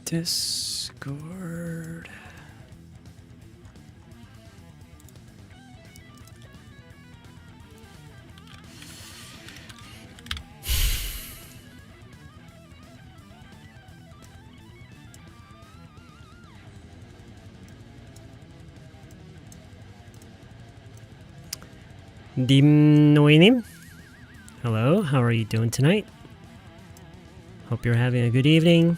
Discord. Dimnoinim. Hello, how are you doing tonight? Hope you're having a good evening.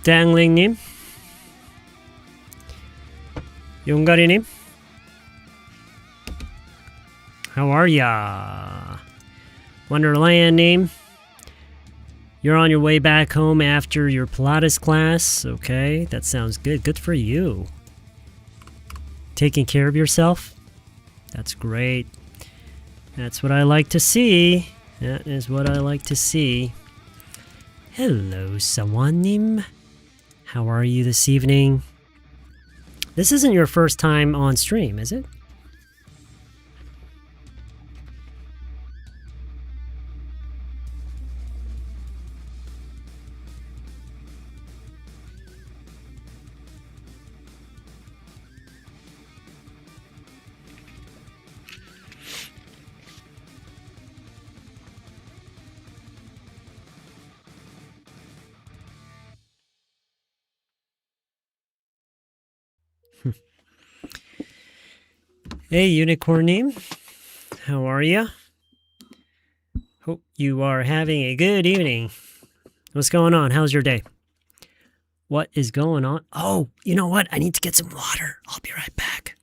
Dangling님, 용가리님, how are ya? Wonderland name, you're on your way back home after your Pilates class. Okay, that sounds good. Good for you. Taking care of yourself? That's great. That's what I like to see. That is what I like to see. Hello, Sawanim. How are you this evening? This isn't your first time on stream, is it? Hey, Unicorn name. How are ya? Hope you are having a good evening. What's going on? How's your day? What is going on? Oh, you know what? I need to get some water. I'll be right back.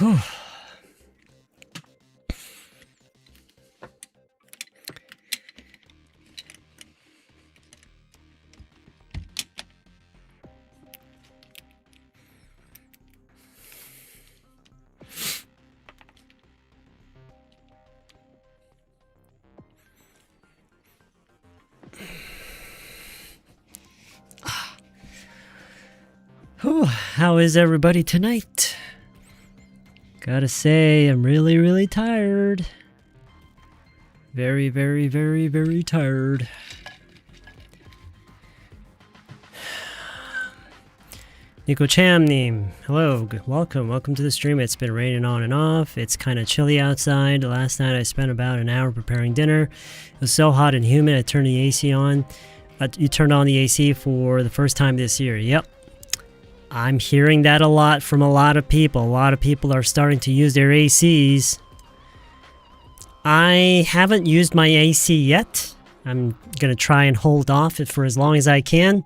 Whew. How is everybody tonight? Gotta say, I'm really, really tired. Very, very, very, very tired. Nico Chamnim, hello, welcome to the stream. It's been raining on and off. It's kind of chilly outside. Last night I spent about an hour preparing dinner. It was so hot and humid, I turned the AC on. You turned on the AC for the first time this year. Yep. I'm hearing that a lot from a lot of people. A lot of people are starting to use their ACs. I haven't used my AC yet. I'm gonna try and hold off it for as long as I can.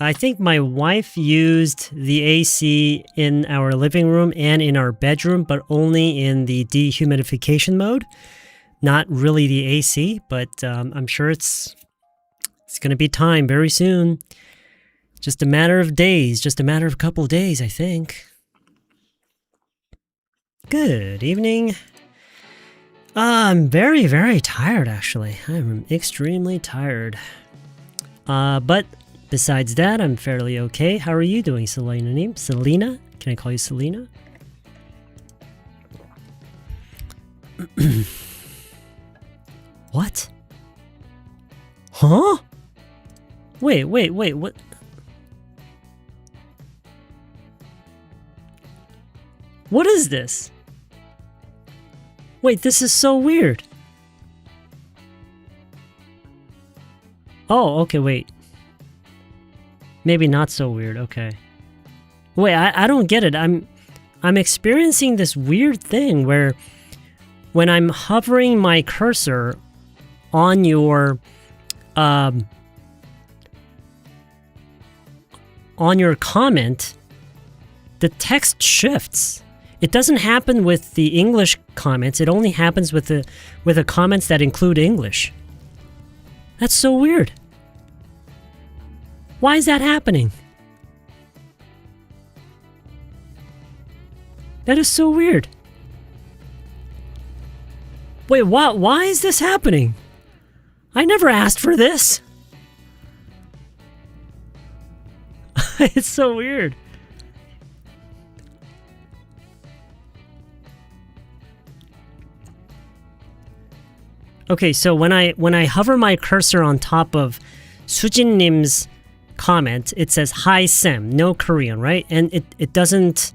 I think my wife used the AC in our living room and in our bedroom, but only in the dehumidification mode. Not really the AC, but I'm sure it's gonna be time very soon. Just a matter of days, just a matter of a couple of days, I think. Good evening. I'm very, very tired, actually. I'm extremely tired. But besides that, I'm fairly okay. How are you doing, Selena? Selena? Can I call you Selena? What? Huh? Wait, what? What is this? Wait, this is so weird. Oh, okay, wait. Maybe not so weird, okay. Wait, I don't get it. I'm experiencing this weird thing where when I'm hovering my cursor on your comment, the text shifts. It doesn't happen with the English comments. It only happens with the comments that include English. That's so weird. Why is that happening? That is so weird. Wait, why is this happening? I never asked for this. It's so weird. Okay, so when I hover my cursor on top of Sujin-nim's comment, it says "Hi Sam," no Korean, right? And it doesn't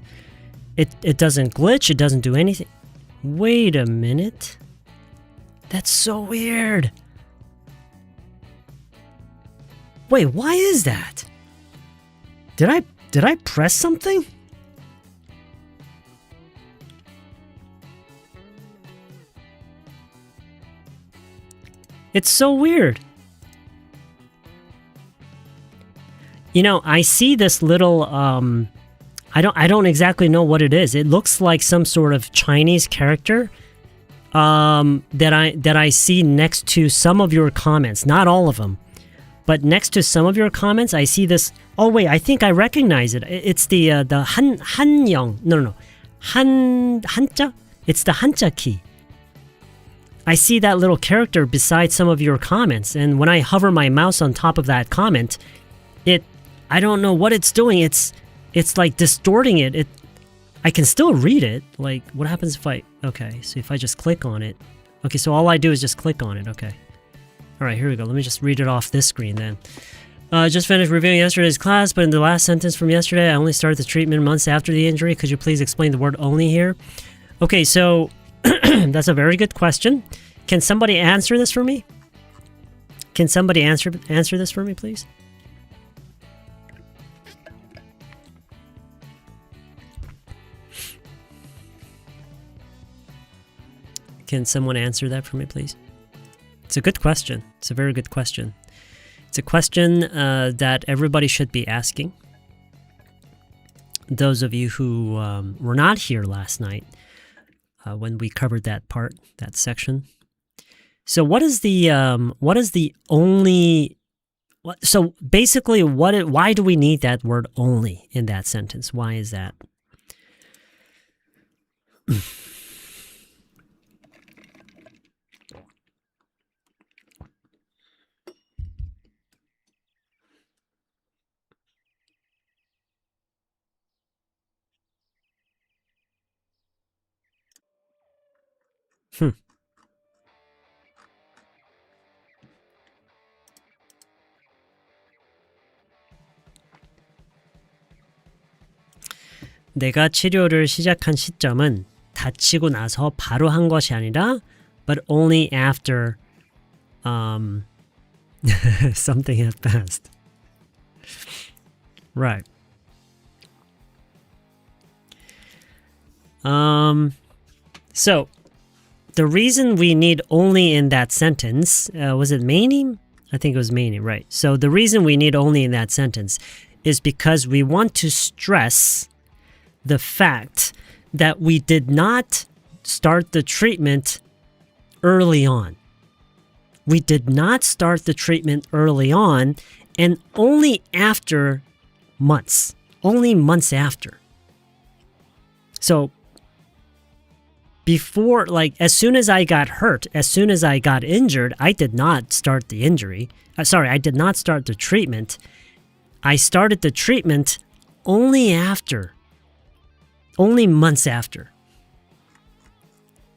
glitch. It doesn't do anything. Wait a minute. That's so weird. Wait, why is that? Did I press something? It's so weird. You know, I see this little I don't exactly know what it is. It looks like some sort of Chinese character that I see next to some of your comments, not all of them. But next to some of your comments, I see this. Oh wait, I think I recognize it. It's the 한영. No. 한자? It's the 한자 key. I see that little character beside some of your comments, and when I hover my mouse on top of that comment, I don't know what it's doing. It's like distorting it. I can still read it. Like, what happens if okay, so if I just click on it. Okay, so all I do is just click on it. Okay. All right, here we go. Let me just read it off this screen then. Just finished reviewing yesterday's class, but in the last sentence from yesterday, I only started the treatment months after the injury. Could you please explain the word "only" here? Okay, so that's a very good question. Can somebody answer this for me? Can somebody answer this for me, please? Can someone answer that for me, please? It's a good question. It's a very good question. It's a question that everybody should be asking. those of you who were not here last night when we covered that part, that section. So what is the only? So basically, why do we need that word only in that sentence? Why is that? 내가 치료를 시작한 시점은 다치고 나서 바로 한 것이 아니라 but only after something had passed. Right. So the reason we need only in that sentence, was it meaning? I think it was meaning, right. So the reason we need only in that sentence is because we want to stress the fact that we did not start the treatment early on. We did not start the treatment early on, and only after months. Only months after. So before, like, as soon as I got hurt, as soon as I got injured, I did not start the injury. I did not start the treatment. I started the treatment only after. Only months after.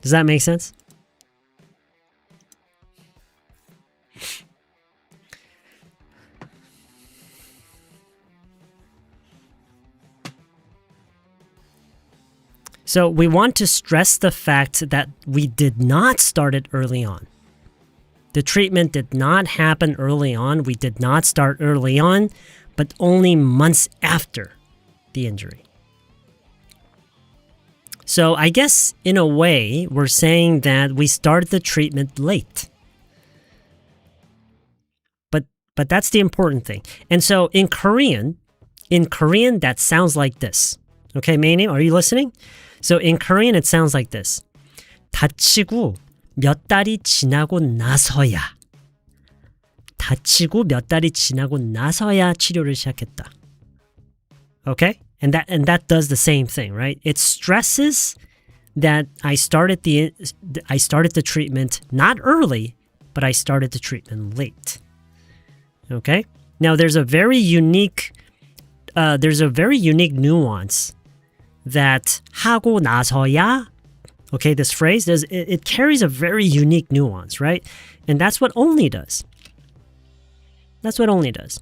Does that make sense? So we want to stress the fact that we did not start it early on. The treatment did not happen early on. We did not start early on, but only months after the injury. So I guess in a way, we're saying that we started the treatment late. But that's the important thing. And so in Korean, that sounds like this. Okay, May님, are you listening? So in Korean, it sounds like this. 다치고 몇 달이 지나고 나서야. 다치고 몇 달이 지나고 나서야 치료를 시작했다. Okay? And that does the same thing, right? It stresses that I started the treatment not early, but I started the treatment late. Okay? Now there's a very unique nuance that 하고 나서야, okay, this phrase it carries a very unique nuance, right? And that's what only does. That's what only does.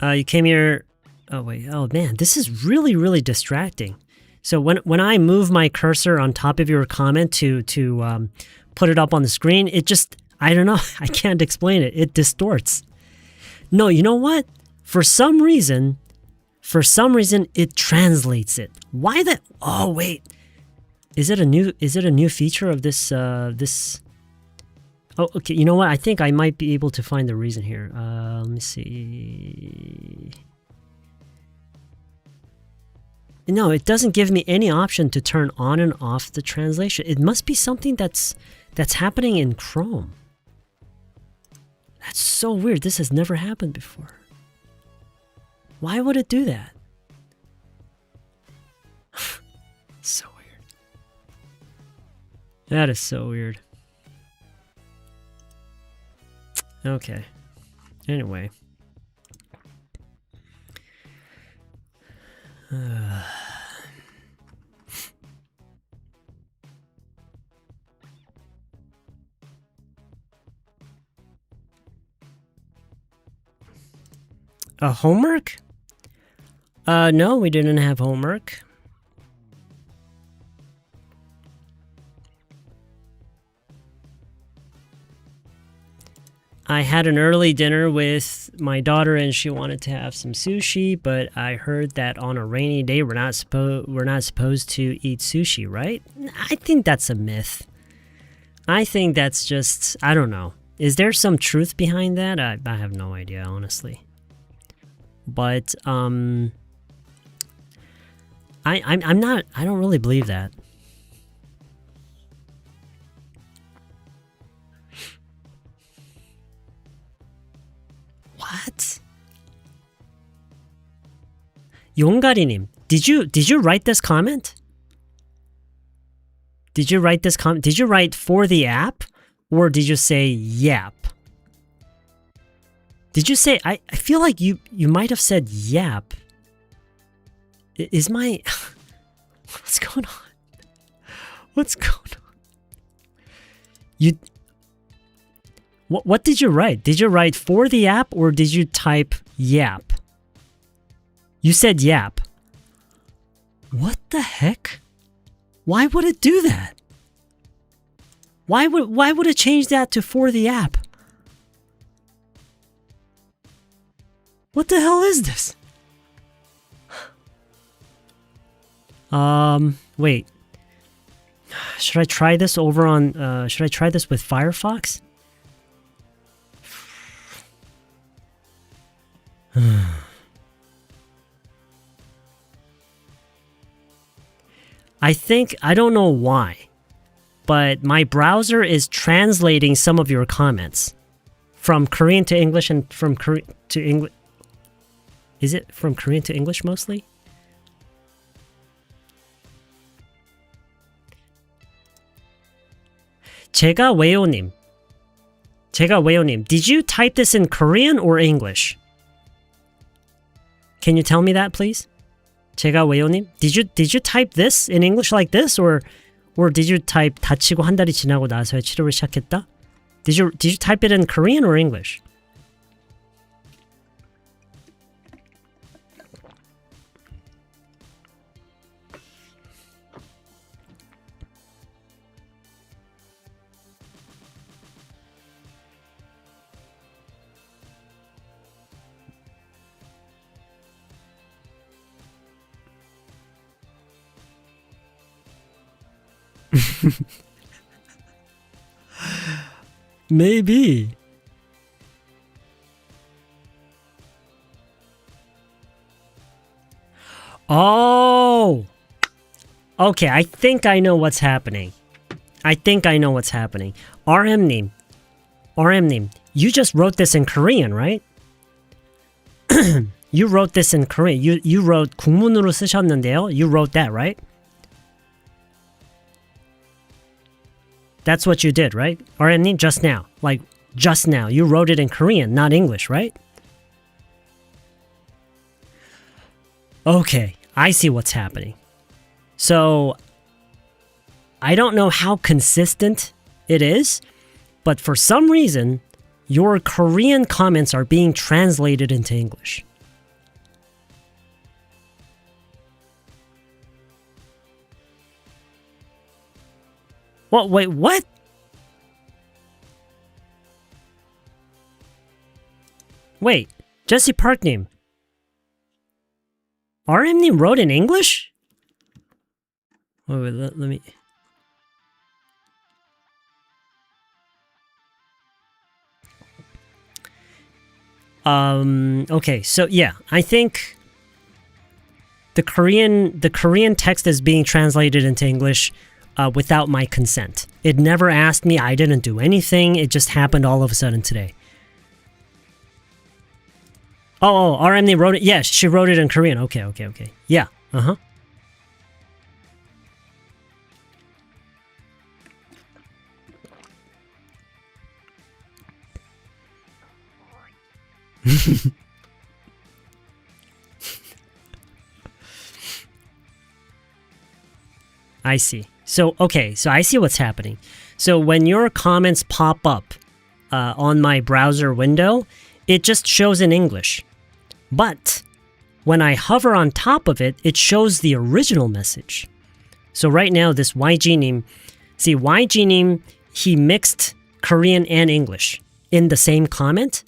You came here. Oh wait. Oh man, this is really, really distracting. So when I move my cursor on top of your comment to put it up on the screen, it just, I don't know. I can't explain it. It distorts. No, you know what? For some reason, it translates it. Why that? Oh wait, is it a new feature of this this? Oh, okay. You know what? I think I might be able to find the reason here. Let me see. No, it doesn't give me any option to turn on and off the translation. It must be something that's happening in Chrome. That's so weird. This has never happened before. Why would it do that? So weird. That is so weird. Okay. Anyway. Homework? No, we didn't have homework. I had an early dinner with my daughter and she wanted to have some sushi, but I heard that on a rainy day we're not supposed to eat sushi, right? I think that's a myth. I think that's just, I don't know. Is there some truth behind that? I have no idea, honestly. But I'm not, I don't really believe that. What? 용가리님, did you write this comment? Did you write this comment? Did you write for the app, or did you say yap? Did you say? I feel like you might have said yap. Is my what's going on? What's going on? You. What did you write? Did you write for the app or did you type yap? You said yap. What the heck? Why would it do that? Why would it change that to for the app? What the hell is this? Wait. Should I try this over on should I try this with Firefox? I don't know why, but my browser is translating some of your comments from Korean to English and from Korean to English. Is it from Korean to English mostly? 제가 왜요님, did you type this in Korean or English? Can you tell me that, please? 제가 왜요님? Did you type this in English like this, or did you type 다치고 한 달이 지나고 나서야 치료를 시작했다? Did you type it in Korean or English? Maybe. Oh! Okay, I think I know what's happening. RM님, you just wrote this in Korean, right? You wrote this in Korean. You wrote 국문으로 쓰셨는데요. You wrote that, right? That's what you did, right? RM님, just now. Like, just now. You wrote it in Korean, not English, right? Okay, I see what's happening. So, I don't know how consistent it is, but for some reason, your Korean comments are being translated into English. What? Wait, what? Wait, Jesse Park님. RM님 wrote in English? Wait, let me... Okay, so yeah, I think the Korean text is being translated into English without my consent. It never asked me, I didn't do anything, it just happened all of a sudden today. Oh, RMD wrote it, yes, she wrote it in Korean, okay. Yeah, uh-huh. I see. So, okay, so I see what's happening. So when your comments pop up on my browser window, it just shows in English. But when I hover on top of it, it shows the original message. So right now, this YG님, see, YG님, he mixed Korean and English in the same comment.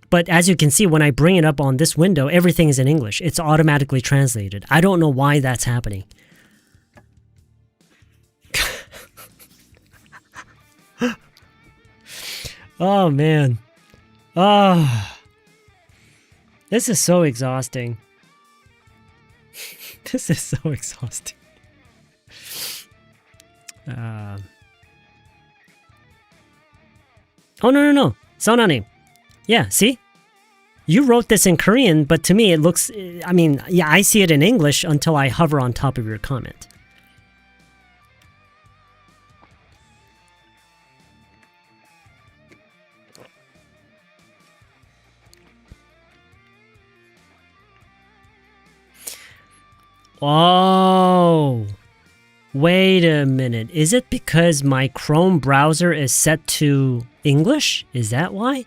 But as you can see, when I bring it up on this window, everything is in English. It's automatically translated. I don't know why that's happening. Oh, man. Oh. This is so exhausting. This is so exhausting. Oh, no. Sonanim. Yeah, see? You wrote this in Korean, but to me it looks... I mean, yeah, I see it in English until I hover on top of your comment. Oh, wait a minute. Is it because my Chrome browser is set to English? Is that why?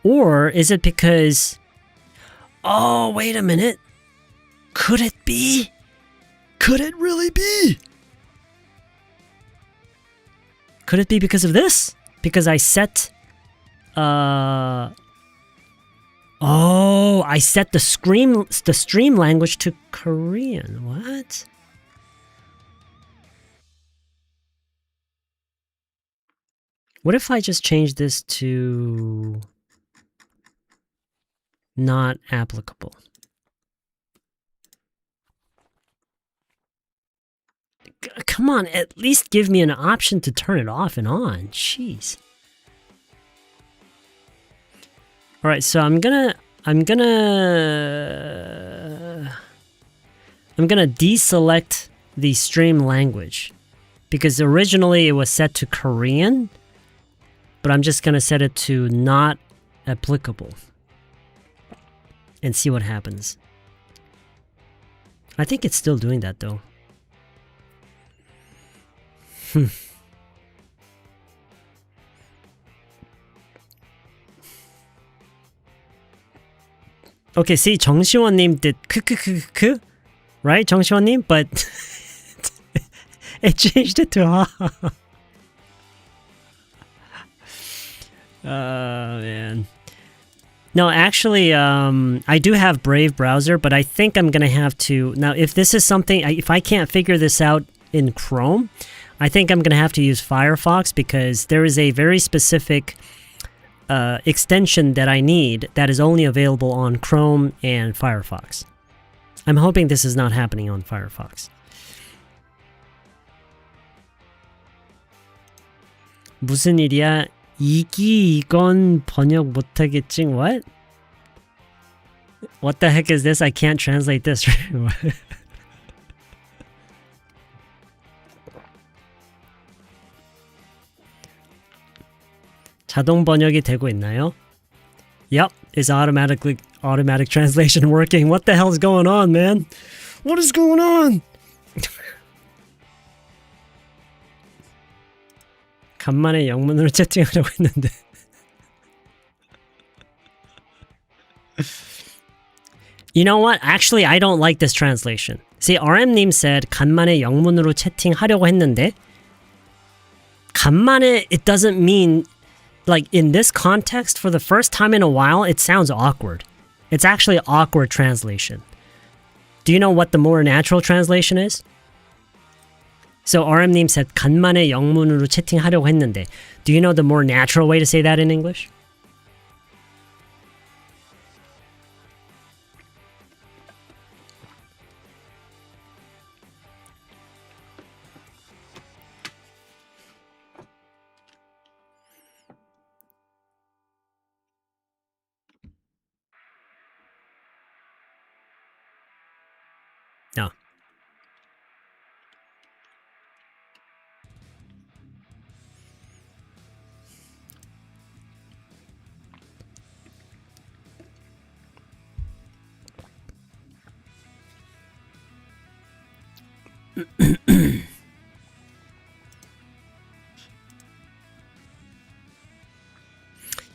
Or is it because... Oh, wait a minute. Could it be? Could it really be? Could it be because of this? Because I set... Oh, I set the stream language to Korean. What? What if I just change this to not applicable? Come on, at least give me an option to turn it off and on. Jeez. All right, so I'm gonna deselect the stream language because originally it was set to Korean, but I'm just gonna set it to not applicable and see what happens. I think it's still doing that though. Okay, see, 정시원님 did 크크크크, right, 정시원님? But it changed it to ha. Man. No, actually, I do have Brave browser, but I think I'm gonna have to now. If this is something, if I can't figure this out in Chrome, I think I'm gonna have to use Firefox because there is a very specific extension that I need that is only available on Chrome and Firefox. I'm hoping this is not happening on Firefox. 무슨 일이야? 이건 번역 못하겠지? What? What the heck is this? I can't translate this. 자동 번역이 되고 있나요? Yep, is automatic translation working? What the hell's going on, man? What is going on? 간만에 영문으로 채팅하려고 했는데. You know what? Actually, I don't like this translation. See, RM님 said 간만에 영문으로 채팅하려고 했는데 간만에, it doesn't mean... Like, in this context, for the first time in a while, it sounds awkward. It's actually awkward translation. Do you know what the more natural translation is? So RM님 said 간만에 영문으로 채팅하려고 했는데. Do you know the more natural way to say that in English? No.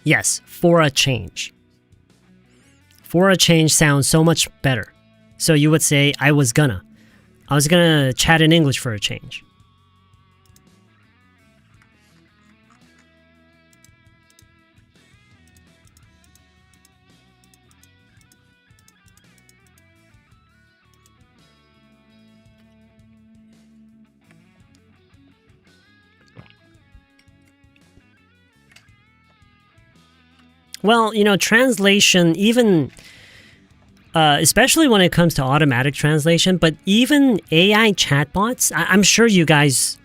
Yes, for a change. For a change sounds so much better. So you would say, I was gonna. I was gonna chat in English for a change. Well, you know, translation, even especially when it comes to automatic translation, but even AI chatbots, I'm sure you guys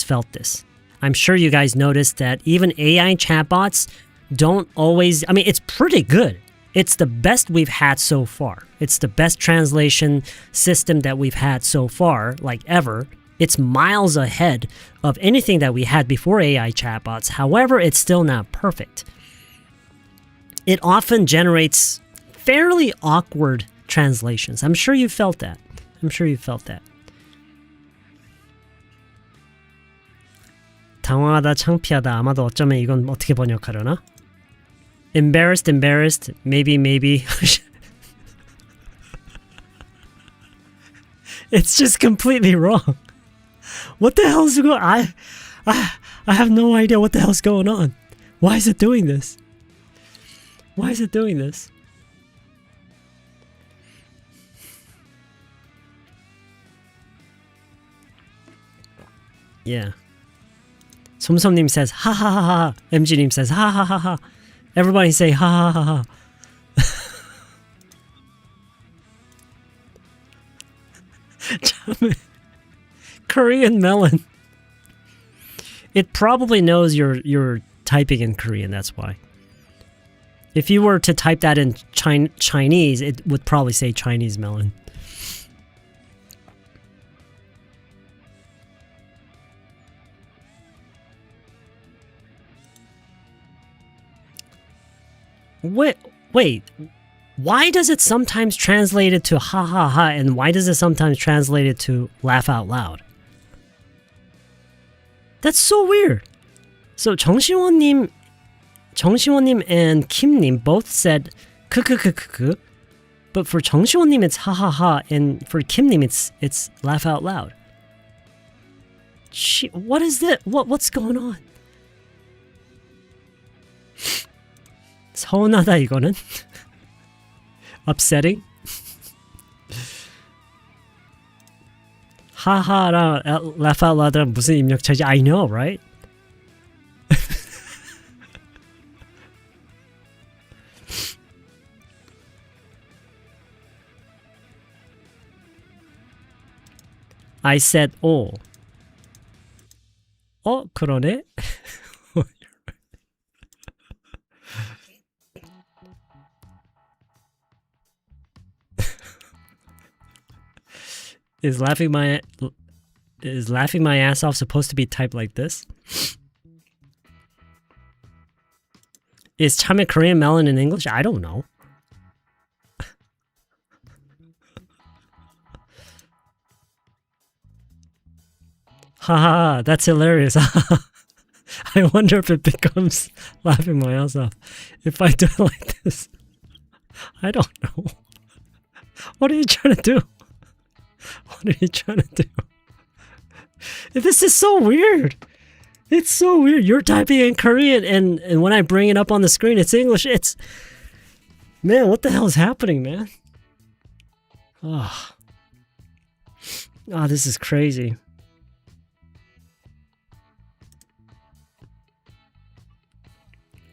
felt this. I'm sure you guys noticed that even AI chatbots don't always, I mean, it's pretty good. It's the best we've had so far. It's the best translation system that we've had so far, like ever. It's miles ahead of anything that we had before AI chatbots. However, it's still not perfect. It often generates fairly awkward translations. I'm sure you felt that. 당황하다, 창피하다. 아마도 어쩌면 이건 어떻게 번역하려나? Embarrassed, maybe. It's just completely wrong. What the hell is going on? I have no idea what the hell's going on. Why is it doing this? Yeah. 솜솜님 says ha ha ha ha. MG님 says ha ha ha ha. Everybody say ha ha ha ha. Korean melon. It probably knows you're typing in Korean, that's why. If you were to type that in Chinese, it would probably say Chinese melon. Wait, why does it sometimes translate it to ha ha ha, and why does it sometimes translate it to laugh out loud? That's so weird. So 정시원님 and Kim님 both said 크크크크크, but for 정시원님 it's ha ha ha, and for Kim님 it's laugh out loud. What is that? What's going on? 서운하다 이거는. Upsetting. 하하랑 laugh out loud랑 무슨 입력 차이지? I know, right? I said all. 그러네? Is laughing my ass off supposed to be typed like this? Is 참외 Korean melon in English? I don't know. Haha, that's hilarious. I wonder if it becomes laughing my ass off if I do it like this. I don't know. What are you trying to do? This is so weird. It's so weird. You're typing in Korean and when I bring it up on the screen, it's English. Man, what the hell is happening, man? Oh, this is crazy.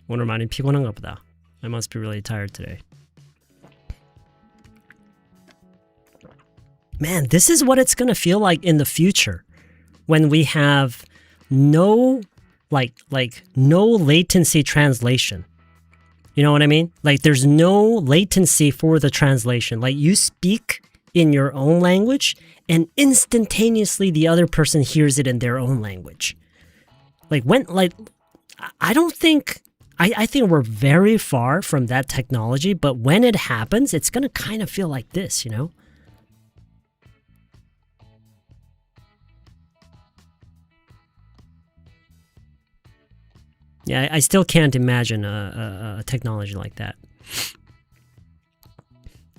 오늘 많이 피곤한가 보다. I must be really tired today. Man, this is what it's gonna feel like in the future when we have no no latency translation. You know what I mean? Like there's no latency for the translation. Like you speak in your own language and instantaneously the other person hears it in their own language. I think we're very far from that technology, but when it happens, it's gonna kind of feel like this, you know? Yeah, I still can't imagine a technology like that.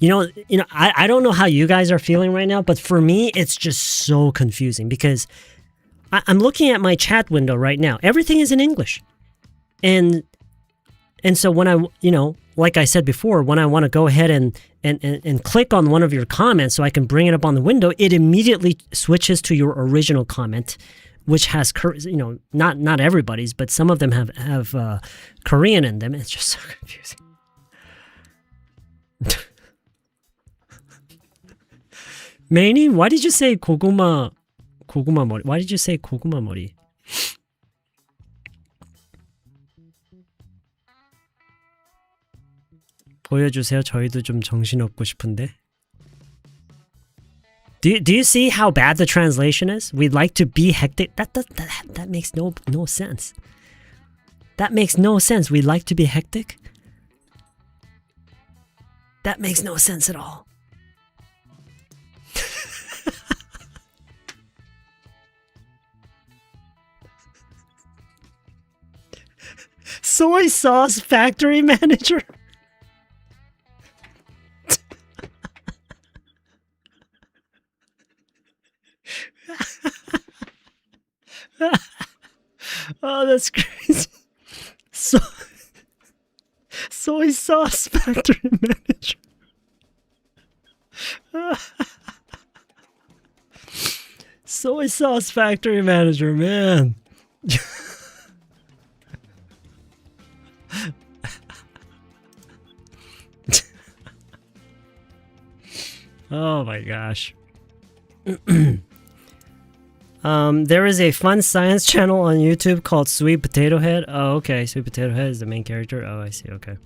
I don't know how you guys are feeling right now, but for me, it's just so confusing because I'm looking at my chat window right now. Everything is in English. And so when I, like I said before, when I want to go ahead and click on one of your comments so I can bring it up on the window, it immediately switches to your original comment, which has, not everybody's, but some of them have Korean in them. It's just so confusing. Manny, why did you say 고구마 머리? Why did you say 고구마 머리? 보여주세요. 저희도 좀 정신없고 싶은데. Do you see how bad the translation is? We'd like to be hectic. That makes no sense. That makes no sense. We'd like to be hectic. That makes no sense at all. Soy sauce factory manager. Oh, that's crazy. Soy sauce factory manager. Soy sauce factory manager, man. Oh my gosh. There is a fun science channel on YouTube called Sweet Potato Head. Oh, okay. Sweet Potato Head is the main character. Oh, I see. Okay.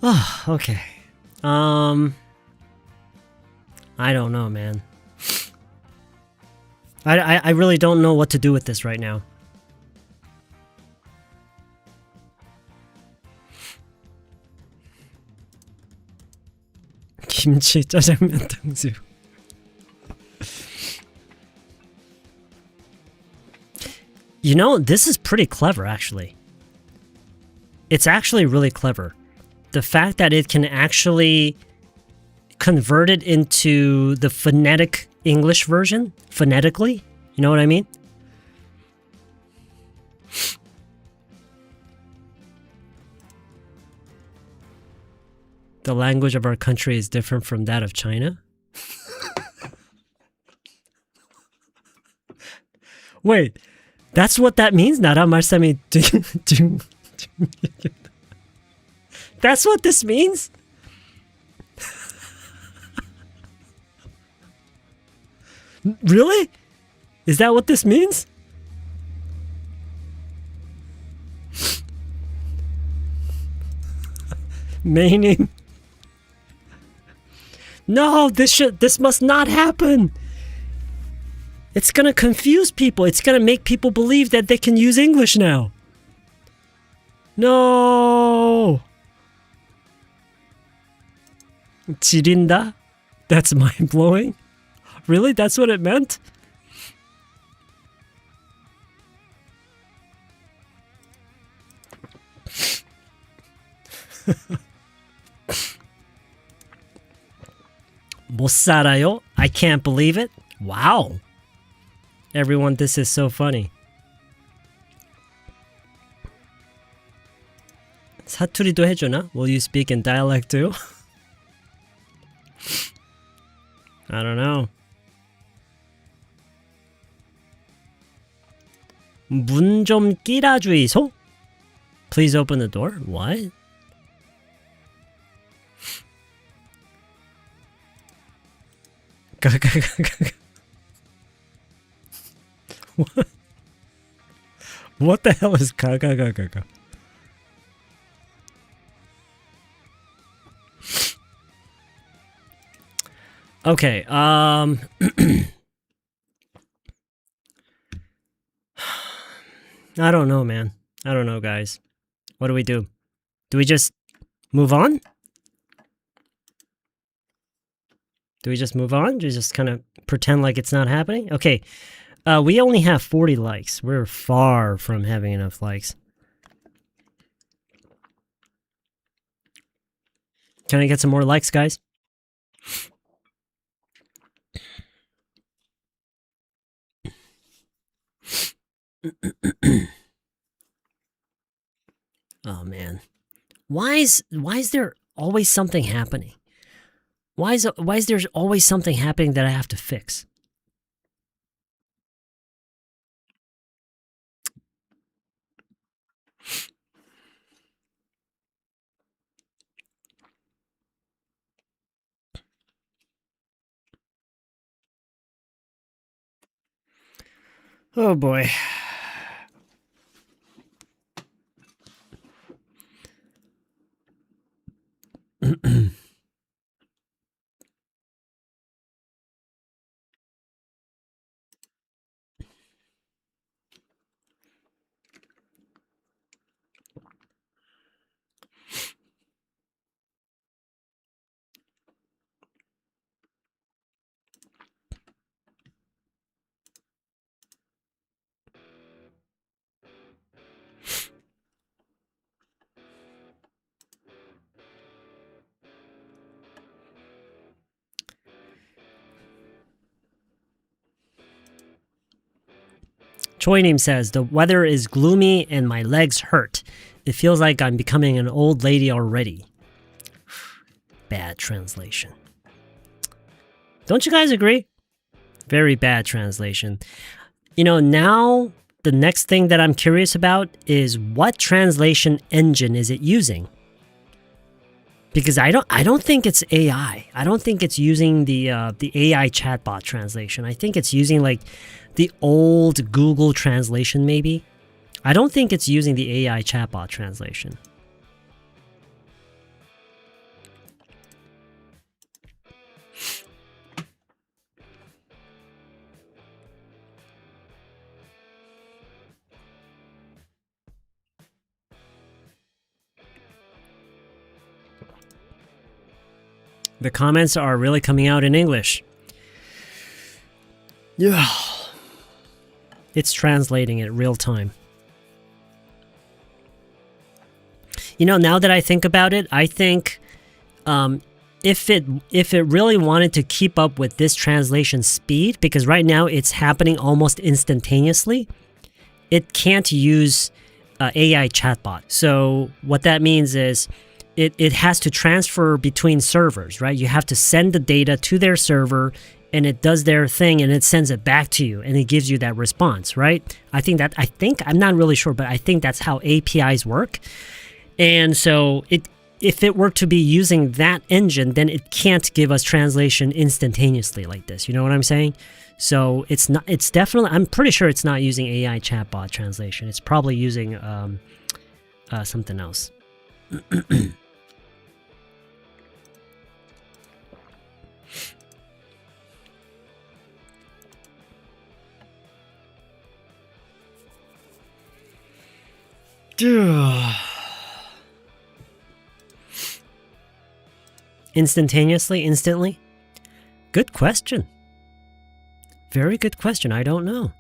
Oh, okay. I don't know, man. I really don't know what to do with this right now. 김치, 짜장면, 탕수육. This is pretty clever, actually. It's actually really clever. The fact that it can actually convert it into the phonetic English version, phonetically. You know what I mean? The language of our country is different from that of China? Wait, that's what that means? 나라 말씀이 That's what this means? Really? Is that what this means? Meaning? No, this must not happen. It's gonna confuse people. It's gonna make people believe that they can use English now. No. 지린다? That's mind-blowing. Really? That's what it meant? 못 살아요? I can't believe it. Wow. Everyone, this is so funny. 사투리도 해주나? Will you speak in dialect too? I don't know. 문 좀 끼라 주이소? Please open the door. What? What the hell is 가가가가가? Okay, I don't know, man. I don't know, guys. What do we do? Do we just move on? Do we just move on? Do we just kind of pretend like it's not happening? Okay. We only have 40 likes. We're far from having enough likes. Can I get some more likes, guys? Oh man, why is there always something happening? Why is there always something happening that I have to fix? Oh boy. Choi Name says, the weather is gloomy and my legs hurt. It feels like I'm becoming an old lady already. Bad translation. Don't you guys agree? Very bad translation. You know, now the next thing that I'm curious about is what translation engine is it using? Because I don't think it's AI. I don't think it's using the AI chatbot translation. I think it's using like the old Google translation maybe. I don't think it's using the AI chatbot translation. The comments are really coming out in English. Yeah. It's translating it real time. You know, now that I think about it, I think if it really wanted to keep up with this translation speed, because right now it's happening almost instantaneously, it can't use AI chatbot. So what that means is it has to transfer between servers, right? You have to send the data to their server and it does their thing and it sends it back to you and it gives you that response, right? I'm not really sure, but I think that's how APIs work. And so if it were to be using that engine, then it can't give us translation instantaneously like this. You know what I'm saying? So it's definitely, I'm pretty sure it's not using AI chatbot translation. It's probably using something else. Instantaneously? Instantly? Good question. Very good question. I don't know.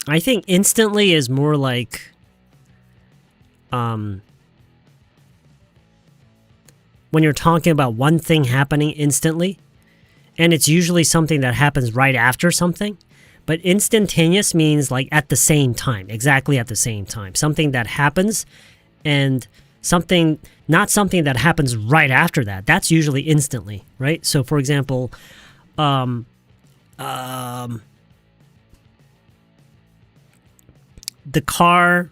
I think instantly is more like when you're talking about one thing happening instantly, and it's usually something that happens right after something. But instantaneous means like at the same time, exactly at the same time. Something that happens and something, not something that happens right after that. That's usually instantly, right? So for example, the car,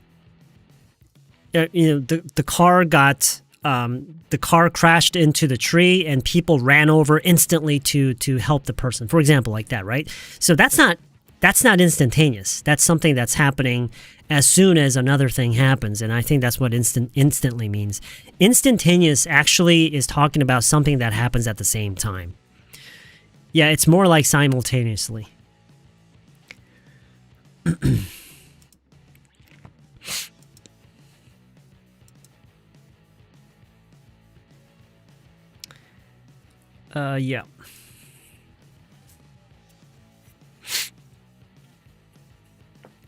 the car got, the car crashed into the tree and people ran over instantly to help the person, for example, like that, right? So that's not instantaneous. That's something that's happening as soon as another thing happens, and I think that's what instantly means. Instantaneous actually is talking about something that happens at the same time. Yeah, it's more like simultaneously. Yeah.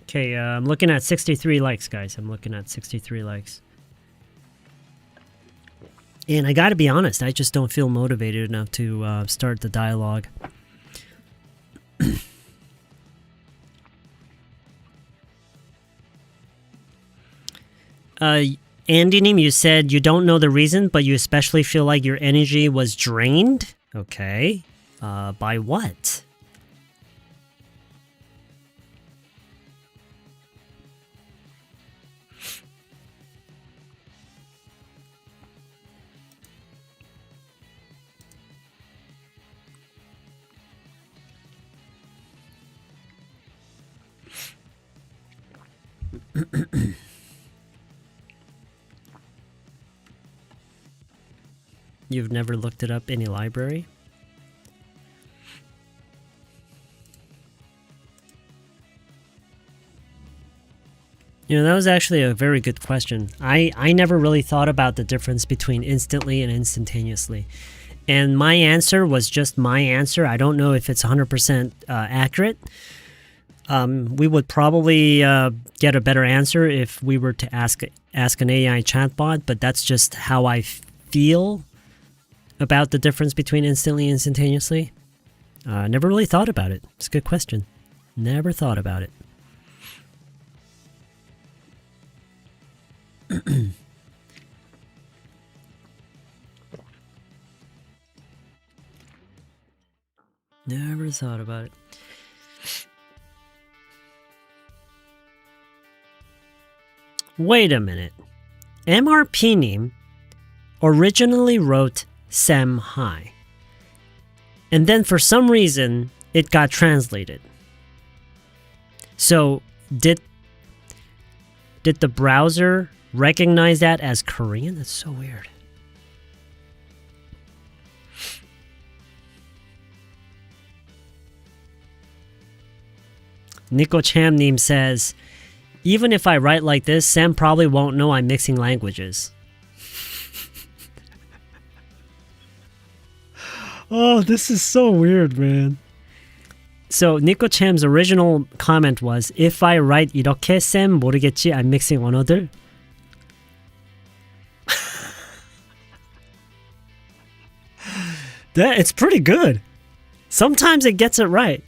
Okay, I'm looking at 63 likes, guys. I'm looking at 63 likes. And I gotta be honest, I just don't feel motivated enough to start the dialogue. Andy님, you said you don't know the reason, but you especially feel like your energy was drained? Okay. By what? You've never looked it up in a library? You know, that was actually a very good question. I never really thought about the difference between instantly and instantaneously. And my answer was just my answer. I don't know if it's 100% accurate. We would probably get a better answer if we were to ask an AI chatbot, but that's just how I feel about the difference between instantly and instantaneously. Never really thought about it. It's a good question. Never thought about it. Never thought about it. Wait a minute. MRP님 originally wrote Sam Hi. And then for some reason, it got translated. So, did the browser recognize that as Korean? That's so weird. Nico Chamnim says, even if I write like this, Sam probably won't know I'm mixing languages. Oh, this is so weird, man. So Nico Cham's original comment was, if I write 이렇게, Sam 모르겠지, I'm mixing 언어들. It's pretty good. Sometimes it gets it right.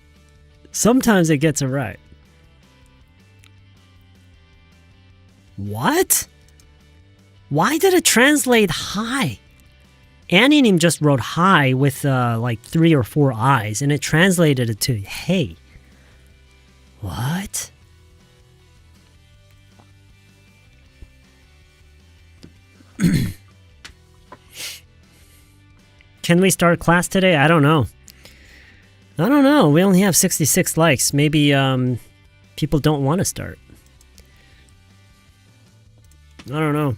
Sometimes it gets it right. What? Why did it translate hi? Annie님 just wrote hi with like 3 or 4 I's, and it translated it to hey. What? Can we start class today? I don't know. I don't know. We only have 66 likes. Maybe people don't want to start. I don't know.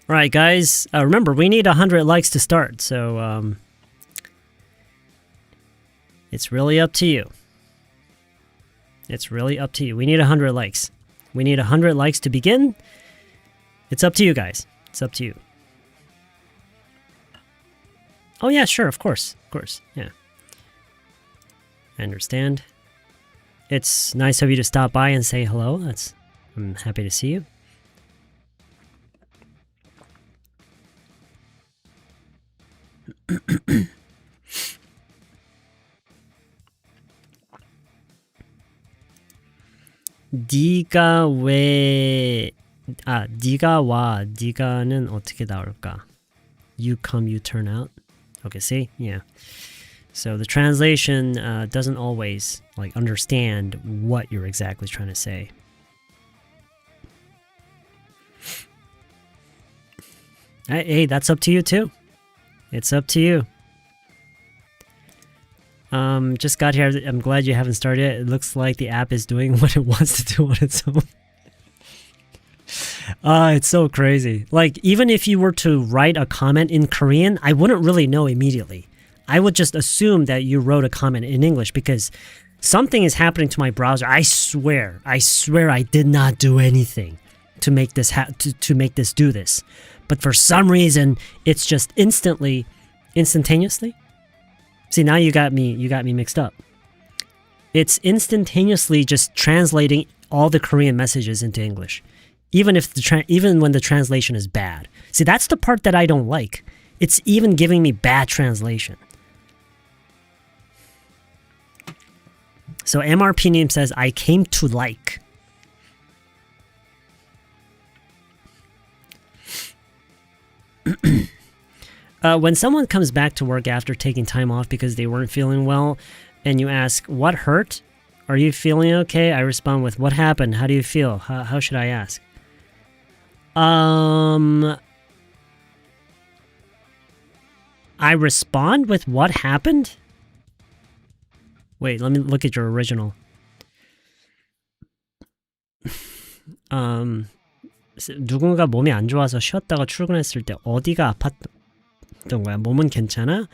Alright guys, remember we need 100 likes to start, so it's really up to you. It's really up to you. We need 100 likes. We need 100 likes to begin. It's up to you guys. It's up to you. Oh yeah, sure, of course, yeah. I understand. It's nice of you to stop by and say hello. I'm happy to see you. 네가 와, 네가는 어떻게 나올까? You come, you turn out. Okay, see? Yeah. So the translation doesn't always like understand what you're exactly trying to say. Hey, that's up to you too. It's up to you. Just got here. I'm glad you haven't started yet. It looks like the app is doing what it wants to do on its own. It's so crazy. Like, even if you were to write a comment in Korean, I wouldn't really know immediately. I would just assume that you wrote a comment in English because something is happening to my browser. I swear I did not do anything to make this to make this do this. But for some reason, it's just instantaneously. See, now you got me mixed up. It's instantaneously just translating all the Korean messages into English, even when the translation is bad. See, that's the part that I don't like. It's even giving me bad translation. So MRP name says, I came to like. When someone comes back to work after taking time off because they weren't feeling well, and you ask, what hurt? Are you feeling okay? I respond with, what happened? How do you feel? How should I ask? I respond with what happened? Wait, let me look at your original. 누군가 몸이 안 좋아서 쉬었다가 출근했을 때 어디가 아팠던 거야? 몸은 괜찮아?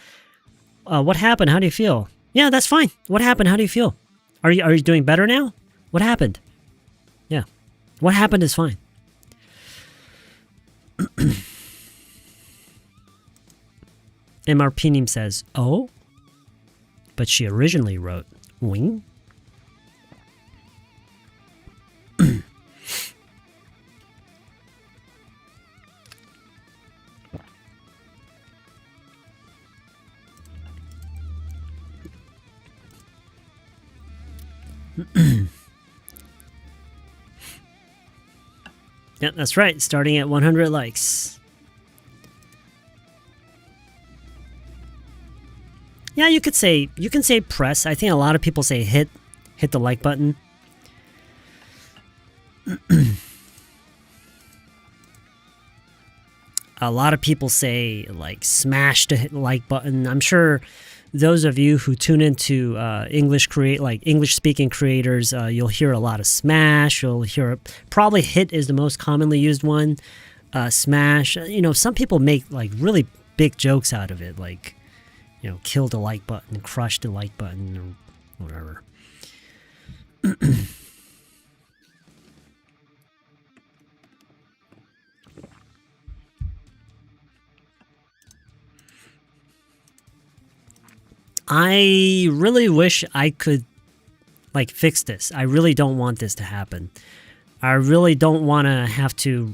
What happened? How do you feel? Yeah, that's fine. What happened? How do you feel? Are you doing better now? What happened? Yeah. What happened is fine. MRP님 says, oh? But she originally wrote, wing? Yeah, that's right. Starting at 100 likes. Yeah, you can say press. I think a lot of people say hit the like button. A lot of people say like smash the like button. I'm sure those of you who tune into English speaking creators, you'll hear a lot of smash. You'll hear probably hit is the most commonly used one. Smash. You know, some people make like really big jokes out of it, like, you know, kill the like button, crush the like button, or whatever. I really wish I could, like, fix this. I really don't want this to happen. I really don't want to have to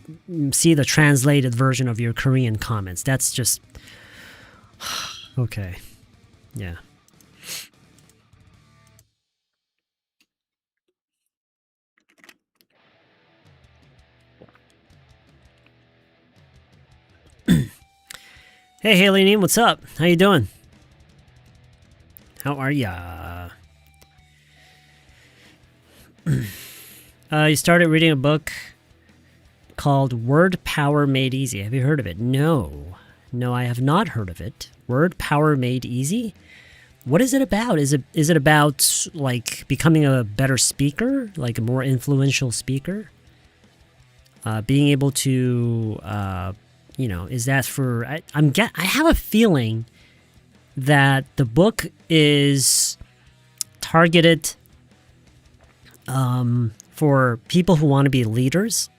see the translated version of your Korean comments. That's just... okay. Yeah. Hey, Haley, what's up? How you doing? How are ya? You started reading a book called Word Power Made Easy. Have you heard of it? No. No, I have not heard of it. Word Power Made Easy? What is it about? Is it about, like, becoming a better speaker? Like a more influential speaker? Being able to, you know, is that for... I have a feeling that the book is targeted for people who want to be leaders.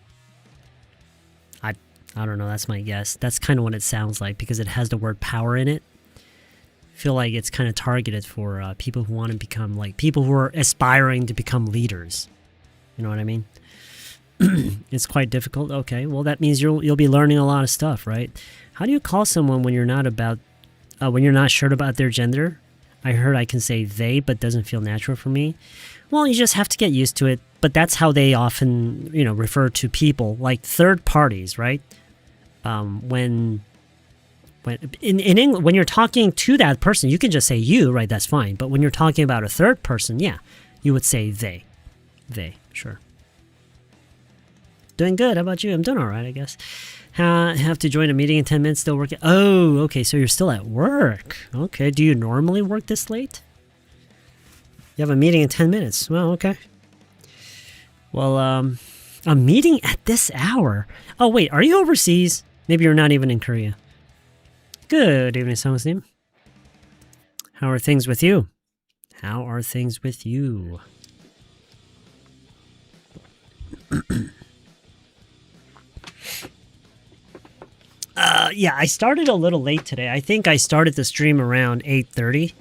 I don't know, that's my guess. That's kind of what it sounds like because it has the word power in it. I feel like it's kind of targeted for people who want to become, like, people who are aspiring to become leaders. You know what I mean? It's quite difficult. Okay, well, that means you'll be learning a lot of stuff, right? How do you call someone when you're not sure about their gender? I heard I can say they, but doesn't feel natural for me. Well, you just have to get used to it. But that's how they often, you know, refer to people, like third parties, right? When in English, when you're talking to that person, you can just say you, right? That's fine. But when you're talking about a third person, yeah, you would say they. They, sure. Doing good. How about you? I'm doing all right, I guess. Have to join a meeting in 10 minutes, still working. Oh, okay, so you're still at work. Okay, do you normally work this late? You have a meeting in 10 minutes. Well, okay. Well, a meeting at this hour? Oh, wait, are you overseas? Maybe you're not even in Korea. Good evening, Samusnim. How are things with you? How are things with you? Yeah, I started a little late today. I think I started the stream around 8:30.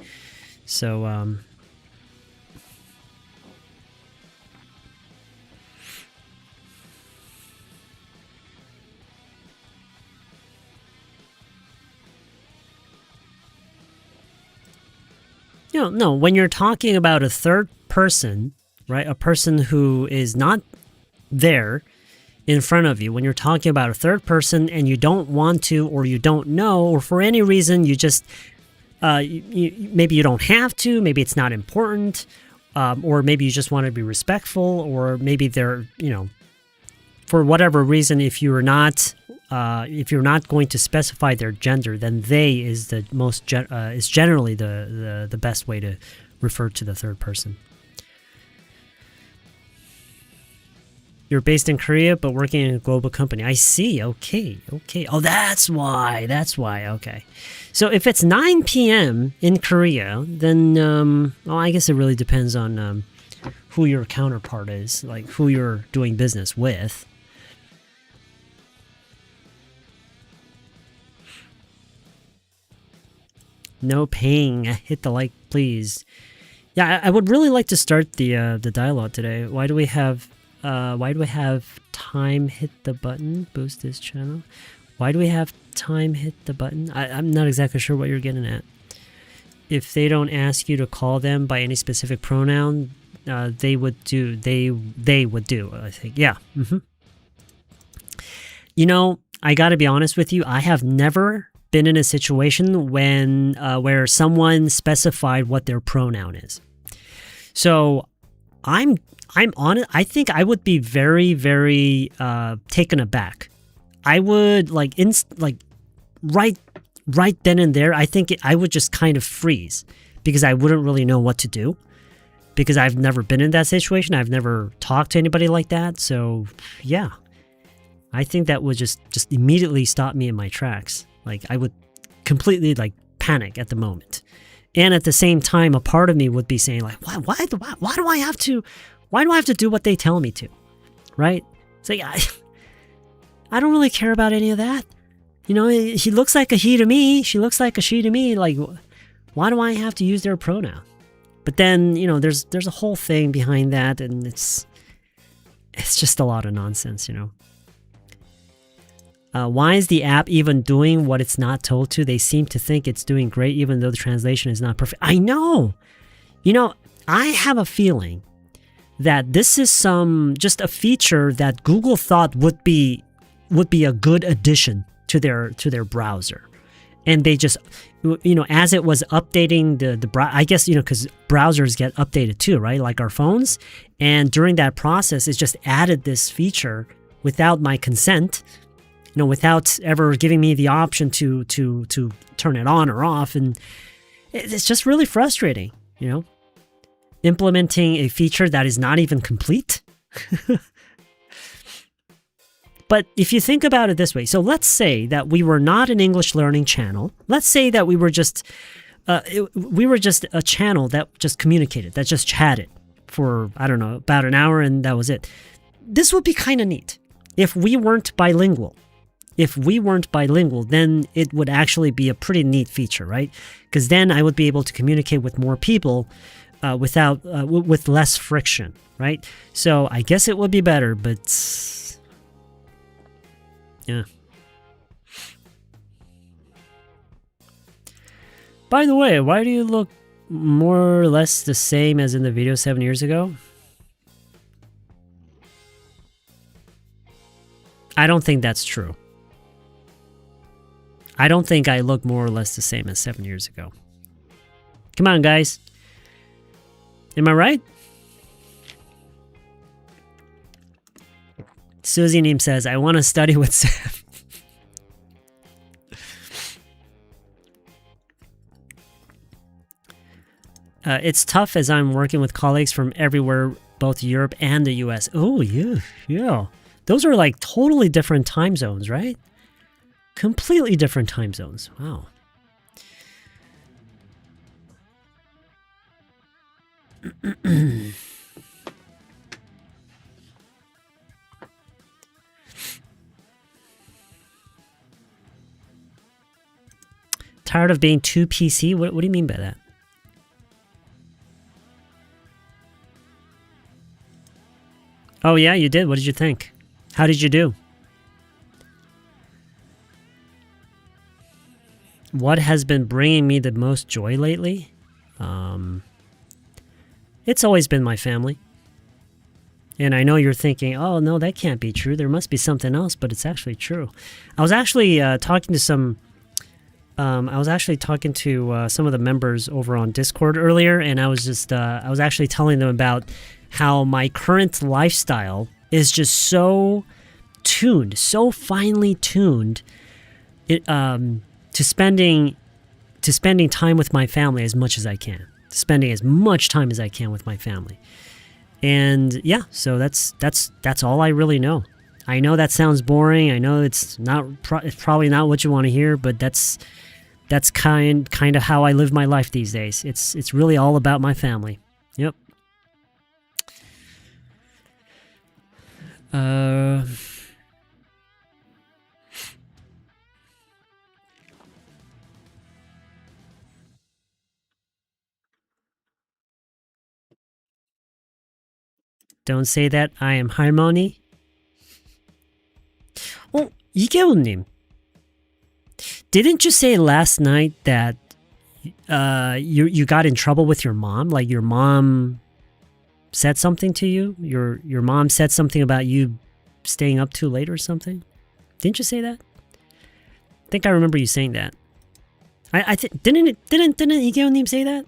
So, no, when you're talking about a third person, right? A person who is not there in front of you, when you're talking about a third person and you don't want to, or you don't know, or for any reason you just maybe you don't have to, maybe it's not important, or maybe you just want to be respectful, or maybe they're, for whatever reason, if you're not going to specify their gender, then they is the most is generally the best way to refer to the third person. You're based in Korea, but working in a global company. I see. Okay. Oh, that's why. Okay. So if it's 9 p.m. in Korea, then, well, I guess it really depends on who your counterpart is, like who you're doing business with. No paying. Hit the like, please. Yeah, I would really like to start the dialogue today. Why do we have time hit the button? Boost this channel. Why do we have time hit the button? I'm not exactly sure what you're getting at. If they don't ask you to call them by any specific pronoun, they would do. They would do, I think. Yeah. I got to be honest with you. I have never been in a situation where someone specified what their pronoun is. So I'm honest. I think I would be very, very taken aback. I would right then and there. I think I would just kind of freeze because I wouldn't really know what to do because I've never been in that situation. I've never talked to anybody like that. So yeah, I think that would just immediately stop me in my tracks. Like I would completely panic at the moment, and at the same time, a part of me would be saying why do I have to do what they tell me to, right? It's like I don't really care about any of that. He looks like a he to me. She looks like a she to me. Like, why do I have to use their pronoun? But then there's a whole thing behind that, and it's just a lot of nonsense, Why is the app even doing what it's not told to? They seem to think it's doing great even though the translation is not perfect. I know. I have a feeling that this is just a feature that Google thought would be a good addition to their browser. And they just, as it was updating the browser, I guess, because browsers get updated too, right? Like our phones. And during that process, it just added this feature without my consent, without ever giving me the option to turn it on or off. And it's just really frustrating, implementing a feature that is not even complete. But if you think about it this way, so let's say that we were not an English learning channel. Let's say that we were just a channel that just communicated, that just chatted for, I don't know, about an hour, and that was it. This would be kind of neat if we weren't bilingual. If we weren't bilingual, then it would actually be a pretty neat feature, right? Because then I would be able to communicate with more people with less friction, right? So I guess it would be better, but yeah. By the way, why do you look more or less the same as in the video 7 years ago? I don't think that's true. I don't think I look more or less the same as 7 years ago. Come on, guys. Am I right? Susie Neem says, I want to study with Sam. It's tough as I'm working with colleagues from everywhere, both Europe and the US. Oh, yeah. Those are like totally different time zones, right? Completely different time zones. Wow. Tired of being too PC? What do you mean by that? Oh yeah, you did. What did you think? How did you do? What has been bringing me the most joy lately? It's always been my family. And I know you're thinking, oh no, that can't be true. There must be something else, but it's actually true. I was actually talking to some of the members over on Discord earlier, and I was actually telling them about how my current lifestyle is just so tuned, so finely tuned, to spending time with my family as much as I can, spending as much time as I can with my family. And yeah, so that's all I really know. I know that sounds boring. I know it's probably not what you want to hear, but that's kind of how I live my life these days. It's really all about my family. Yep. Don't say that. I am Harmony. Oh, 이계호님. Didn't you say last night that you got in trouble with your mom? Like your mom said something to you? Your mom said something about you staying up too late or something? Didn't you say that? I think I remember you saying that. Didn't 이계호님 say that?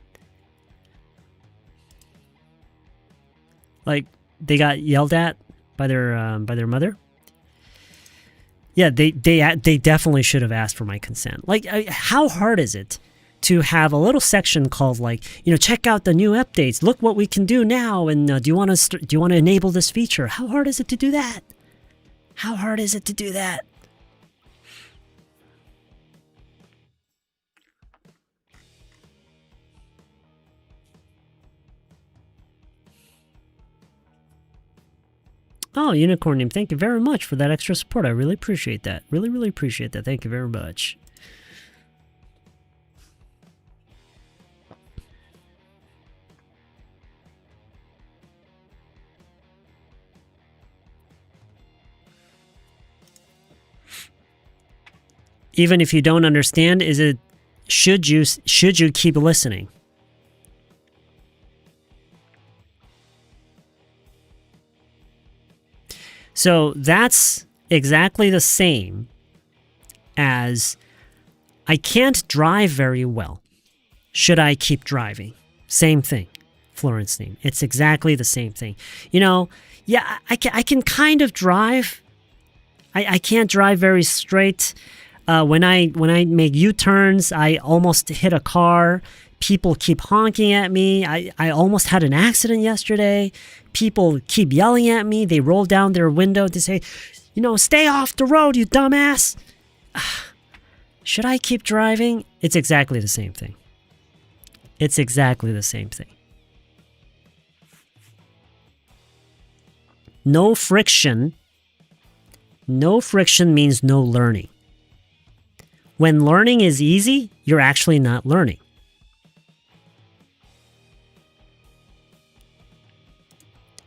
Like they got yelled at by their mother? Yeah, they definitely should have asked for my consent. Like, how hard is it to have a little section called like, check out the new updates. Look what we can do now, and do you want to enable this feature? How hard is it to do that? How hard is it to do that? Oh, Unicorn Name, thank you very much for that extra support. I really appreciate that. Really, really appreciate that. Thank you very much. Even if you don't understand, should you keep listening? So that's exactly the same as I can't drive very well. Should I keep driving? Same thing. Florence name. It's exactly the same thing. Yeah, I can kind of drive. I can't drive very straight. When I make U-turns, I almost hit a car. People keep honking at me. I almost had an accident yesterday. People keep yelling at me. They roll down their window to say, stay off the road, you dumbass. Should I keep driving? It's exactly the same thing. It's exactly the same thing. No friction. No friction means no learning. When learning is easy, you're actually not learning.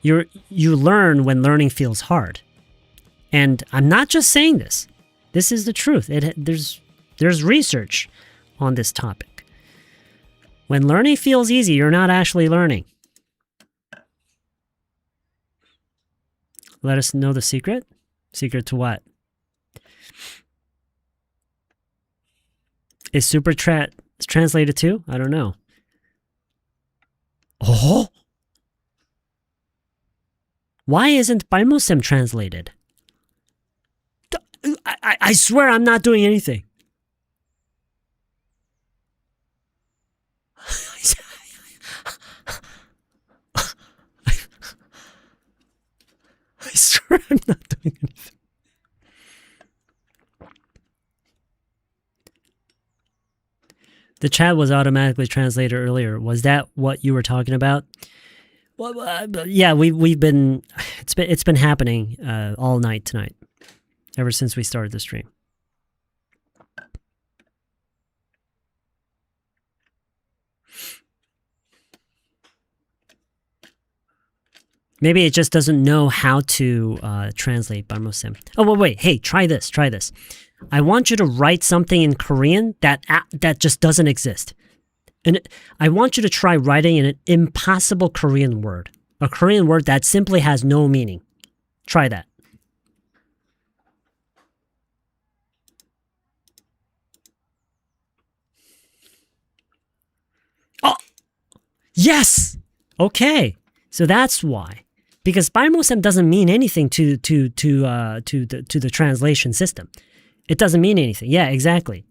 You learn when learning feels hard. And I'm not just saying this. This is the truth. There's research on this topic. When learning feels easy, you're not actually learning. Let us know the secret. Secret to what? Is super translated too? I don't know. Oh? Why isn't 발모쌤 translated? I swear I'm not doing anything. I swear I'm not doing anything. The chat was automatically translated earlier. Was that what you were talking about? Well, yeah, we've been it's been happening all night tonight, ever since we started the stream. Maybe it just doesn't know how to translate 발모쌤. Oh, wait. Hey, try this. Try this. I want you to write something in Korean that just doesn't exist. And I want you to try writing an impossible Korean word. A Korean word that simply has no meaning. Try that. Oh! Yes! Okay. So that's why. Because 발모쌤 doesn't mean anything to the translation system. It doesn't mean anything. Yeah, exactly.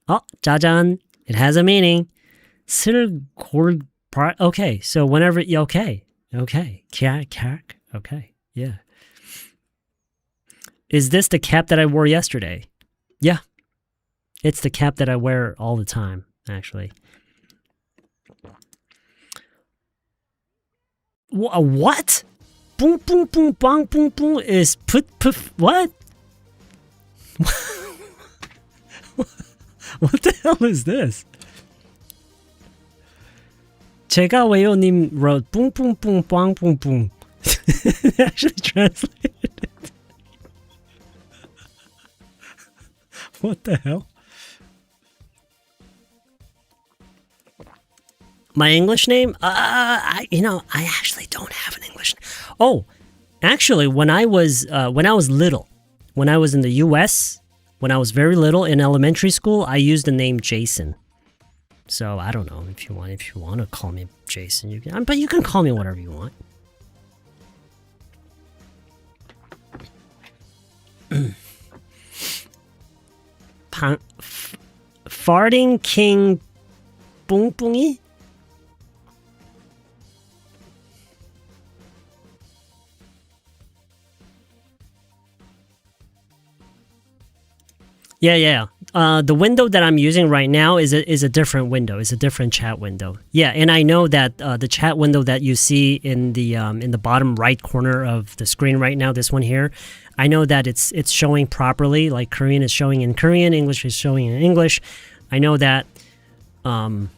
Oh, 짜잔. It has a meaning. Okay, so whenever... Okay. Okay. Okay. Yeah. Is this the cap that I wore yesterday? Yeah. It's the cap that I wear all the time, actually. What? Boom, boom, boom, bang, boom, boom is put, what? What the hell is this? 제가 왜요님 wrote boom, boom, boom, bang, boom, boom. Actually translated it. What the hell? My English name? I actually don't have an English name. Oh, actually, when I was little, when I was in the U.S., when I was very little in elementary school, I used the name Jason. So I don't know if you want to call me Jason, you can, but you can call me whatever you want. Farting King Bungbungi? Yeah. The window that I'm using right now is a different window. It's a different chat window. Yeah, and I know that the chat window that you see in the bottom right corner of the screen right now, this one here, I know that it's showing properly. Like Korean is showing in Korean, English is showing in English. I know that. So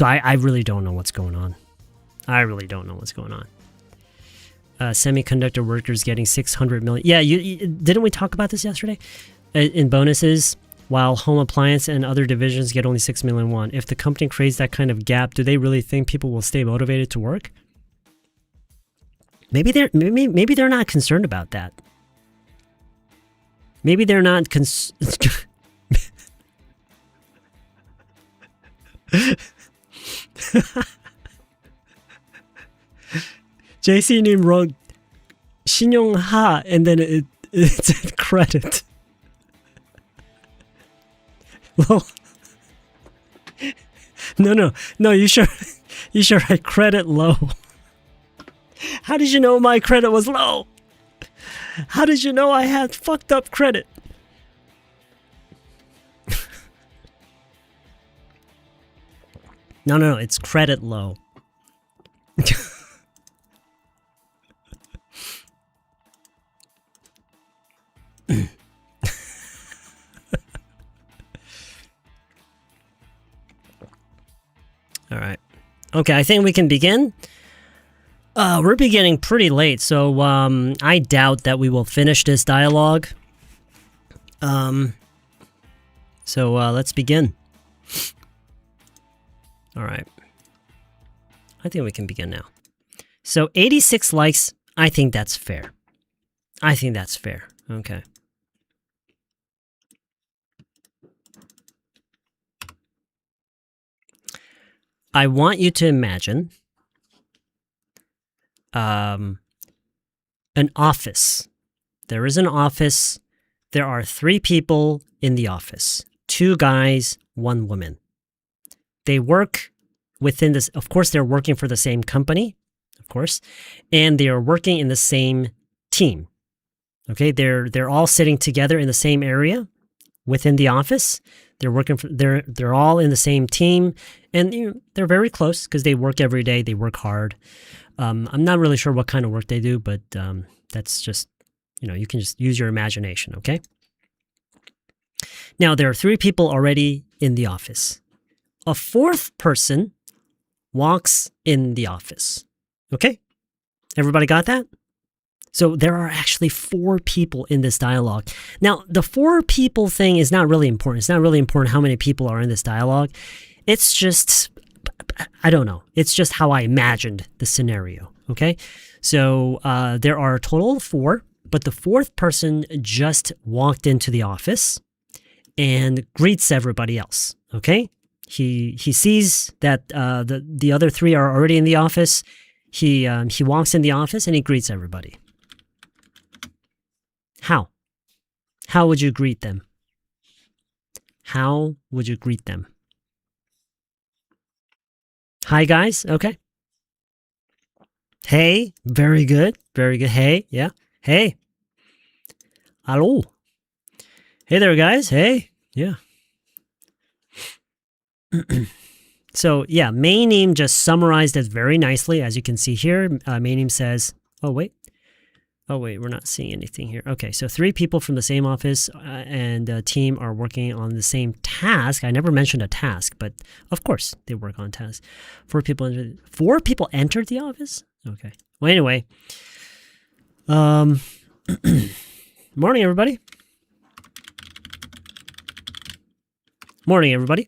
I really don't know what's going on. I really don't know what's going on. Semiconductor workers getting 600 million. Yeah, didn't we talk about this yesterday? In bonuses, while home appliance and other divisions get only 6 million won. If the company creates that kind of gap, do they really think people will stay motivated to work? Maybe they're not concerned about that. Maybe they're not JC님 wrote 신용하 and then it said credit. Low. No, you should write credit low. How did you know my credit was low? How did you know I had fucked up credit? No, it's credit low. All right. Okay, I think we can begin. We're beginning pretty late, so I doubt that we will finish this dialogue. So let's begin. All right. I think we can begin now. So 86 likes, I think that's fair. I think that's fair. Okay. I want you to imagine an office. There is an office. There are 3 people in the office. 2 guys, 1 woman. They work within this, of course, they're working for the same company, of course, and they are working in the same team. Okay, they're all sitting together in the same area, within the office. They're working for, they're all in the same team, and they're very close because they work every day. They work hard. I'm not really sure what kind of work they do, but that's just, you can just use your imagination, okay? Now, there are 3 people already in the office. A 4th person walks in the office. Okay? Everybody got that? So there are actually 4 people in this dialogue. Now, the 4 people thing is not really important. It's not really important how many people are in this dialogue. It's just, I don't know. It's just how I imagined the scenario. Okay? So there are a total of 4, but the 4th person just walked into the office and greets everybody else. Okay? He sees that the other 3 are already in the office. He walks in the office and he greets everybody. How? How would you greet them? How would you greet them? Hi, guys. Okay. Hey. Very good. Very good. Hey. Yeah. Hey. Hello. Hey there, guys. Hey. Yeah. So, yeah, Maynim just summarized it very nicely. As you can see here, Maynim says, oh, wait, we're not seeing anything here. Okay, so 3 people from the same office and team are working on the same task. I never mentioned a task, but of course they work on tasks. 4 people entered the office? Okay. Well, anyway. Morning, everybody. Morning, everybody.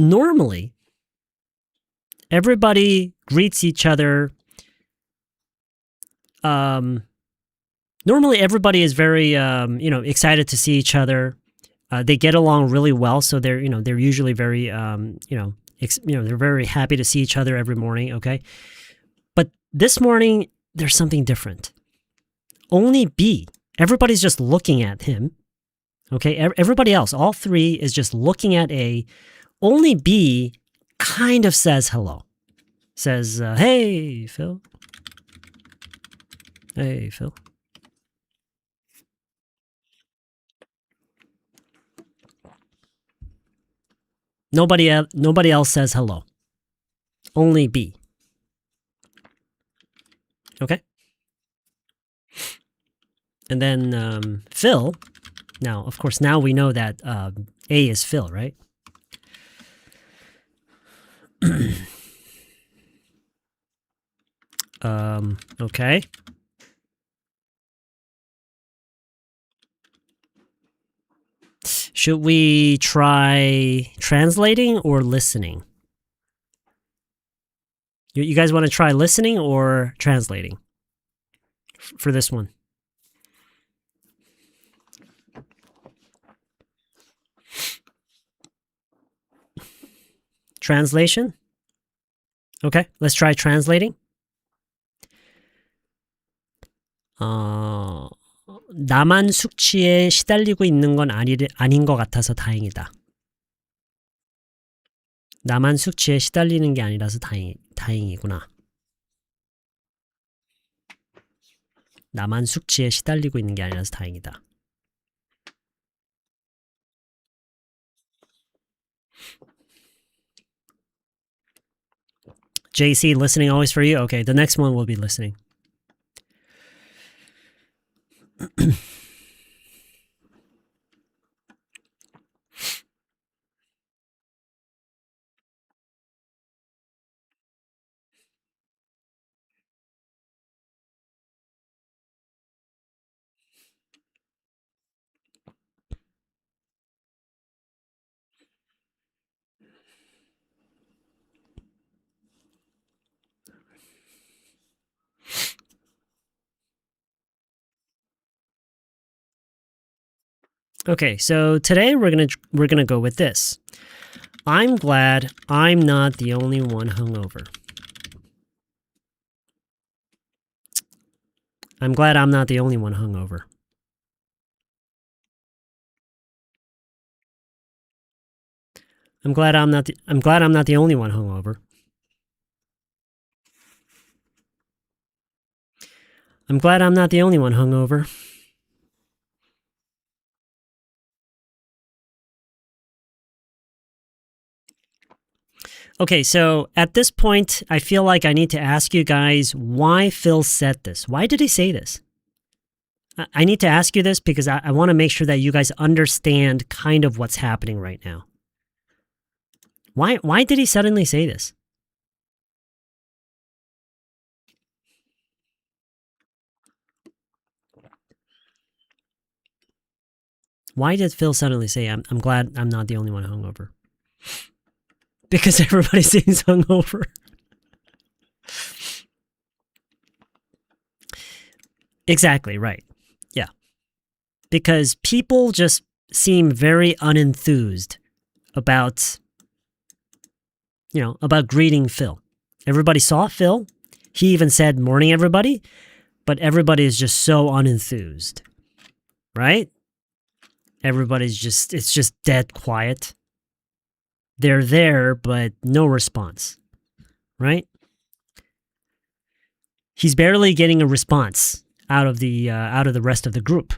Normally, everybody greets each other. Normally, everybody is very, excited to see each other. They get along really well, so they're usually very, they're very happy to see each other every morning. Okay, but this morning there's something different. Only B. Everybody's just looking at him. Okay, everybody else, all 3, is just looking at A. Only B kind of says hello. Says, hey, Phil. Hey, Phil. Nobody else says hello. Only B. Okay? And then Phil. Now, of course, now we know that A is Phil, right? Okay. Should we try translating or listening? You guys want to try listening or translating for this one? Translation? Okay, let's try translating. 나만 숙취에 시달리고 있는 건 아닌 것 같아서 다행이다. 나만 숙취에 시달리는 게 아니라서 다행이구나. 나만 숙취에 시달리고 있는 게 아니라서 다행이다. JC, listening always for you? Okay, the next one will be listening. Okay, so today we're gonna go with this. I'm glad I'm not the only one hungover. I'm glad I'm not the only one hungover. I'm glad I'm not the only one hungover. I'm glad I'm not the only one hungover. Okay, so at this point, I feel like I need to ask you guys why Phil said this. Why did he say this? I need to ask you this because I want to make sure that you guys understand kind of what's happening right now. Why did he suddenly say this? Why did Phil suddenly say, I'm glad I'm not the only one hungover? Because everybody seems hungover. Exactly, right. Yeah. Because people just seem very unenthused about, about greeting Phil. Everybody saw Phil. He even said, morning, everybody. But everybody is just so unenthused. Right? Everybody's it's just dead quiet. They're there, but no response. Right? He's barely getting a response out of the rest of the group.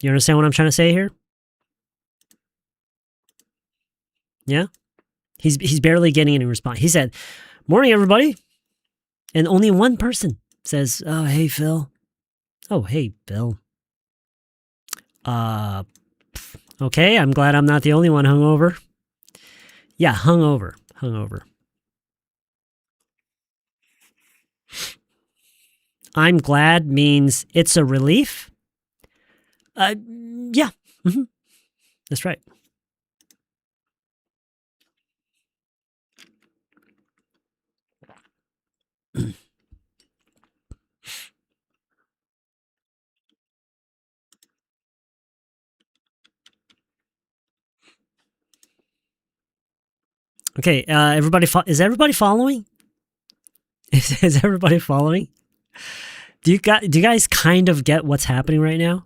You understand what I'm trying to say here? Yeah? He's barely getting any response. He said, morning, everybody. And only one person says, oh, hey, Phil. Oh, hey, Phil. Okay, I'm glad I'm not the only one hungover. Yeah, hungover. I'm glad means it's a relief. Yeah. Mm-hmm. That's right. Okay, everybody, is everybody following? Is everybody following? Do you guys kind of get what's happening right now?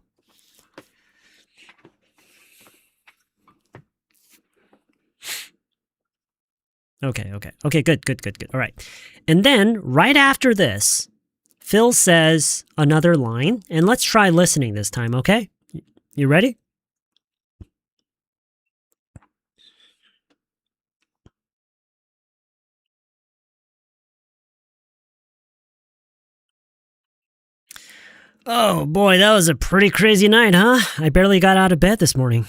Okay, good. All right. And then right after this, Phil says another line, and let's try listening this time, okay? You ready? Oh boy, that was a pretty crazy night, huh? I barely got out of bed this morning.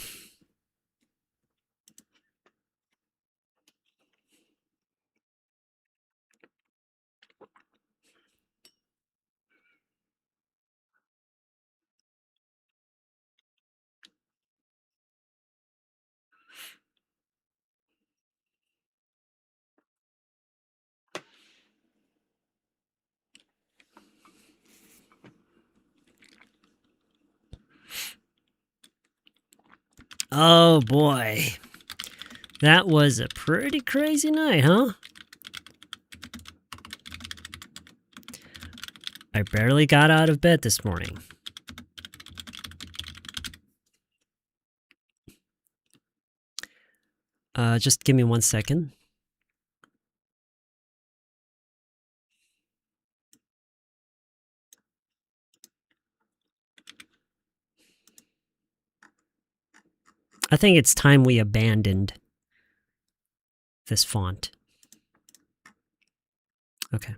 Oh boy. That was a pretty crazy night, huh? I barely got out of bed this morning. Just give me 1 second. I think it's time we abandoned this font. Okay.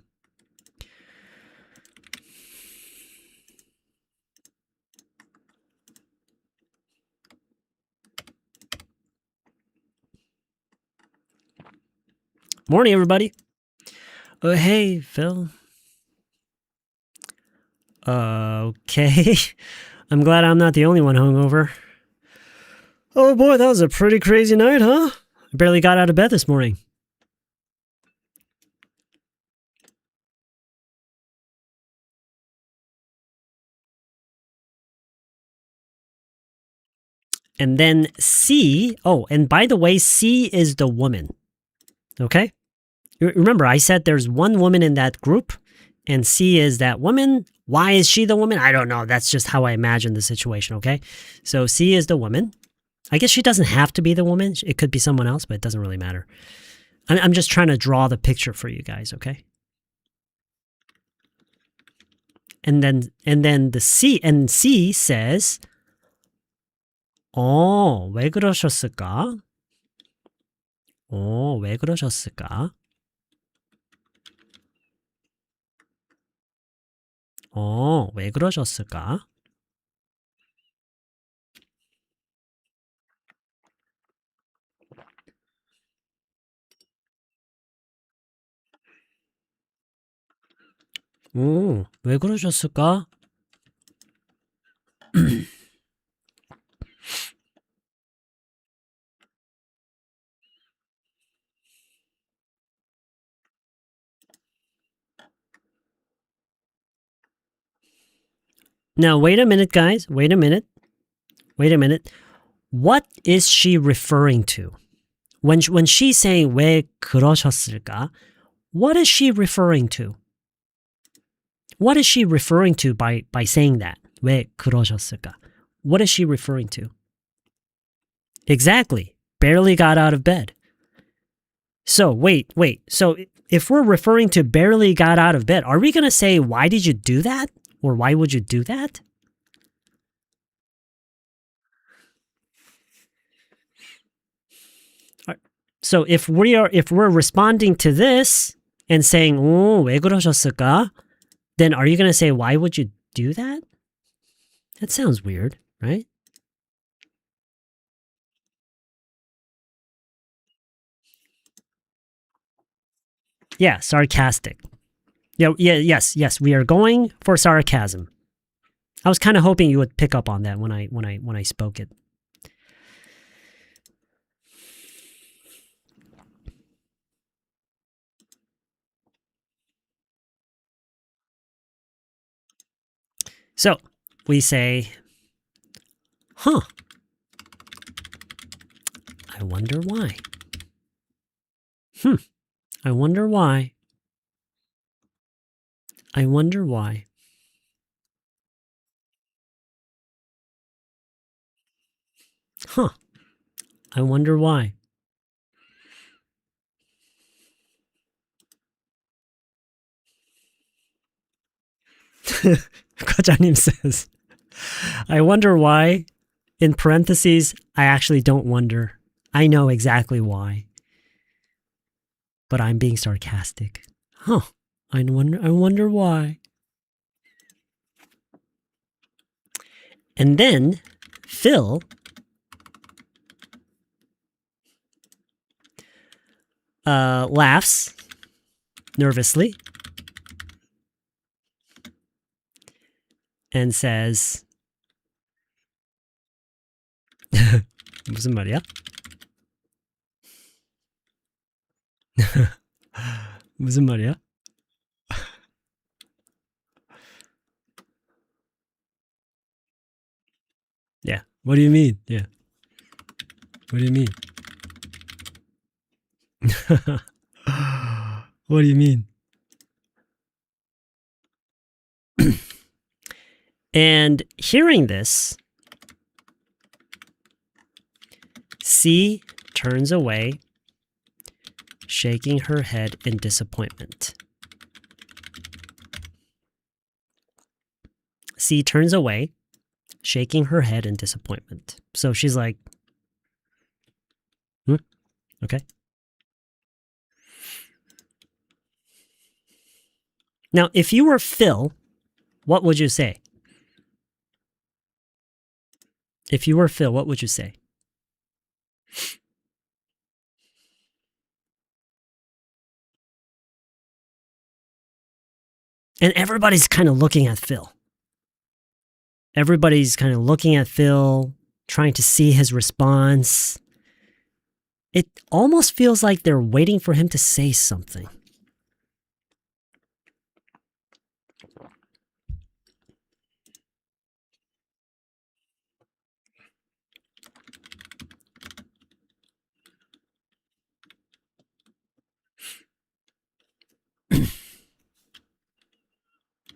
Morning, everybody. Oh, hey, Phil. Okay. I'm glad I'm not the only one hungover. Oh boy, that was a pretty crazy night, huh? I barely got out of bed this morning. And then C, oh, and by the way, C is the woman. Okay? Remember, I said there's one woman in that group, and C is that woman. Why is she the woman? I don't know. That's just how I imagine the situation, okay? So C is the woman. I guess she doesn't have to be the woman. It could be someone else, but it doesn't really matter. I'm just trying to draw the picture for you guys, okay? And then the C says, 왜 그러셨을까? 왜 그러셨을까? 왜 그러셨을까? 왜 그러셨을까? Now, wait a minute, guys. Wait a minute. What is she referring to? When she's saying 왜 그러셨을까? What is she referring to? What is she referring to by saying that? 왜 그러셨을까? What is she referring to? Exactly. Barely got out of bed. So, wait. So, if we're referring to barely got out of bed, are we going to say, why did you do that? Or why would you do that? So, if we're responding to this and saying, 왜 그러셨을까? Then are you going to say, why would you do that? That sounds weird, right? Yeah, sarcastic. Yes, we are going for sarcasm. I was kind of hoping you would pick up on that when I spoke it. So, we say, I wonder why. I wonder why. I wonder why. I wonder why. 과장님 says, I wonder why. In parentheses, I actually don't wonder. I know exactly why. But I'm being sarcastic. I wonder why. And then Phil laughs nervously and says, 무슨 말이야? 무슨 말이야? Yeah. What do you mean? Yeah. What do you mean? What do you mean? And hearing this, C turns away, shaking her head in disappointment. C turns away, shaking her head in disappointment. So she's like, okay. Now, if you were Phil, what would you say? If you were Phil, what would you say? And everybody's kind of looking at Phil. Everybody's kind of looking at Phil, trying to see his response. It almost feels like they're waiting for him to say something.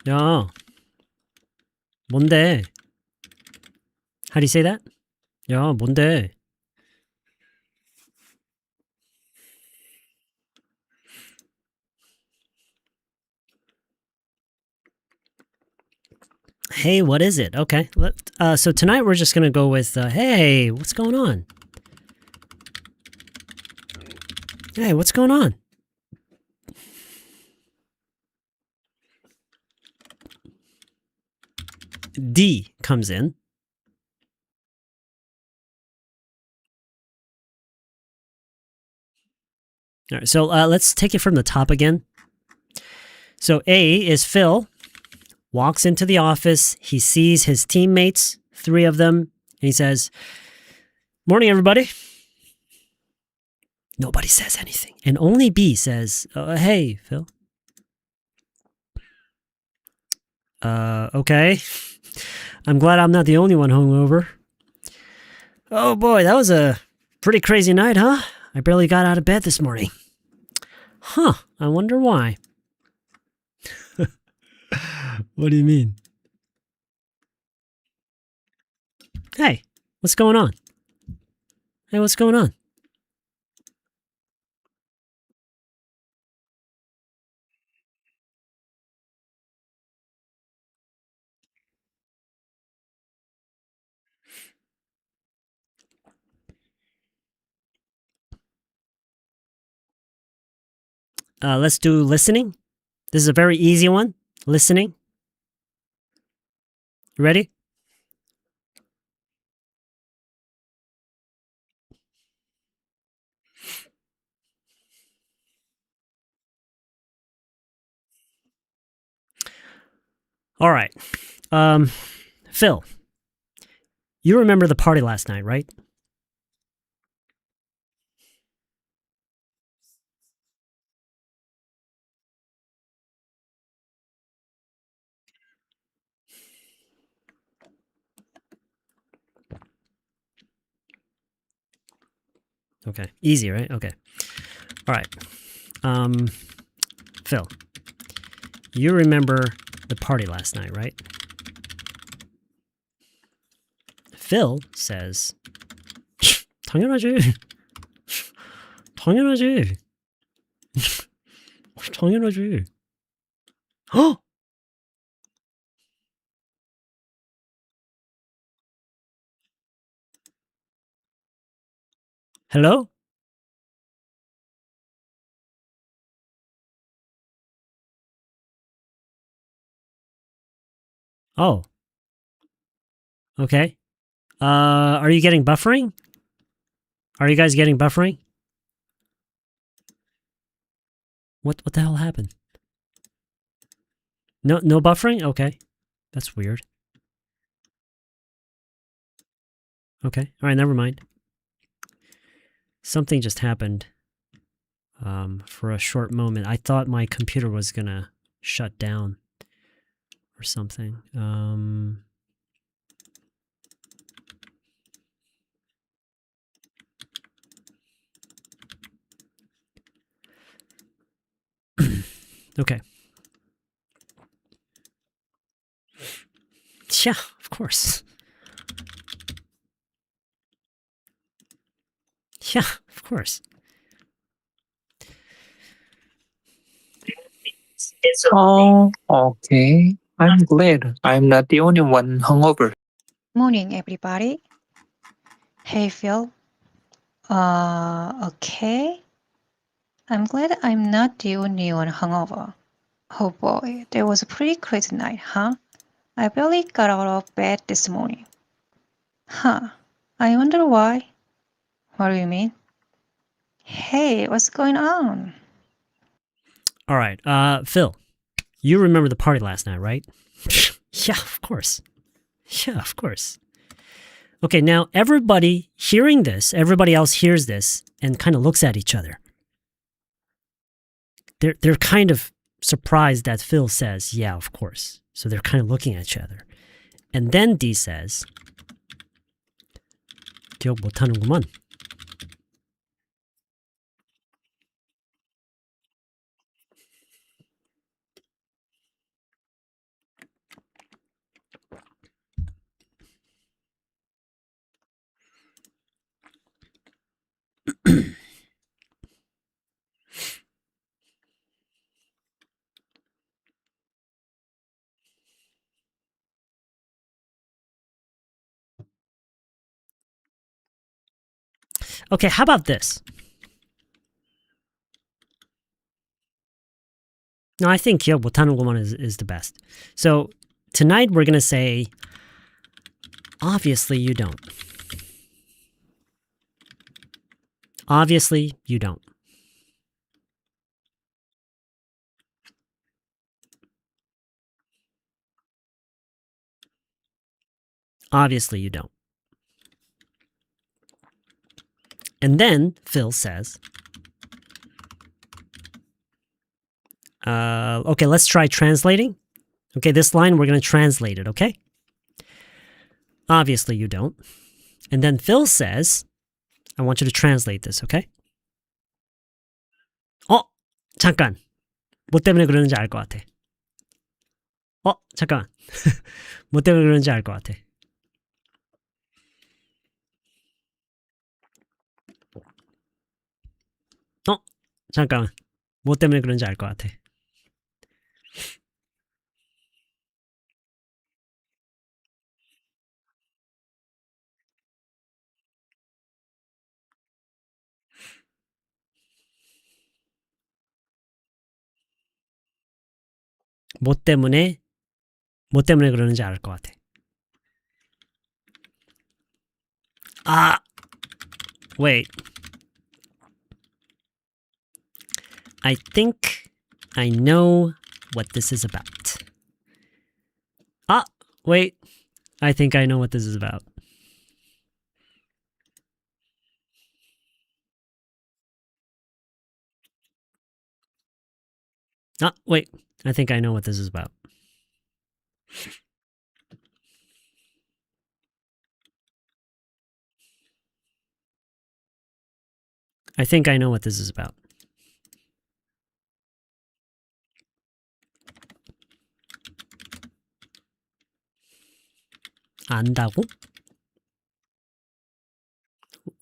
야, 뭔데? How do you say that? 야, 뭔데? Hey, what is it? Okay. So tonight we're just gonna go with, hey, what's going on? Hey, what's going on? D comes in. All right, so let's take it from the top again. So A is Phil, walks into the office. He sees his teammates, 3 of them, and he says, "Morning, everybody." Nobody says anything. And only B says, "Hey, Phil." Okay. I'm glad I'm not the only one hungover. Oh boy, that was a pretty crazy night, huh? I barely got out of bed this morning. Huh, I wonder why. What do you mean? Hey, what's going on? Hey, what's going on? Let's do listening. This is a very easy one. Listening. You ready? All right. Phil, you remember the party last night, right? Okay. Easy, right? Okay. All right. Phil, you remember the party last night, right? Phil says, 당연하지. 당연하지. 당연하지. Oh, hello? Oh, okay. Are you getting buffering? Are you guys getting buffering? What the hell happened? No buffering? Okay. That's weird. Okay. All right, never mind. Something just happened. For a short moment, I thought my computer was gonna shut down or something. Okay. Yeah, of course. Yeah, of course. Oh, okay. I'm glad I'm not the only one hungover. Morning, everybody. Hey, Phil. Okay. I'm glad I'm not the only one hungover. Oh boy, that was a pretty crazy night, huh? I barely got out of bed this morning. Huh. I wonder why. What do you mean? Hey, what's going on? All right. Phil, you remember the party last night, right? Yeah, of course. Yeah, of course. Okay, now everybody hearing this, everybody else hears this and kind of looks at each other. They're kind of surprised that Phil says, "Yeah, of course." So they're kind of looking at each other. And then D says, "기억 못 하는구만." Okay, how about this? No, I think 기억 못하는 것만 is the best. So tonight we're going to say, obviously you don't. Obviously you don't. Obviously you don't. And then Phil says, okay, let's try translating. Okay, this line, we're going to translate it, okay? Obviously you don't. And then Phil says, I want you to translate this, okay? 잠깐. 뭐 때문에 그러는지 알 것 같아. 잠깐. 뭐 때문에 그러는지 알 것 같아. 잠깐. 뭐 때문에 그런지 알 것 같아. 뭐 때문에 그러는지 알 것 같아. Wait. I think I know what this is about. Wait. I think I know what this is about. Wait. I think I know what this is about. I think I know what this is about. 안다고?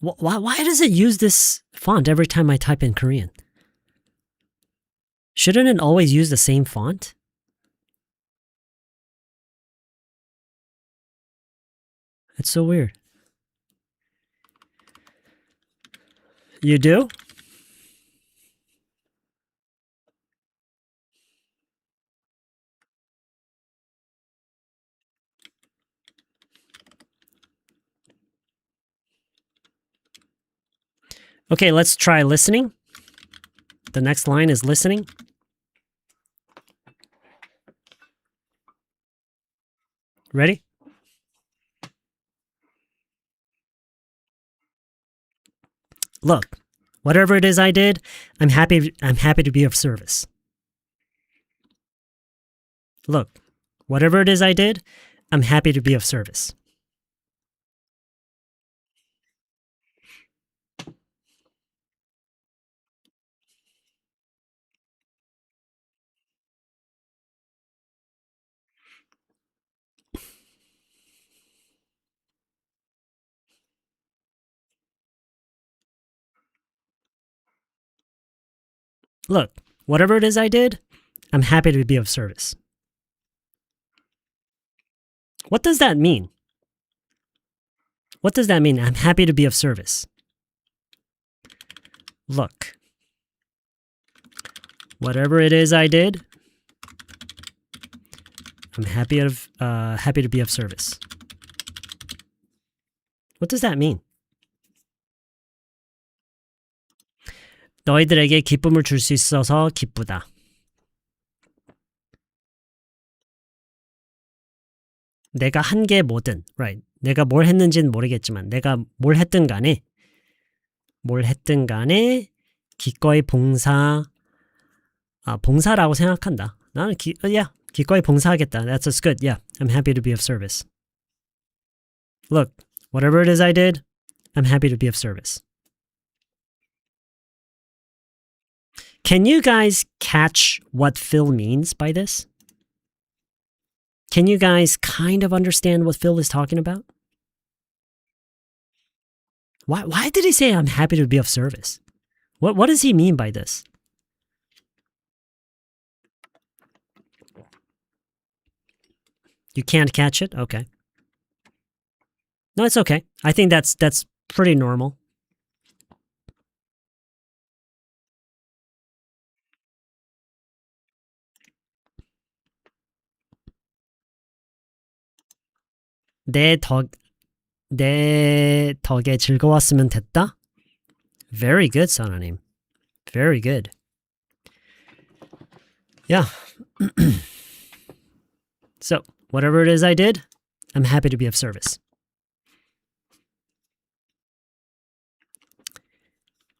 Why does it use this font every time I type in Korean? Shouldn't it always use the same font? It's so weird. You do? Okay, let's try listening. The next line is listening. Ready? Look, whatever it is I did, I'm happy to be of service. Look, whatever it is I did, I'm happy to be of service. Look, whatever it is I did, I'm happy to be of service. What does that mean? What does that mean? I'm happy to be of service. Look, whatever it is I did, I'm happy to be of service. What does that mean? 너희들에게 기쁨을 줄 수 있어서 기쁘다. 내가 한 게 뭐든, right? 내가 뭘 했는지는 모르겠지만 내가 뭘 했든 간에 기꺼이 봉사라고 생각한다. 나는 기꺼이 봉사하겠다. That's good. Yeah, I'm happy to be of service. Look, whatever it is I did, I'm happy to be of service. Can you guys catch what Phil means by this? Can you guys kind of understand what Phil is talking about? Why did he say I'm happy to be of service? What does he mean by this? You can't catch it? Okay. No, it's okay. I think that's pretty normal. 내 덕에 즐거웠으면 됐다? Very good, 선아님. Very good. Yeah. So, whatever it is I did, I'm happy to be of service.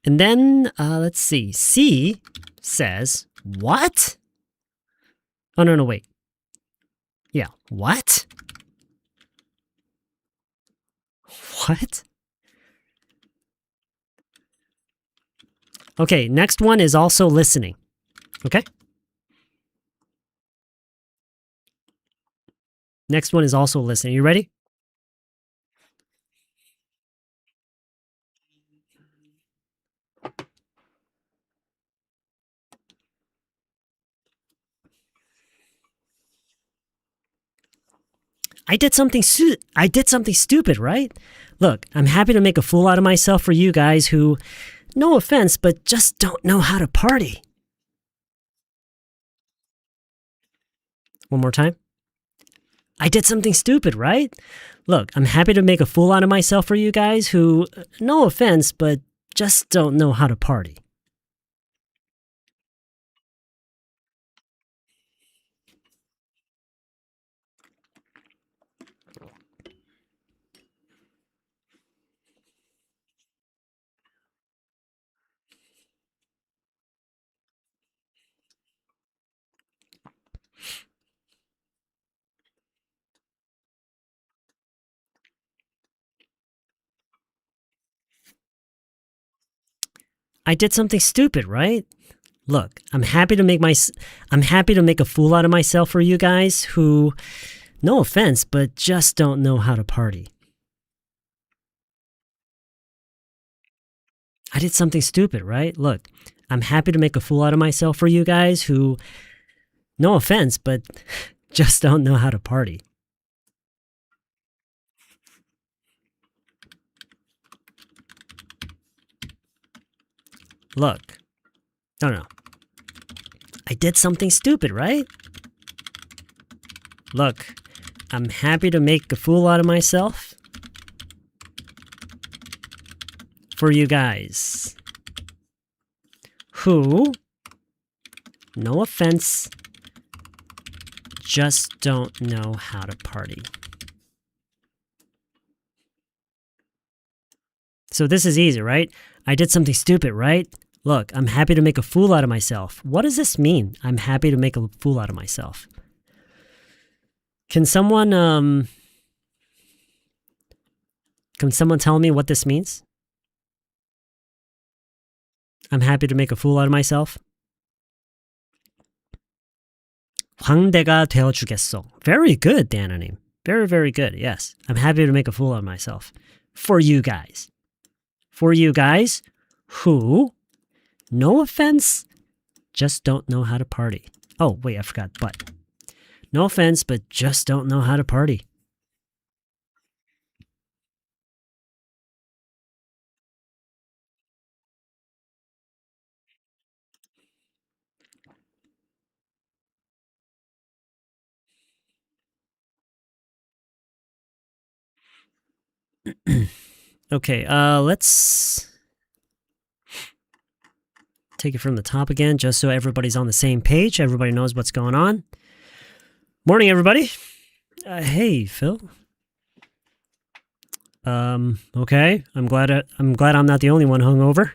And then, let's see. C says, what? Oh, no, wait. Yeah, what? What? Okay, next one is also listening. Okay? Next one is also listening. You ready? I did something stupid, right? Look, I'm happy to make a fool out of myself for you guys who, no offense, but just don't know how to party. One more time. I did something stupid, right? Look, I'm happy to make a fool out of myself for you guys who, no offense, but just don't know how to party. I did something stupid, right? Look, I'm happy to make a fool out of myself for you guys who, no offense, but just don't know how to party. I did something stupid, right? Look, I'm happy to make a fool out of myself for you guys who, no offense, but just don't know how to party. Look, no. I did something stupid, right? Look, I'm happy to make a fool out of myself for you guys who, no offense, just don't know how to party. So this is easy, right? I did something stupid, right? Look, I'm happy to make a fool out of myself. What does this mean? I'm happy to make a fool out of myself. Can someone tell me what this means? I'm happy to make a fool out of myself. 황대가 되어주겠어. Very good, Dana님. Very, very good. Yes. I'm happy to make a fool out of myself. For you guys. For you guys who, no offense, just don't know how to party. Oh, wait, I forgot but. No offense, but just don't know how to party. Okay, let's take it from the top again, just so everybody's on the same page. Everybody knows what's going on. Morning, everybody. Hey, Phil. Okay. I'm glad I'm not the only one hungover.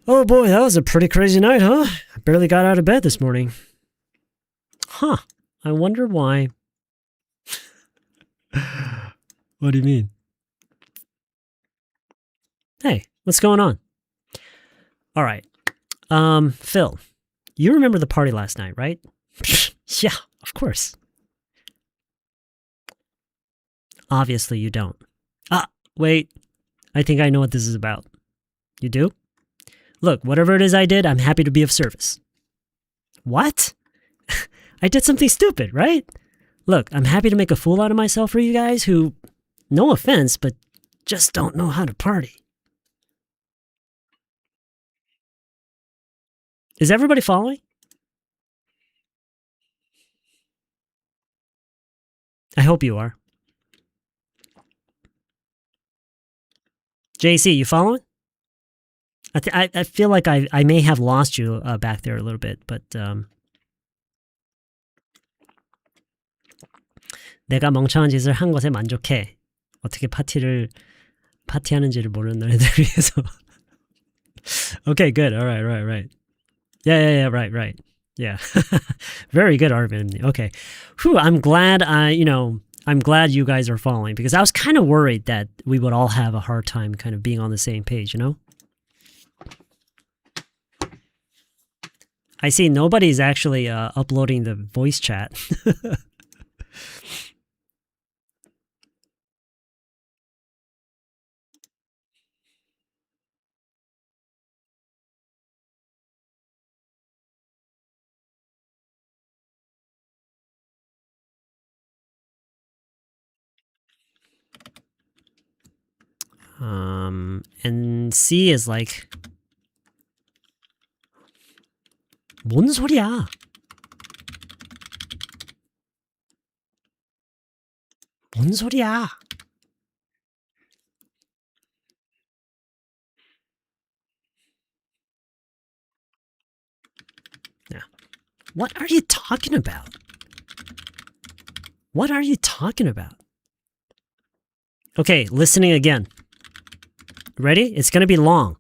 Oh boy, that was a pretty crazy night, huh? I barely got out of bed this morning. Huh. I wonder why. What do you mean? Hey, what's going on? All right. Phil, you remember the party last night, right? Yeah, of course. Obviously you don't. Wait. I think I know what this is about. You do? Look, whatever it is I did, I'm happy to be of service. What? I did something stupid, right? Look, I'm happy to make a fool out of myself for you guys who, no offense, but just don't know how to party. Is everybody following? I hope you are. JC, you following? I feel like I may have lost you back there a little bit, but 내가 멍청한 짓을 한 것에 만족해. 어떻게 파티하는지를 모르는 너희들 위해서. Okay, good. All right. Yeah, right. Yeah. Very good, Arvin. Okay. Whew, I'm glad I'm glad you guys are following because I was kind of worried that we would all have a hard time kind of being on the same page, you know? I see nobody's actually uploading the voice chat. And C is like, 뭔 소리야? 뭔 소리야? Yeah. What are you talking about? What are you talking about? Okay, listening again. Ready? It's going to be long.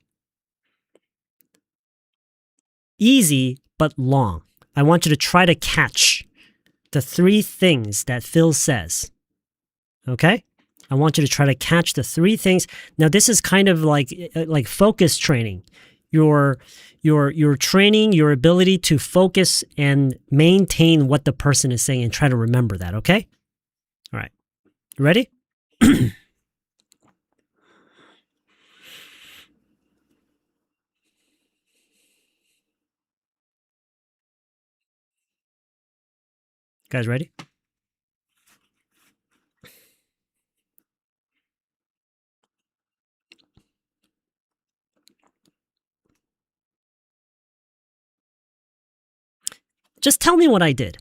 Easy, but long. I want you to try to catch the 3 things that Phil says. Okay? I want you to try to catch the 3 things. Now, this is kind of like focus training. You're training your ability to focus and maintain what the person is saying and try to remember that, okay? All right. You ready? Guys ready? Just tell me what I did.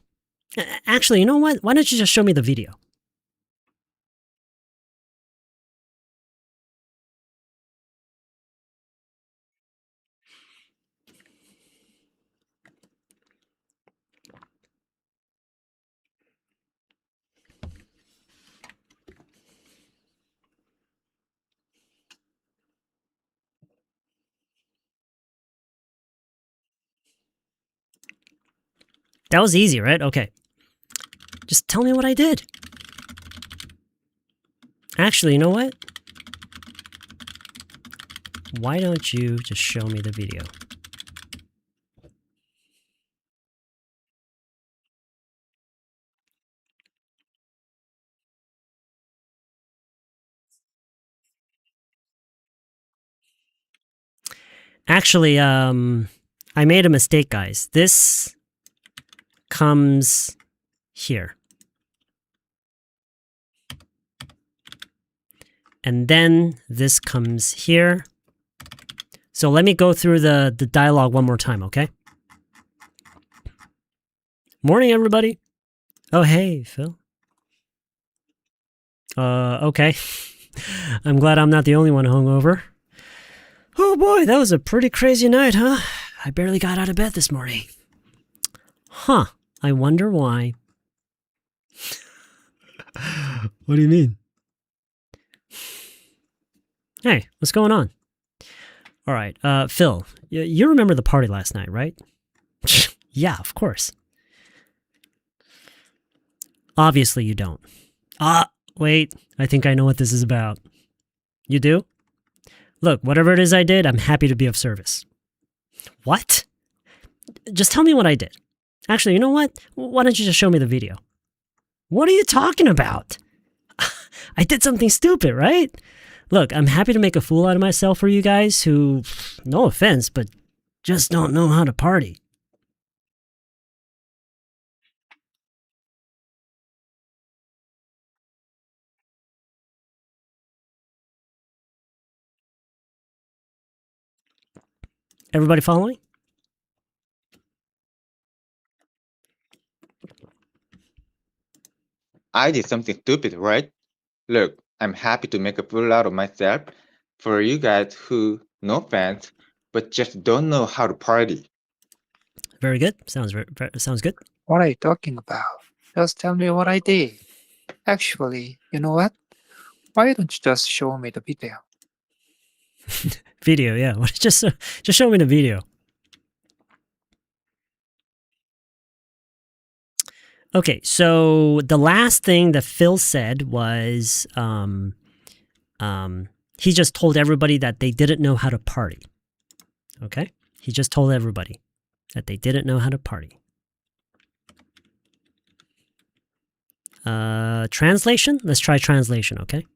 Actually, you know what? Why don't you just show me the video? That was easy, right? Okay. Just tell me what I did. Actually, you know what? Why don't you just show me the video? Actually, I made a mistake, guys. This comes here. And then this comes here. So let me go through the dialogue one more time, okay? Morning, everybody. Oh, hey, Phil. Okay. I'm glad I'm not the only one hungover. Oh boy, that was a pretty crazy night, huh? I barely got out of bed this morning. Huh, I wonder why. What do you mean? Hey, what's going on? All right, Phil, you remember the party last night, right? Yeah, of course. Obviously you don't. Wait, I think I know what this is about. You do? Look, whatever it is I did, I'm happy to be of service. What? Just tell me what I did. Actually, you know what? Why don't you just show me the video? What are you talking about? I did something stupid, right? Look, I'm happy to make a fool out of myself for you guys who, no offense, but just don't know how to party. Everybody following? I did something stupid, right? Look, I'm happy to make a fool out of myself. for you guys who no offense, but just don't know how to party. Very good. Sounds good. What are you talking about? Just tell me what I did. Actually, you know what? Why don't you just show me the video? Video, yeah. Just show me the video. Okay, so the last thing that Phil said was he just told everybody that they didn't know how to party. Okay? He just told everybody that they didn't know how to party. Translation? Let's try translation, okay?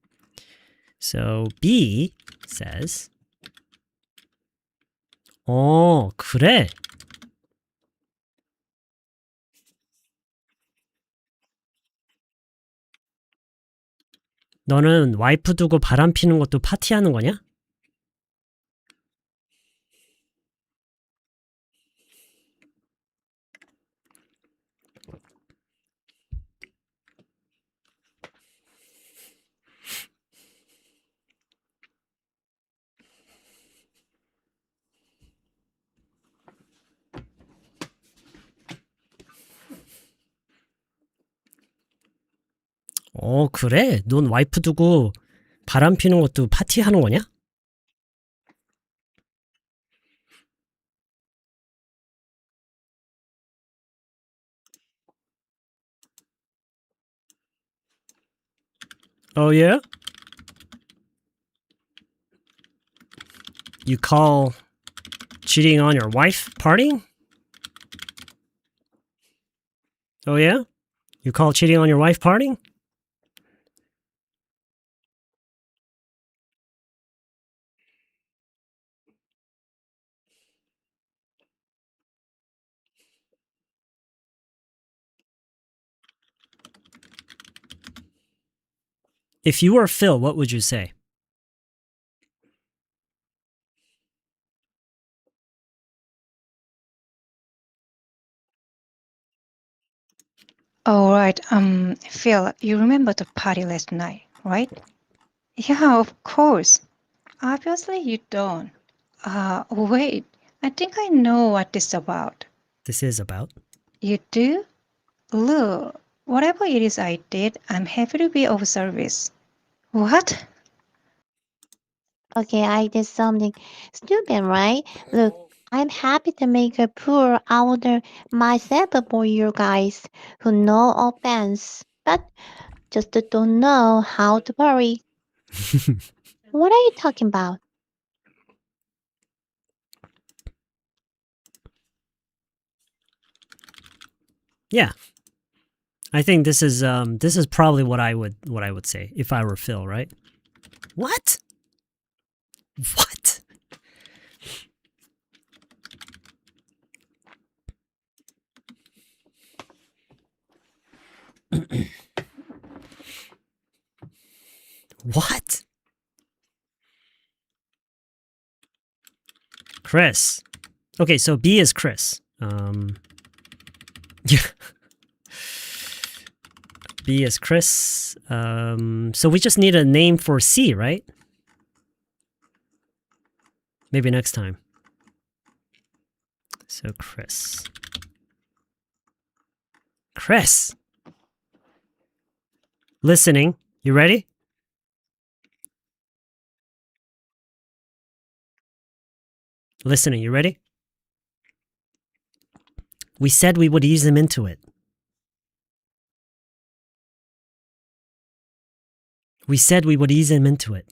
So B says, 그래. 너는 와이프 두고 바람 피는 것도 파티하는 거냐? 그래? 넌 와이프 두고 바람 피는 것도 파티하는 거냐? Oh yeah? You call cheating on your wife partying? Oh yeah? You call cheating on your wife partying? If you were Phil, what would you say? All right, Phil, you remember the party last night, right? Yeah, of course. Obviously you don't. Wait, I think I know what this is about. This is about. You do? Look, whatever it is I did, I'm happy to be of service. What? Okay, I did something stupid, right? Look, I'm happy to make a pour out of myself for you guys who no offense, but just don't know how to party. What are you talking about? Yeah. I think this is probably what I would say if I were Phil, right? What? What? What? Chris. Okay, so B is Chris. Yeah. B is Chris. So we just need a name for C, right? Maybe next time. So Chris. Chris. Listening. You ready? Listening. You ready? We said we would ease him into it. We said we would ease him into it.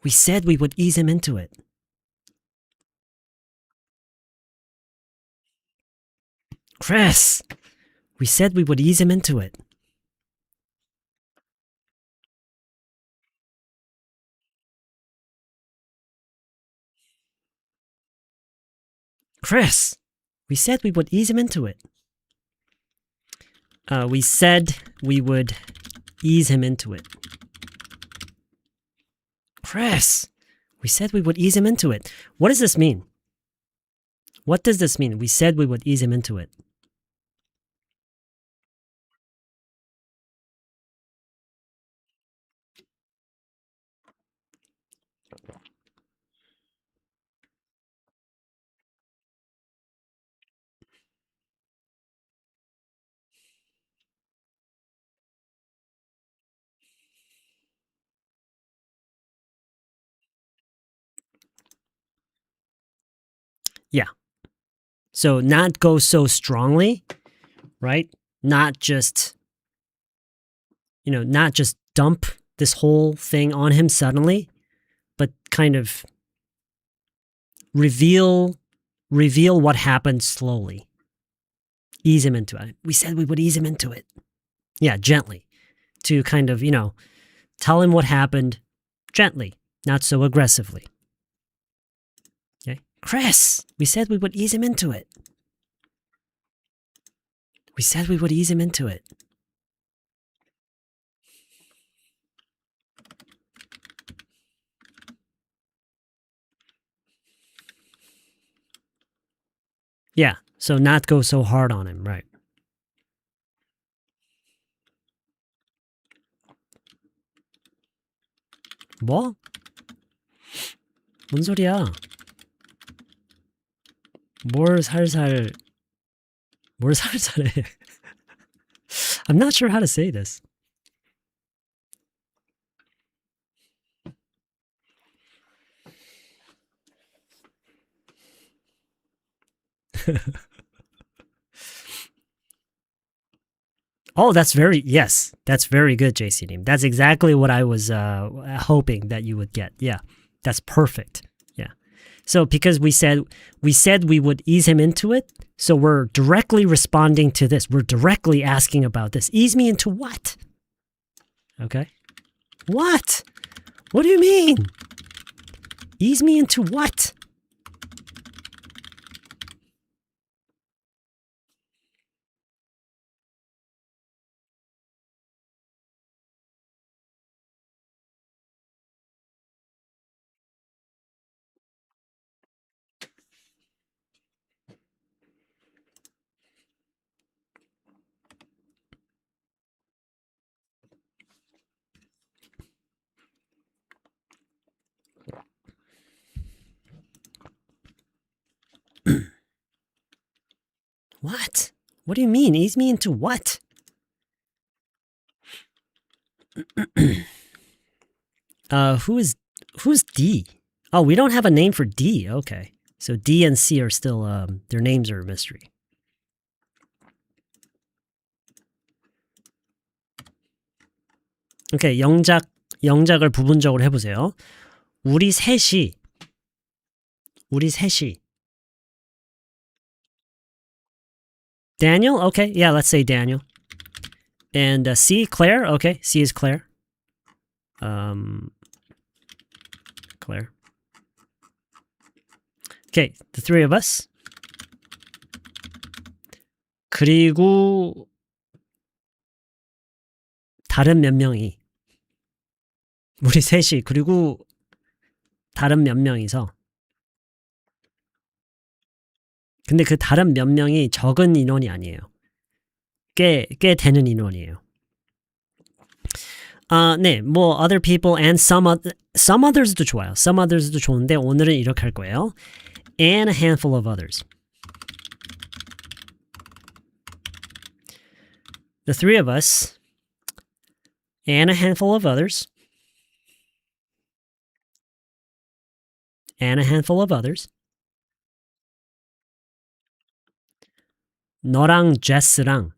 We said we would ease him into it. Chris! We said we would ease him into it. Chris! We said we would ease him into it. We said we would ease him into it. Chris! We said we would ease him into it. What does this mean? What does this mean? We said we would ease him into it. Yeah. So not go so strongly, right? Not just, not just dump this whole thing on him suddenly, but kind of reveal what happened slowly. Ease him into it. We said we would ease him into it. Yeah, gently. To kind of, tell him what happened gently, not so aggressively. Okay? Chris, we said we would ease him into it. We said we would ease him into it. Yeah, so not go so hard on him, right? 뭐? 뭔 소리야? 뭘 살살해? I'm not sure how to say this. Oh, that's very good, JC Neem. That's exactly what I was hoping that you would get. Yeah, that's perfect. Yeah. So because we said we would ease him into it, so we're directly responding to this. We're directly asking about this. Ease me into what? Okay. What? What do you mean? Ease me into what? What? What do you mean? Ease me into what? Who's D? Oh, we don't have a name for D. Okay. So D and C are still their names are a mystery. 오케이, 영작을 부분적으로 해보세요. 우리 셋이 Daniel? Okay, yeah, let's say Daniel. And C, Claire? Okay, C is Claire. Claire. Okay, the three of us. 그리고 다른 몇 명이 우리 셋이 그리고 다른 몇 명이서 근데 그 다른 몇 명이 적은 인원이 아니에요. 꽤 되는 인원이에요. 네, 뭐 other people and some others도 좋아요. some others도 좋은데 오늘은 이렇게 할 거예요. And a handful of others. The three of us and a handful of others. And a handful of others. 너랑 제스랑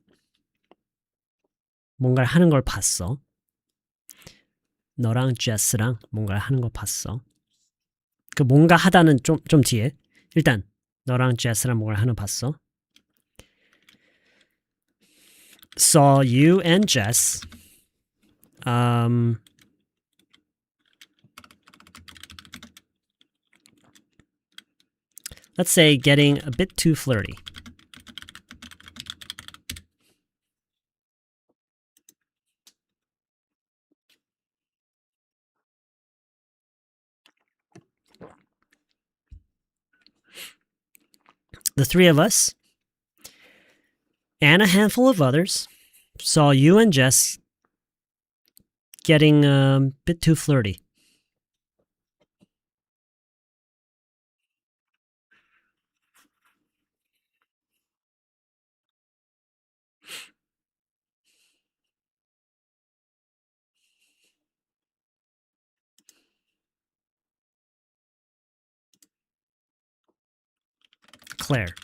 뭔가를 하는 걸 봤어. 너랑 제스랑 뭔가를 하는 거 봤어. 그 뭔가 하다는 좀 뒤에. 일단 너랑 제스랑 뭔가를 하는 거 봤어. Saw you and Jess. Let's say getting a bit too flirty. The three of us and a handful of others saw you and Jess getting a bit too flirty. Claire.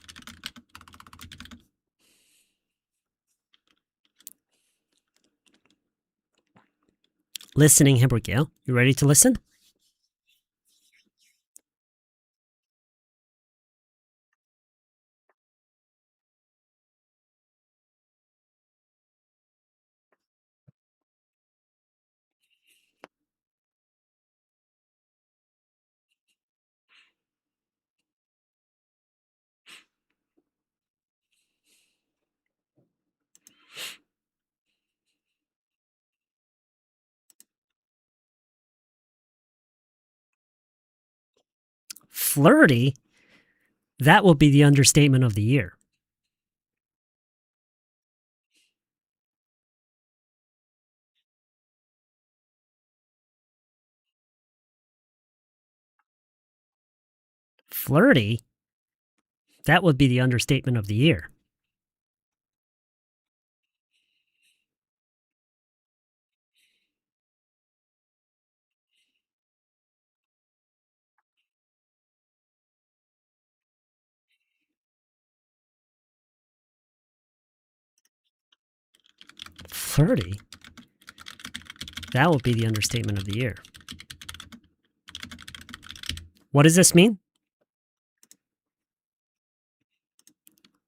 Listening 해볼게요. You ready to listen? Flirty? That will be the understatement of the year. Flirty? That would be the understatement of the year. Flirty? That would be the understatement of the year. What does this mean?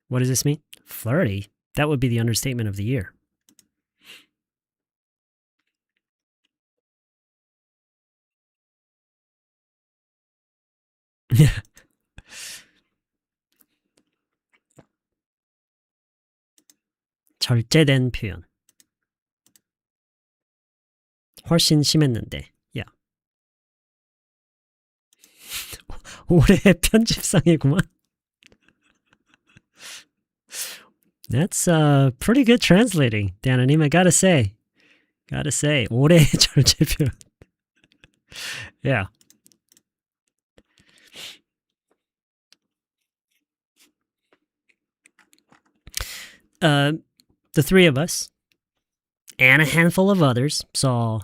What does this mean? Flirty? That would be the understatement of the year. 절제된 표현. 훨씬 심했는데. 야. 올해 편집상이구만. That's pretty good translating, 다나님. I gotta say. 올해 절제 표현. Yeah. The three of us and a handful of others saw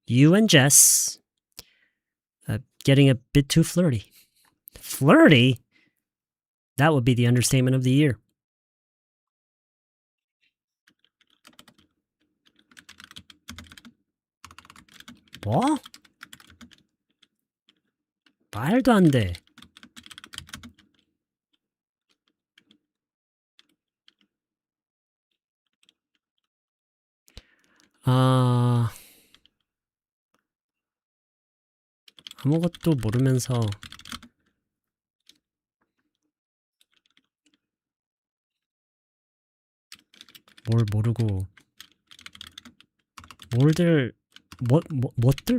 you and Jess getting a bit too flirty. Flirty? That would be the understatement of the year. 뭐? 말도 안 돼. 아무것도 모르면서 뭘 모르고 뭣들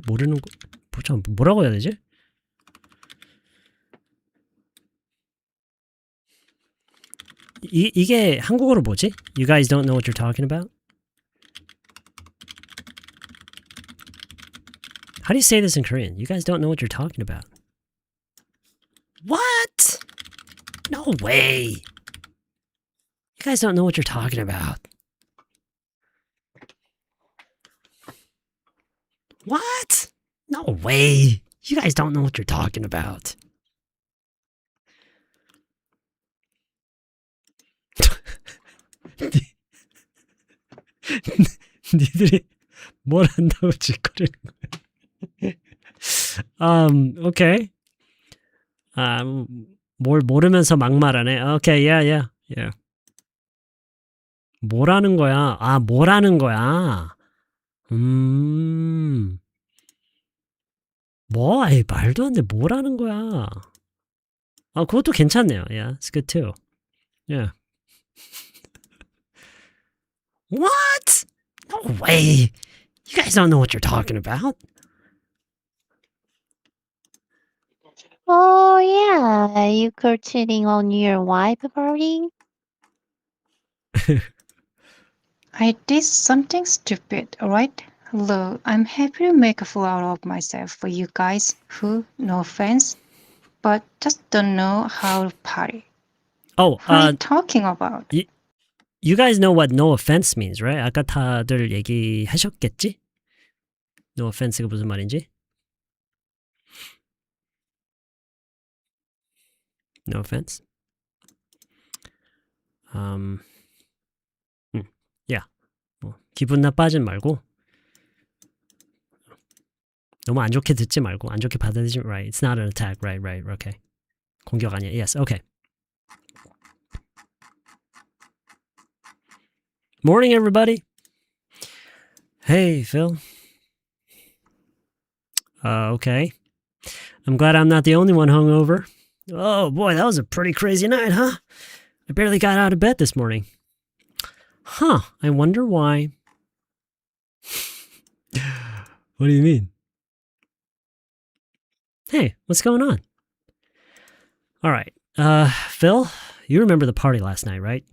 모르는 거 뭐라고 해야 되지? 이게 한국어로 뭐지? You guys don't know what you're talking about? How do you say this in Korean? You guys don't know what you're talking about. What? No way. You guys don't know what you're talking about. What? No way. You guys don't know what you're talking about. 니들이 뭘 한다고 짓거리는 거야. Okay. 뭘 모르면서 막말하네. Okay, yeah. 뭐라는 거야? 뭐라는 거야? 뭐? 에이, 말도 안 돼. 뭐라는 거야? 그것도 괜찮네요. Yeah, it's good too. Yeah. What? No way. You guys don't know what you're talking about. Oh, yeah, you were cheating on your wife, Birdie? I did something stupid, alright? Look, I'm happy to make a fool out of myself for you guys who, no offense, but just don't know how to party. Oh, What are you talking about? you guys know what no offense means, right? 아까 다들 얘기하셨겠지? No offense가 무슨 말인지? No offense. Yeah. 뭐, 기분 나빠진 말고 너무 안 좋게 듣지 말고 안 좋게 받아들이지. Right. It's not an attack. Right. Okay. 공격 아니야. Yes. Okay. Morning, everybody. Hey, Phil. Okay. I'm glad I'm not the only one hungover. Oh boy, that was a pretty crazy night, huh? I barely got out of bed this morning. Huh, I wonder why. What do you mean? Hey, what's going on? All right. Phil, you remember the party last night, right?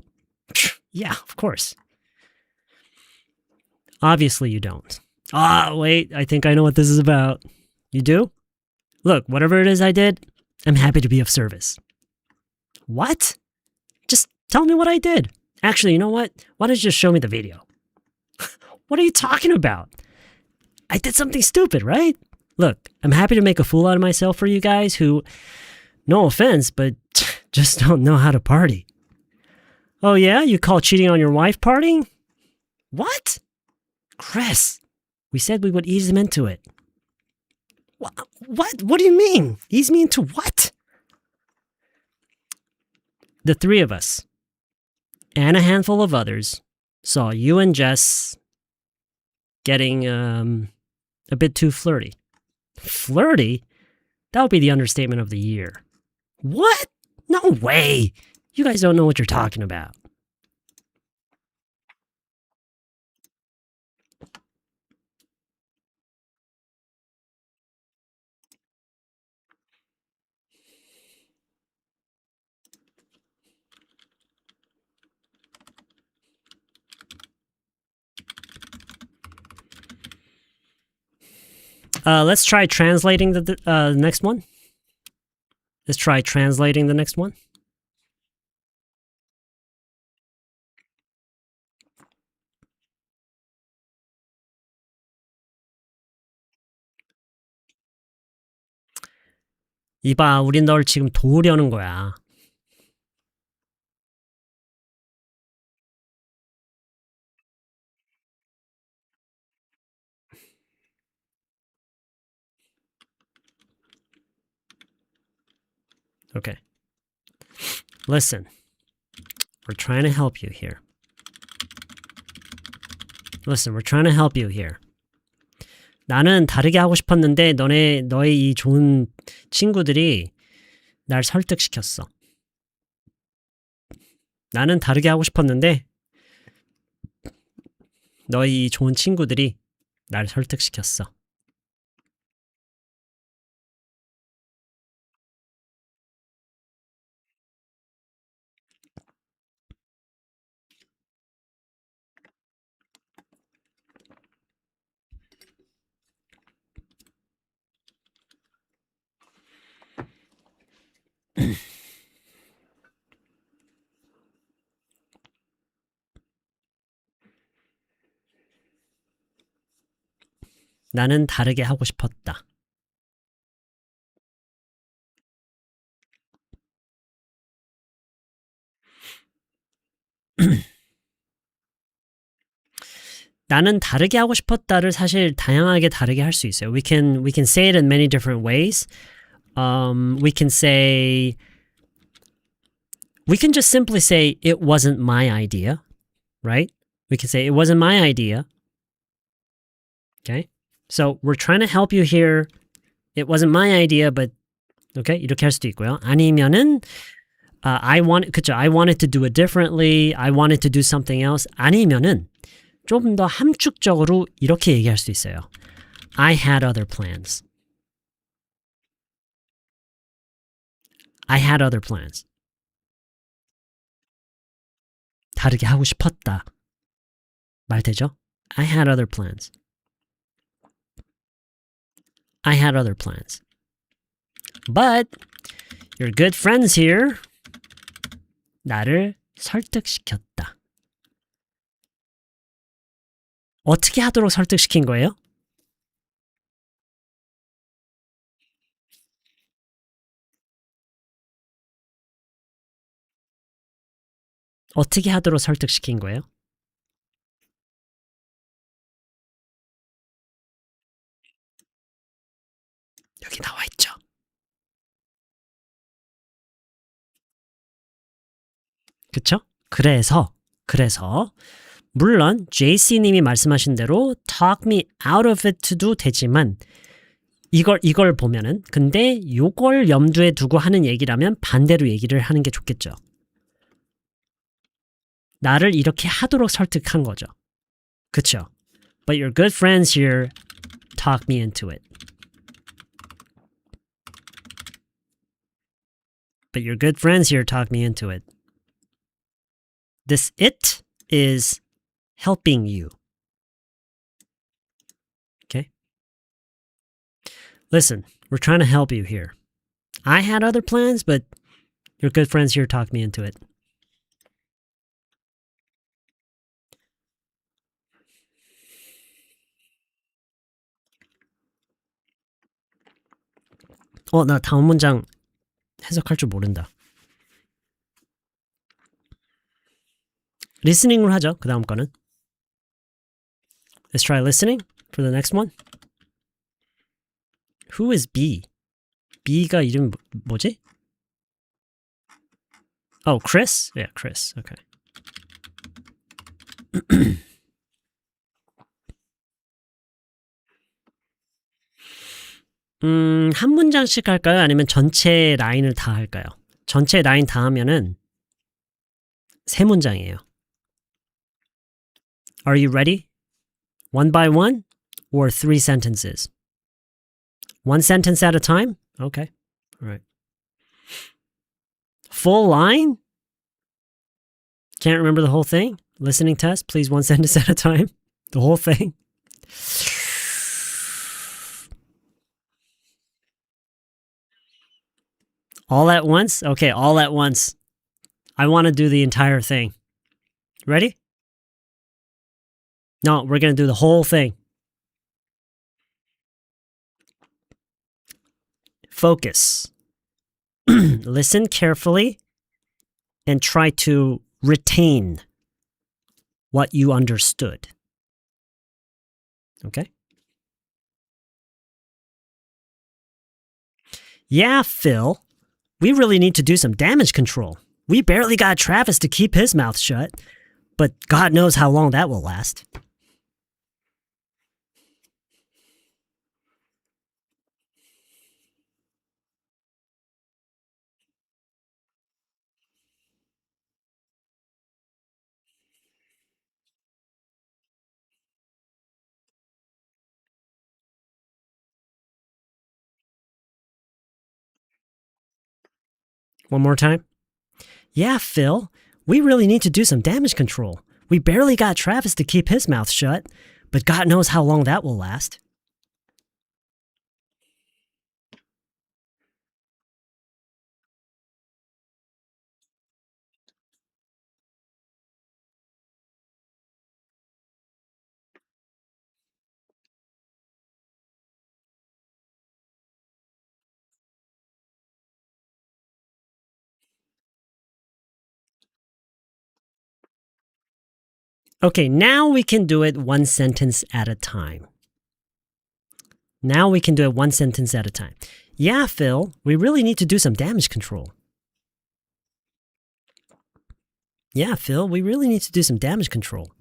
Yeah, of course. Obviously you don't. Wait, I think I know what this is about. You do? Look, whatever it is I did, I'm happy to be of service. What? Just tell me what I did. Actually, you know what? Why don't you just show me the video? What are you talking about? I did something stupid, right? Look, I'm happy to make a fool out of myself for you guys who, no offense, but just don't know how to party. Oh yeah? You call cheating on your wife partying? What? Chris, we said we would ease him into it. What? What do you mean? Ease me into what? The three of us, and a handful of others, saw you and Jess getting a bit too flirty. Flirty? That would be the understatement of the year. What? No way! You guys don't know what you're talking about. Let's try translating the next one. Let's try translating the next one. 이봐, 우린 널 지금 도우려는 거야. Okay. Listen. We're trying to help you here. Listen, we're trying to help you here. 나는 다르게 하고 싶었는데 너의 이 좋은 친구들이 날 설득시켰어. 나는 다르게 하고 싶었는데 너의 이 좋은 친구들이 날 설득시켰어. 나는 다르게 하고 싶었다. 나는 다르게 하고 싶었다를 사실 다양하게 다르게 할 수 있어요. We can say it in many different ways. We can just simply say it wasn't my idea, right? We can say it wasn't my idea. Okay? So we're trying to help you here. It wasn't my idea, but okay, 이렇게 할 수도 있고요. 아니면은 I wanted to do it differently. I wanted to do something else. 아니면은 좀 더 함축적으로 이렇게 얘기할 수도 있어요. I had other plans. I had other plans. 다르게 하고 싶었다. 말 되죠? I had other plans. I had other plans. But your good friends here 나를 설득시켰다. 어떻게 하도록 설득시킨 거예요? 어떻게 하도록 설득시킨 거예요? 여기 나와 있죠. 그쵸? 그래서 물론 JC님이 말씀하신 대로 talk me out of it도 되지만 이걸 보면은 근데 요걸 염두에 두고 하는 얘기라면 반대로 얘기를 하는 게 좋겠죠. 나를 이렇게 하도록 설득한 거죠. 그쵸? But your good friends here talk me into it. But your good friends here talk me into it. This it is helping you. Okay? Listen, we're trying to help you here. I had other plans, but your good friends here talked me into it. 나 다음 문장 해석할 줄 모른다. 리스닝으로 하죠. 그 다음 거는. Let's try listening for the next one. Who is B? B가 이름 뭐지? Oh, Chris? Yeah, Chris. Okay. 한 문장씩 할까요? 아니면 전체 라인을 다 할까요? 전체 라인 다 하면은 세 문장이에요. Are you ready? One by one or 3 sentences? One sentence at a time? Okay. All right. Full line? Can't remember the whole thing? Listening test, please, one sentence at a time. The whole thing. All at once? Okay, all at once. I want to do the entire thing. Ready? No, we're going to do the whole thing. Focus. Listen carefully and try to retain what you understood. Okay? Yeah, Phil. We really need to do some damage control. We barely got Travis to keep his mouth shut, but God knows how long that will last. One more time. Yeah, Phil, we really need to do some damage control. We barely got Travis to keep his mouth shut, but God knows how long that will last. Okay, now we can do it one sentence at a time. Now we can do it one sentence at a time. Yeah, Phil, we really need to do some damage control. Yeah, Phil, we really need to do some damage control.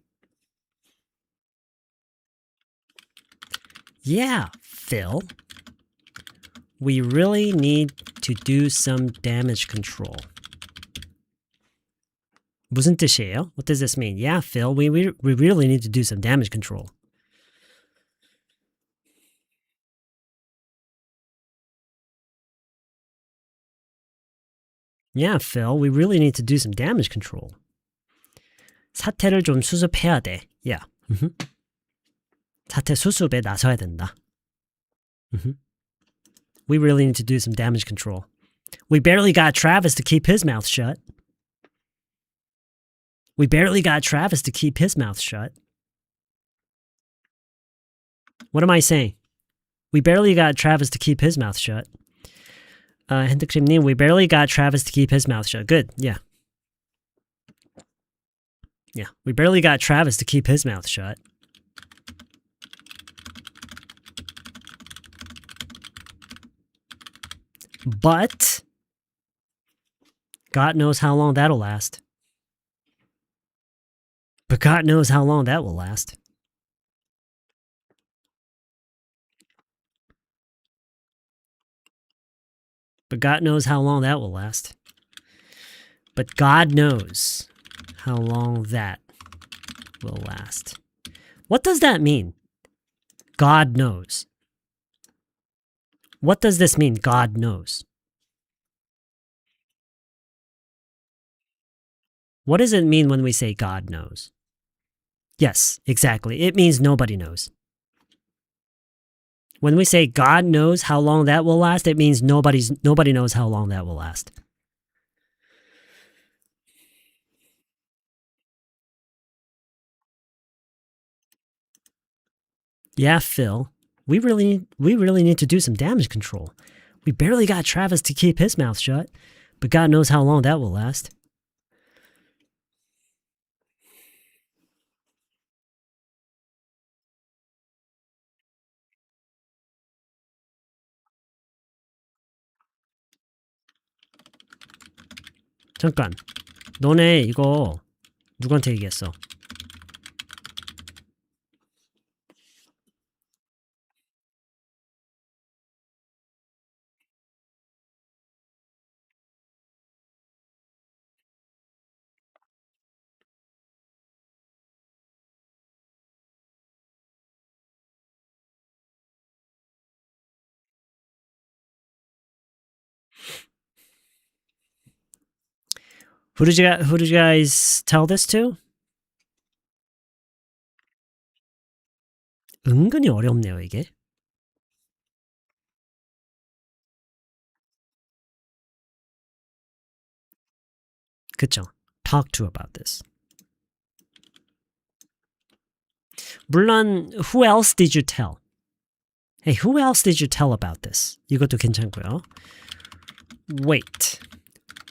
Yeah, Phil, we really need to do some damage control. 무슨 뜻이에요? What does this mean? Yeah, Phil, we really need to do some damage control. Yeah, Phil, we really need to do some damage control. 사태를 좀 수습해야 돼. Yeah. 사태 수습에 나서야 된다. We really need to do some damage control. We barely got Travis to keep his mouth shut. We barely got Travis to keep his mouth shut. What am I saying? We barely got Travis to keep his mouth shut. 핸드크림님, we barely got Travis to keep his mouth shut. Good, yeah. Yeah, we barely got Travis to keep his mouth shut. But God knows how long that'll last. But God knows how long that will last. But God knows how long that will last. But God knows how long that will last. What does that mean? God knows. What does this mean? God knows. What does it mean when we say God knows? Yes, exactly. It means nobody knows. When we say God knows how long that will last, it means nobody knows how long that will last. Yeah, Phil. We really need to do some damage control. We barely got Travis to keep his mouth shut, but God knows how long that will last. 잠깐. 너네 이거 누구한테 얘기했어? Who did you guys tell this to? 은근히 어렵네요, 이게. 그쵸? Talk to about this. 물론 who else did you tell? Hey, who else did you tell about this? 이것도 괜찮고요. Wait.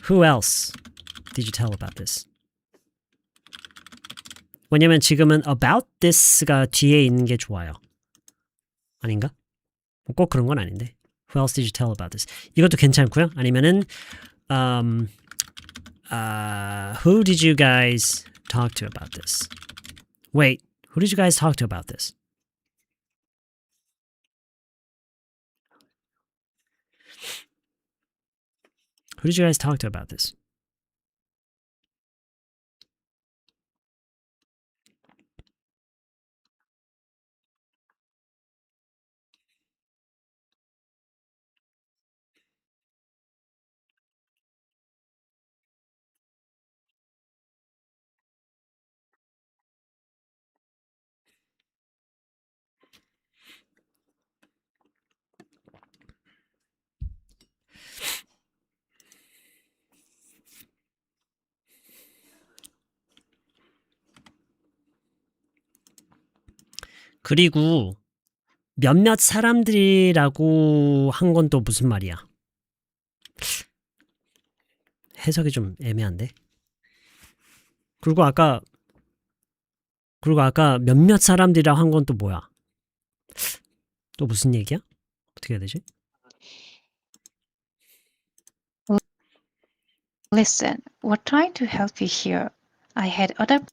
Who else did you tell about this? 왜냐면 지금은 about this가 뒤에 있는 게 좋아요. 아닌가? 꼭 그런 건 아닌데. Who else did you tell about this? 이것도 괜찮고요. 아니면은 who did you guys talk to about this? Wait, who did you guys talk to about this? Who did you guys talk to about this? 그리고 몇몇 사람들이라고 한 건 또 무슨 말이야? 해석이 좀 애매한데. 그리고 아까 몇몇 사람들이라고 한 건 또 뭐야? 또 무슨 얘기야? 어떻게 해야 되지? Listen, we're trying to help you here. I had other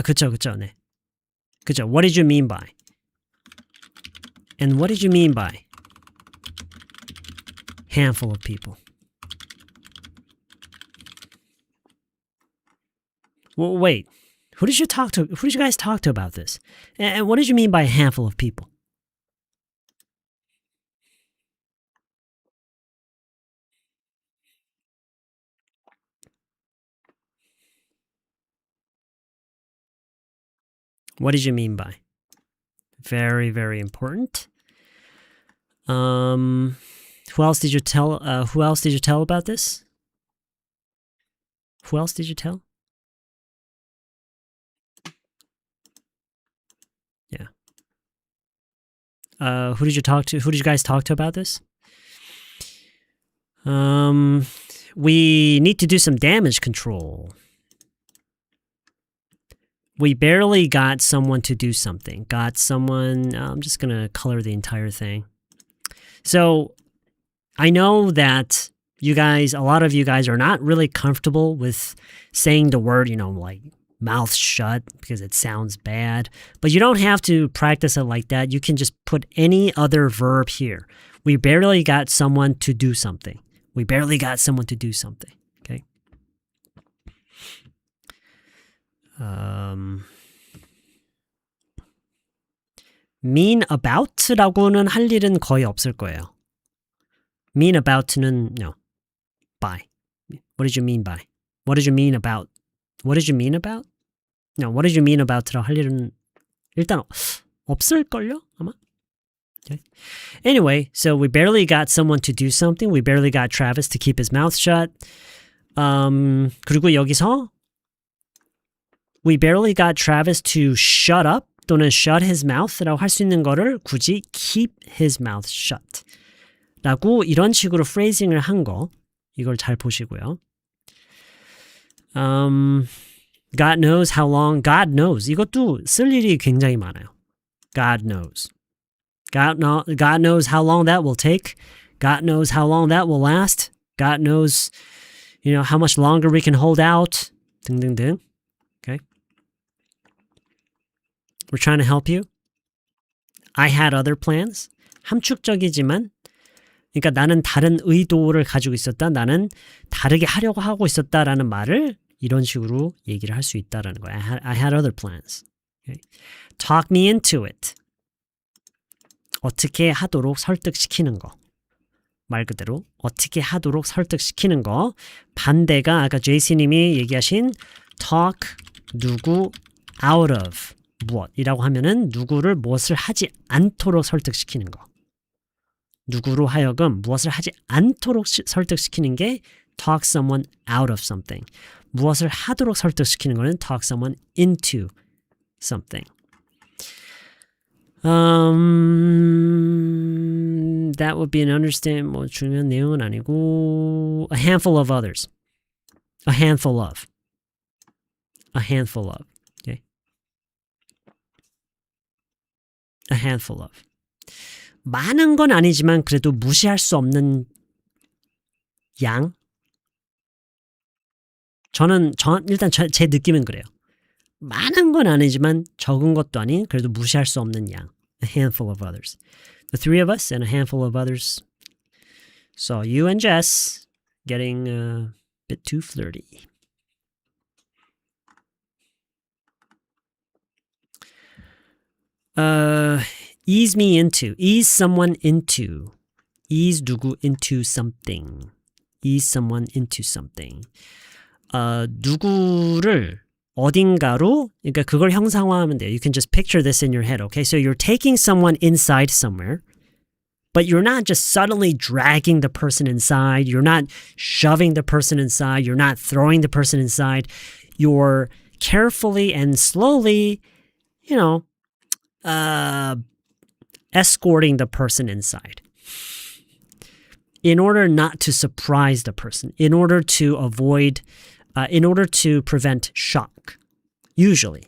그쵸, 네. 그쵸, what did you mean by? And what did you mean by? Handful of people. Well, wait. Who did you guys talk to about this? And what did you mean by a handful of people? What did you mean by? Very, very important. Who else did you tell about this? Who else did you tell? Yeah. Who did you guys talk to about this? We need to do some damage control. We barely got someone to do something. Got someone, I'm just going to color the entire thing. So I know that you guys, a lot of you guys are not really comfortable with saying the word, you know, like mouth shut because it sounds bad. But you don't have to practice it like that. You can just put any other verb here. We barely got someone to do something. We barely got someone to do something. Okay. mean about라고는 할 일은 거의 없을 거예요. mean about는 no. by. What did you mean by? What did you mean about? What did you mean about? No, what did you mean about라고 할 일은 일단 없을걸요? 아마? Okay. Anyway, so we barely got someone to do something. We barely got Travis to keep his mouth shut. 그리고 여기서 we barely got Travis to shut up 또는 shut his mouth라고 할 수 있는 거를 굳이 keep his mouth shut 라고 이런 식으로 phrasing을 한 거 이걸 잘 보시고요. God knows how long. God knows. 이것도 쓸 일이 굉장히 많아요. God knows. God knows how long that will take. God knows how long that will last. God knows, you know, how much longer we can hold out. 등등등. Okay. We're trying to help you. I had other plans. 함축적이지만 그러니까 나는 다른 의도를 가지고 있었다. 나는 다르게 하려고 하고 있었다라는 말을 이런 식으로 얘기를 할 수 있다라는 거야. I had other plans. Okay. Talk me into it. 어떻게 하도록 설득시키는 거. 말 그대로 어떻게 하도록 설득시키는 거. 반대가 아까 JC님이 얘기하신 talk 누구 out of 무엇이라고 하면은 누구를 무엇을 하지 않도록 설득시키는 거. 누구로 하여금 무엇을 하지 않도록 설득시키는 게 talk someone out of something. 무엇을 하도록 설득시키는 거는 talk someone into something. That would be an understand. 뭐 중요한 내용은 아니고 a handful of others. A handful of. A handful of. Okay. A handful of. 많은 건 아니지만 그래도 무시할 수 없는 양. 일단 제 느낌은 그래요. 많은 건 아니지만 적은 것도 아닌 그래도 무시할 수 없는 양. A handful of others. The three of us and a handful of others saw you and Jess getting a bit too flirty. Ease me into. Ease someone into. Ease 누구 into something. Ease someone into something. 누구를 어딘가로, 그러니까 그걸 형상화하면 돼요. You can just picture this in your head, okay? So you're taking someone inside somewhere, but you're not just suddenly dragging the person inside. You're not shoving the person inside. You're not throwing the person inside. You're carefully and slowly, you know, escorting the person inside. In order not to surprise the person, in order to avoid, in order to prevent shock, usually,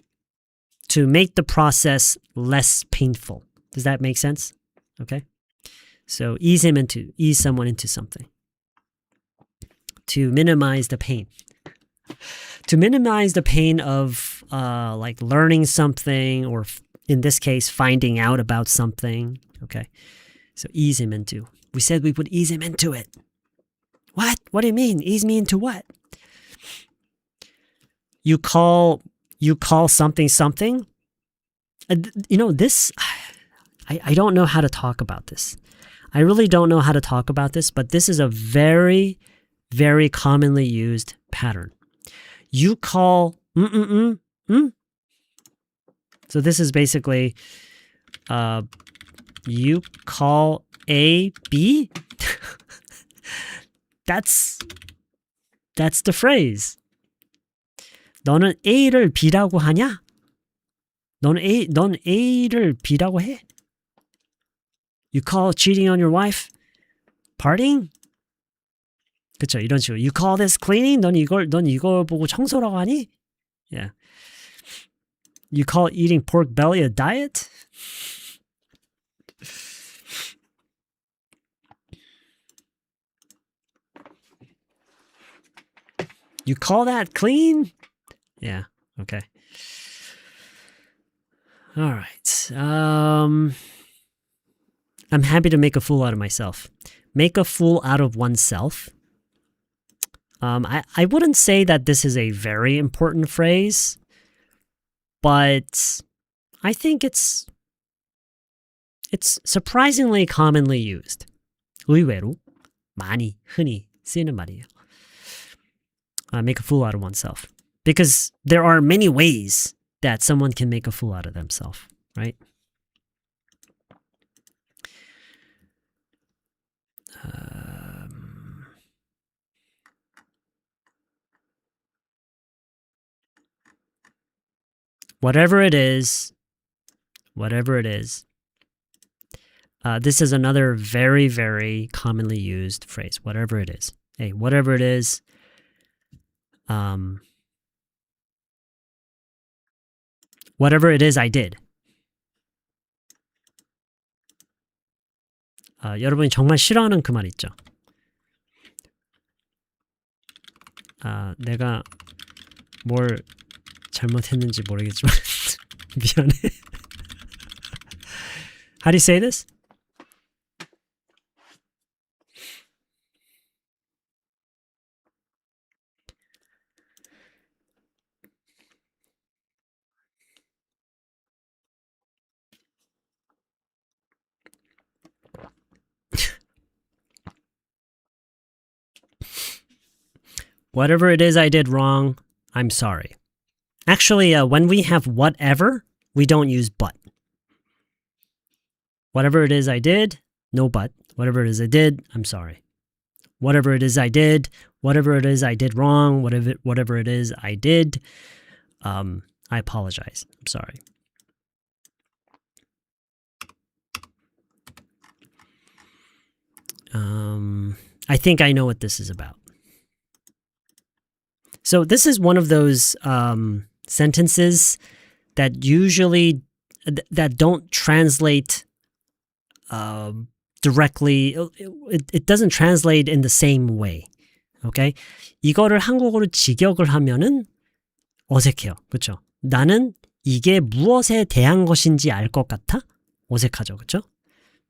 to make the process less painful. Does that make sense? Okay? So ease someone into something. To minimize the pain. To minimize the pain of like learning something or in this case, finding out about something. Okay? So ease him into. We said we would ease him into it. What? What do you mean? Ease me into what? You call something something? You know, this, I don't know how to talk about this. I really don't know how to talk about this, but this is a very, very commonly used pattern. You call So this is basically, you call A, B? That's the phrase. 너는 A를 B라고 하냐? 넌 A를 B라고 해? You call cheating on your wife partying? 그쵸, 이런 식으로. You call this cleaning? 넌 이걸 보고 청소라고 하니? Yeah. You call eating pork belly a diet? You call that clean? Yeah, okay. All right. I'm happy to make a fool out of myself. Make a fool out of oneself. I wouldn't say that this is a very important phrase, but I think it's surprisingly commonly used. 의외로 많이 흔히 쓰이는 말이에요. Make a fool out of oneself. Because there are many ways that someone can make a fool out of themselves, right? Whatever it is, this is another very, very commonly used phrase. Whatever it is. Hey, whatever it is, whatever it is I did. 여러분이 정말 싫어하는 그 말 있죠? 내가 뭘 잘못했는지 모르겠지만 미안해. How do you say this? Whatever it is I did wrong, I'm sorry. Actually, when we have whatever, we don't use but. Whatever it is I did, no but. Whatever it is I did, I'm sorry. Whatever it is I did, whatever it is I did wrong, whatever it is I did, I apologize. I'm sorry. I think I know what this is about. So this is one of those sentences that usually that don't translate directly. It doesn't translate in the same way. Okay? 이거를 한국어로 직역을 하면은 어색해요. 그렇죠? 나는 이게 무엇에 대한 것인지 알 것 같아? 어색하죠. 그렇죠?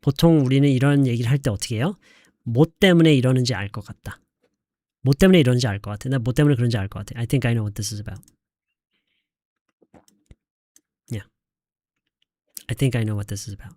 보통 우리는 이런 얘기를 할 때 어떻게 해요? 뭐 때문에 이러는지 알 것 같다. 뭐 때문에 이런지 알 것 같아. 나 뭐 때문에 그런지 알 것 같아. I think I know what this is about. Yeah. I think I know what this is about.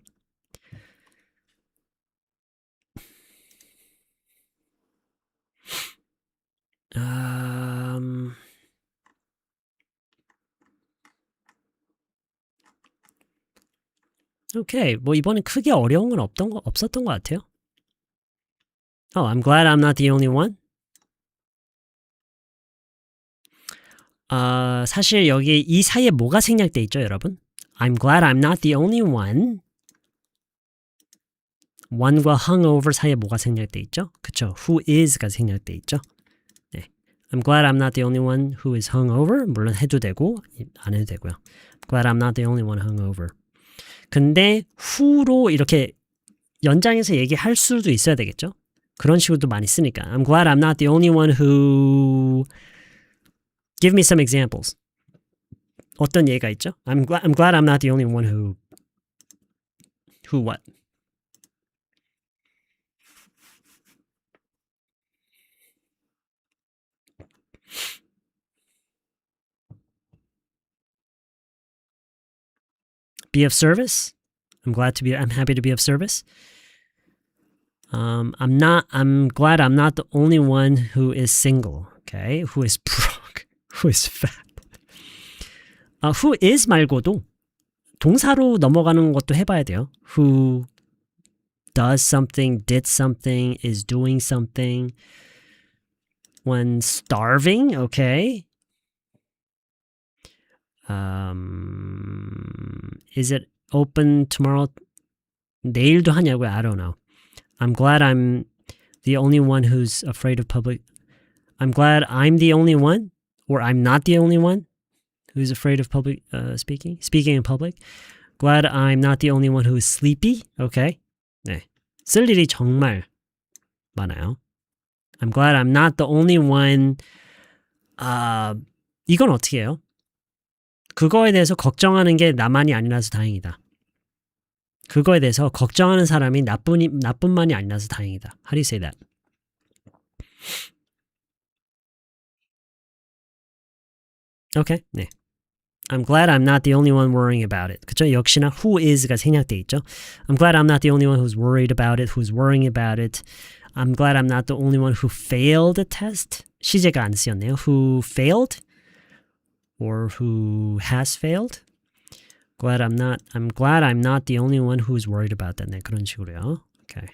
Okay. 뭐 이번엔 크게 어려운 건 없었던 것 같아요. Oh, I'm glad I'm not the only one. 사실 여기 이 사이에 뭐가 생략돼 있죠, 여러분? I'm glad I'm not the only one. one과 hungover 사이에 뭐가 생략돼 있죠? 그쵸? who is가 생략돼 있죠? 네. I'm glad I'm not the only one who is hungover. 물론 해도 되고 안 해도 되고요. I'm glad I'm not the only one hungover. 근데 who로 이렇게 연장해서 얘기할 수도 있어야 되겠죠? 그런 식으로도 많이 쓰니까. I'm glad I'm not the only one who... Give me some examples. 어떤 예가 있죠? I'm glad I'm not the only one who what? Be of service? I'm happy to be of service. I'm glad I'm not the only one who is single, okay? Who is broke, who is fat. Who is 말고도 동사로 넘어가는 것도 해봐야 돼요. Who does something, did something, is doing something. When starving, okay. Is it open tomorrow? 내일도 하냐고요? I don't know. I'm glad I'm the only one who's afraid of public. I'm glad I'm the only one, or I'm not the only one who's afraid of public speaking in public. Glad I'm not the only one who is sleepy. Okay. 네. 쓸 일이 정말 많아요. I'm glad I'm not the only one. 이건 어떻게 해요? 그거에 대해서 걱정하는 게 나만이 아니라서 다행이다. 그거에 대해서 걱정하는 사람이 나뿐만이 아니라서 다행이다. How do you say that? Okay. 네. I'm glad I'm not the only one worrying about it. 그쵸? 역시나 who is가 생략돼 있죠. I'm glad I'm not the only one who's worried about it, who's worrying about it. I'm glad I'm not the only one who failed a test. 시제가 안 쓰였네요. Who failed? Or who has failed? I'm glad I'm not the only one who's worried about that. 네, 그런 식으로요. Okay.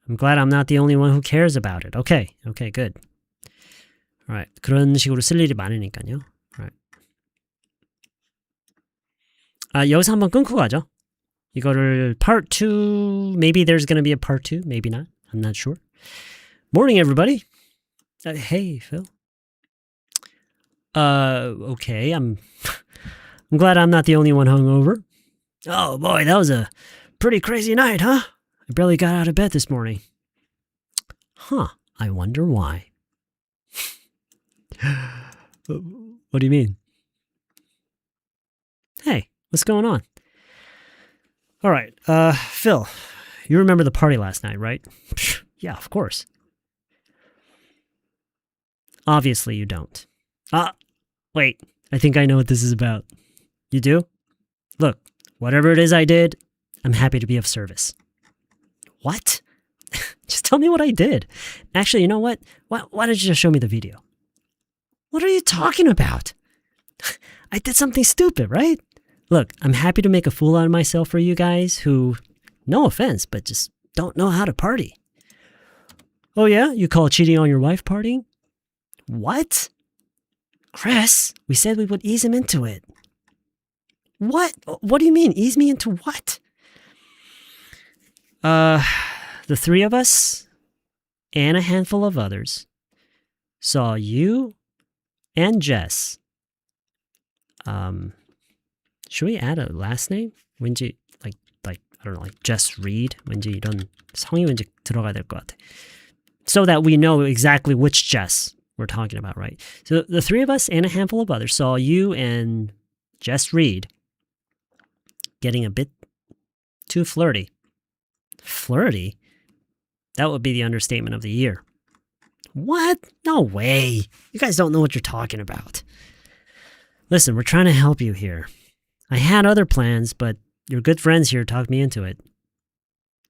I'm glad I'm not the only one who cares about it. Okay. Okay, good. Alright. 그런 식으로 쓸 일이 많으니까요. Alright. 여기서 한번 끊고 가죠. 이거를 part 2, maybe there's going to be a part 2, maybe not. I'm not sure. Morning, everybody. Hey, Phil. Okay, I'm glad I'm not the only one hungover. Oh boy, that was a pretty crazy night, huh? I barely got out of bed this morning. Huh, I wonder why. What do you mean? Hey, what's going on? All right, Phil, you remember the party last night, right? Yeah, of course. Obviously you don't. Wait, I think I know what this is about. You do? Look, whatever it is I did, I'm happy to be of service. What? Just tell me what I did. Actually, you know what? Why don't you just show me the video? What are you talking about? I did something stupid, right? Look, I'm happy to make a fool out of myself for you guys who, no offense, but just don't know how to party. Oh yeah? You call cheating on your wife partying? What? Chris, we said we would ease him into it. What? What do you mean, ease me into what? The three of us and a handful of others saw you and Jess. Should we add a last name? 왠지 like I don't know, like Jess Reed. 왠지 이런 성이 왠지 들어가야 될 것 같아. So that we know exactly which Jess we're talking about, right? So the three of us and a handful of others saw you and Jess Reed getting a bit too flirty. Flirty? That would be the understatement of the year. What? No way. You guys don't know what you're talking about. Listen, we're trying to help you here. I had other plans, but your good friends here talked me into it.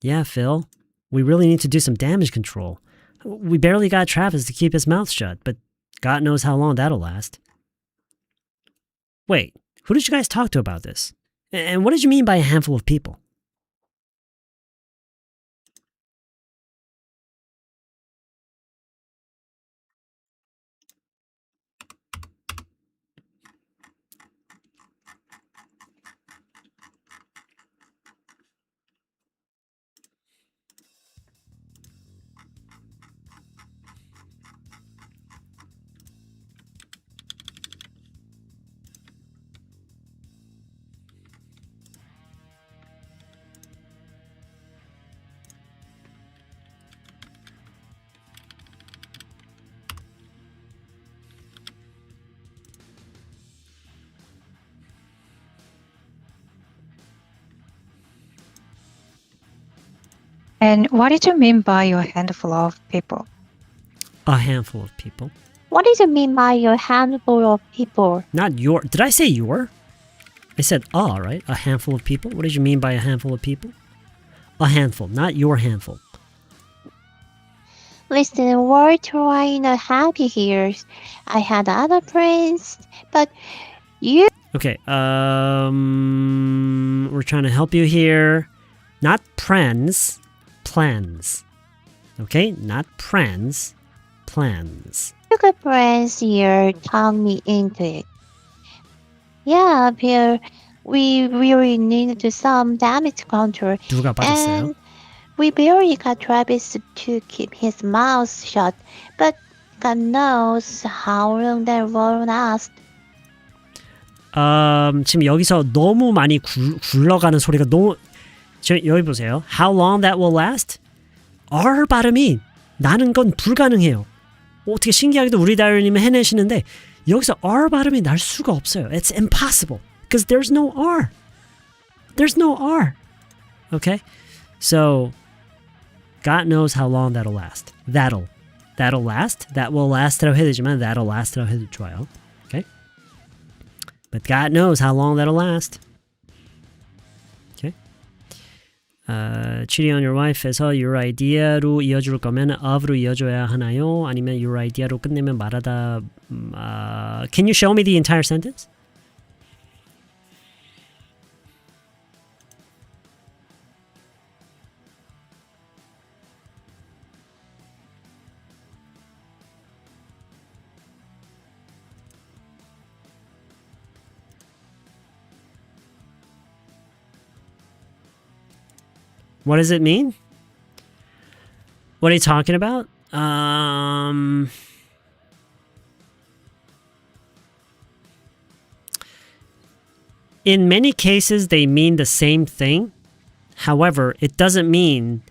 Yeah, Phil, we really need to do some damage control. We barely got Travis to keep his mouth shut, but God knows how long that'll last. Wait, who did you guys talk to about this? And what did you mean by a handful of people? And what did you mean by your handful of people? A handful of people. What did you mean by your handful of people? Not your. Did I say your? I said right? A handful of people? What did you mean by a handful of people? A handful, not your handful. Listen, we're trying to help you here. I had other plans, but you... Okay, we're trying to help you here. Not plans, plans. Okay, not plans, plans. You got friends here talk me into it. Yeah, Bill, we really need to do some damage control. 누가 빠졌어요? And we barely got Travis to keep his mouth shut, but God knows how long that will last. 지금 여기서 너무 많이 굴러가는 소리가 너무 여기 보세요. How long that will last? R 발음이 나는 건 불가능해요. 어떻게 신기하게도 우리 다이어님은 해내시는데 여기서 R 발음이 날 수가 없어요. It's impossible because there's no R. There's no R. Okay? So God knows how long that'll last. That'll last. That will last라고 해야 되지만 that'll last라고 해도 좋아요. Okay? But God knows how long that'll last. Okay? cheating on your wife에서 your idea로 이어줄 거면 of로 이어줘야 하나요? 아니면 your idea로 끝내면 말하다 Can you show me the entire sentence? What does it mean? What are you talking about? In many cases, they mean the same thing. However, it doesn't mean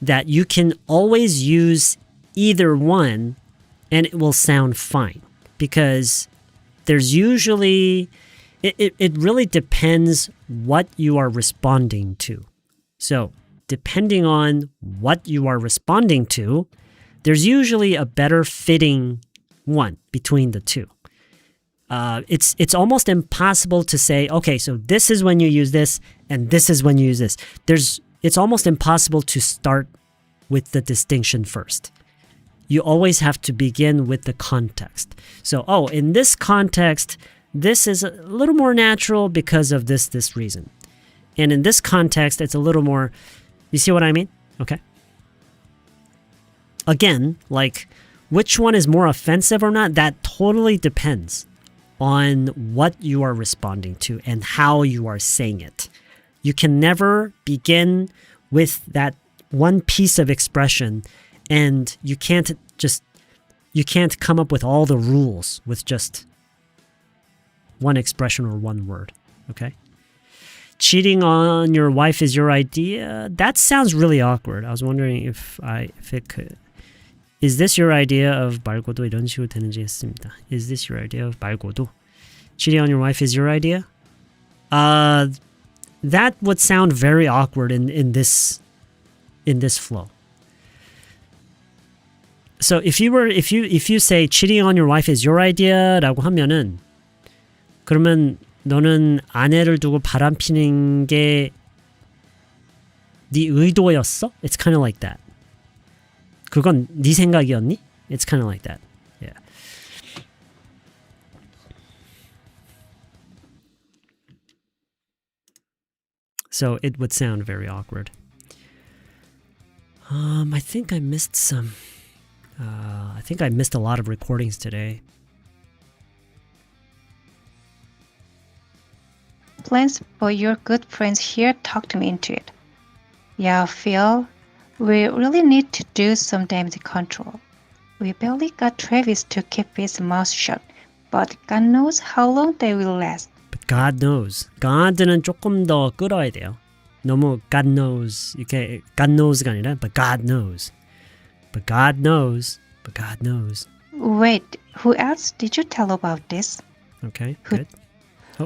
that you can always use either one and it will sound fine. Because there's usually... It really depends what you are responding to. So, depending on what you are responding to, there's usually a better fitting one between the two. It's almost impossible to say, okay, so this is when you use this, and this is when you use this. It's almost impossible to start with the distinction first. You always have to begin with the context. So, in this context, this is a little more natural because of this reason. And in this context, it's a little more... You see what I mean? Okay. Again, like, which one is more offensive or not, that totally depends on what you are responding to and how you are saying it. You can never begin with that one piece of expression, and you can't come up with all the rules with just one expression or one word. Okay? Cheating on your wife is your idea? That sounds really awkward. I was wondering if it could. Is this your idea of 말고도 이런 식으로 되는지 했습니다. Is this your idea of 말고도? Cheating on your wife is your idea? That would sound very awkward in this flow. So if you say cheating on your wife is your idea라고 하면은 그러면 너는 아내를 두고 바람피는 게 네 의도였어? It's kind of like that. 그건 네 생각이었니? It's kind of like that. Yeah. So it would sound very awkward. I think I missed some. I think I missed a lot of recordings today. Plans for your good friends here talked me into it. Yeah, Phil, we really need to do some damage control. We barely got Travis to keep his mouth shut, but God knows how long they will last. But God knows. God는 조금 더 끌어야 돼요. 너무 God knows 이렇게 God knows가 아니라 but God knows. But God knows. But God knows. Wait, who else did you tell about this? Okay, good.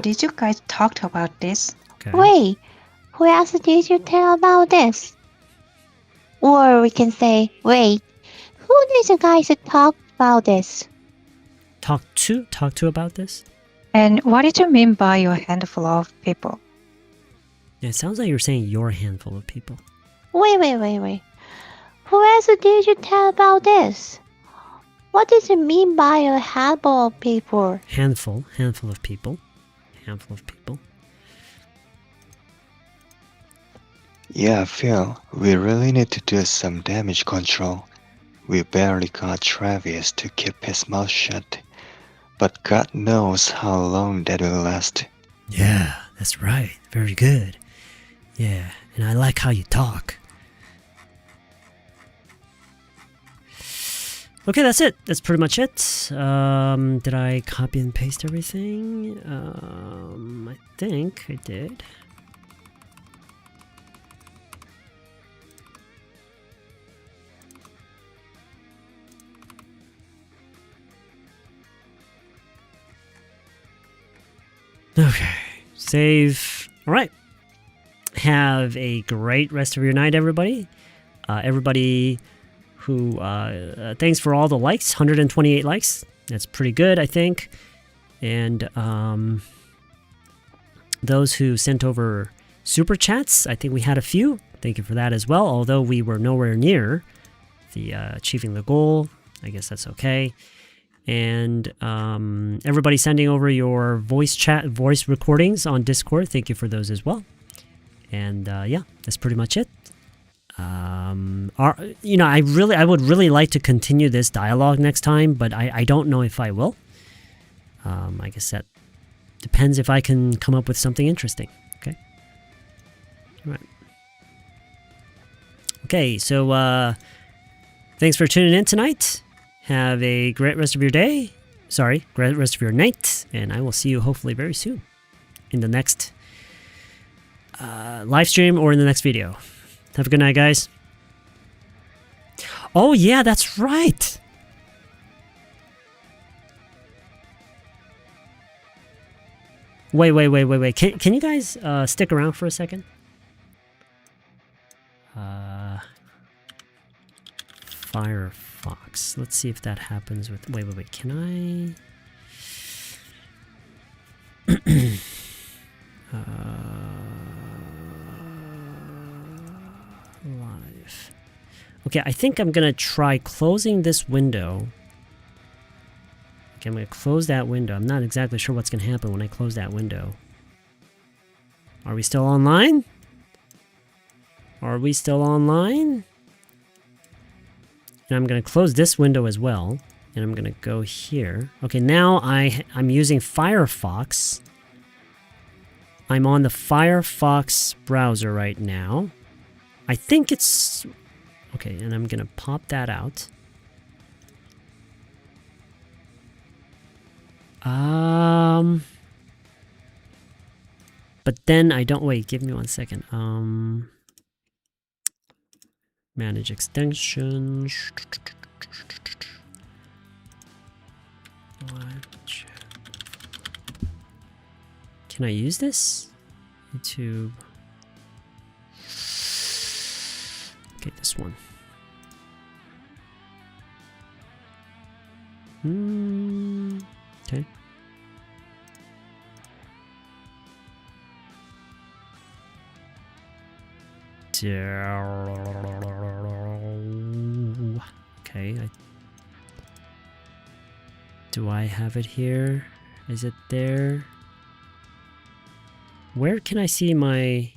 Did you guys talk about this? Okay. Wait, who else did you tell about this? Or we can say, wait, who did you guys talk about this? Talk to about this? And what did you mean by your handful of people? Yeah, it sounds like you're saying your handful of people. Wait. Who else did you tell about this? What does it mean by a handful of people? Handful of people. Handful of people. Yeah, Phil, we really need to do some damage control. We barely got Travis to keep his mouth shut, but God knows how long that will last. Yeah, that's right. Very good. Yeah, and I like how you talk. Okay, that's it. That's pretty much it. Did I copy and paste everything? I think I did. Okay, save. All right. Have a great rest of your night, everybody. Everybody who, thanks for all the likes, 128 likes. That's pretty good, I think. And those who sent over super chats, I think we had a few. Thank you for that as well, although we were nowhere near the achieving the goal. I guess that's okay. And everybody sending over your voice recordings on Discord, thank you for those as well. And yeah, that's pretty much it. I would really like to continue this dialogue next time, but I don't know if I will. I guess that depends if I can come up with something interesting. Okay. All right. Okay, so thanks for tuning in tonight. Have a great rest of your day. Sorry, great rest of your night. And I will see you hopefully very soon in the next live stream or in the next video. Have a good night, guys. Oh, yeah, that's right. Wait. Can you guys stick around for a second? Firefox. Let's see if that happens with... Wait. Can I... live. Okay, I think I'm gonna try closing this window. Okay, I'm gonna close that window. I'm not exactly sure what's gonna happen when I close that window. Are we still online? Are we still online? And I'm gonna close this window as well. And I'm gonna go here. Okay, now I'm using Firefox. I'm on the Firefox browser right now. I think it's... Okay, and I'm gonna pop that out. But then I don't... Wait, give me 1 second. Manage extensions. Can I use this? YouTube. Okay, this one. Okay. Okay. Do I have it here? Is it there? Where can I see my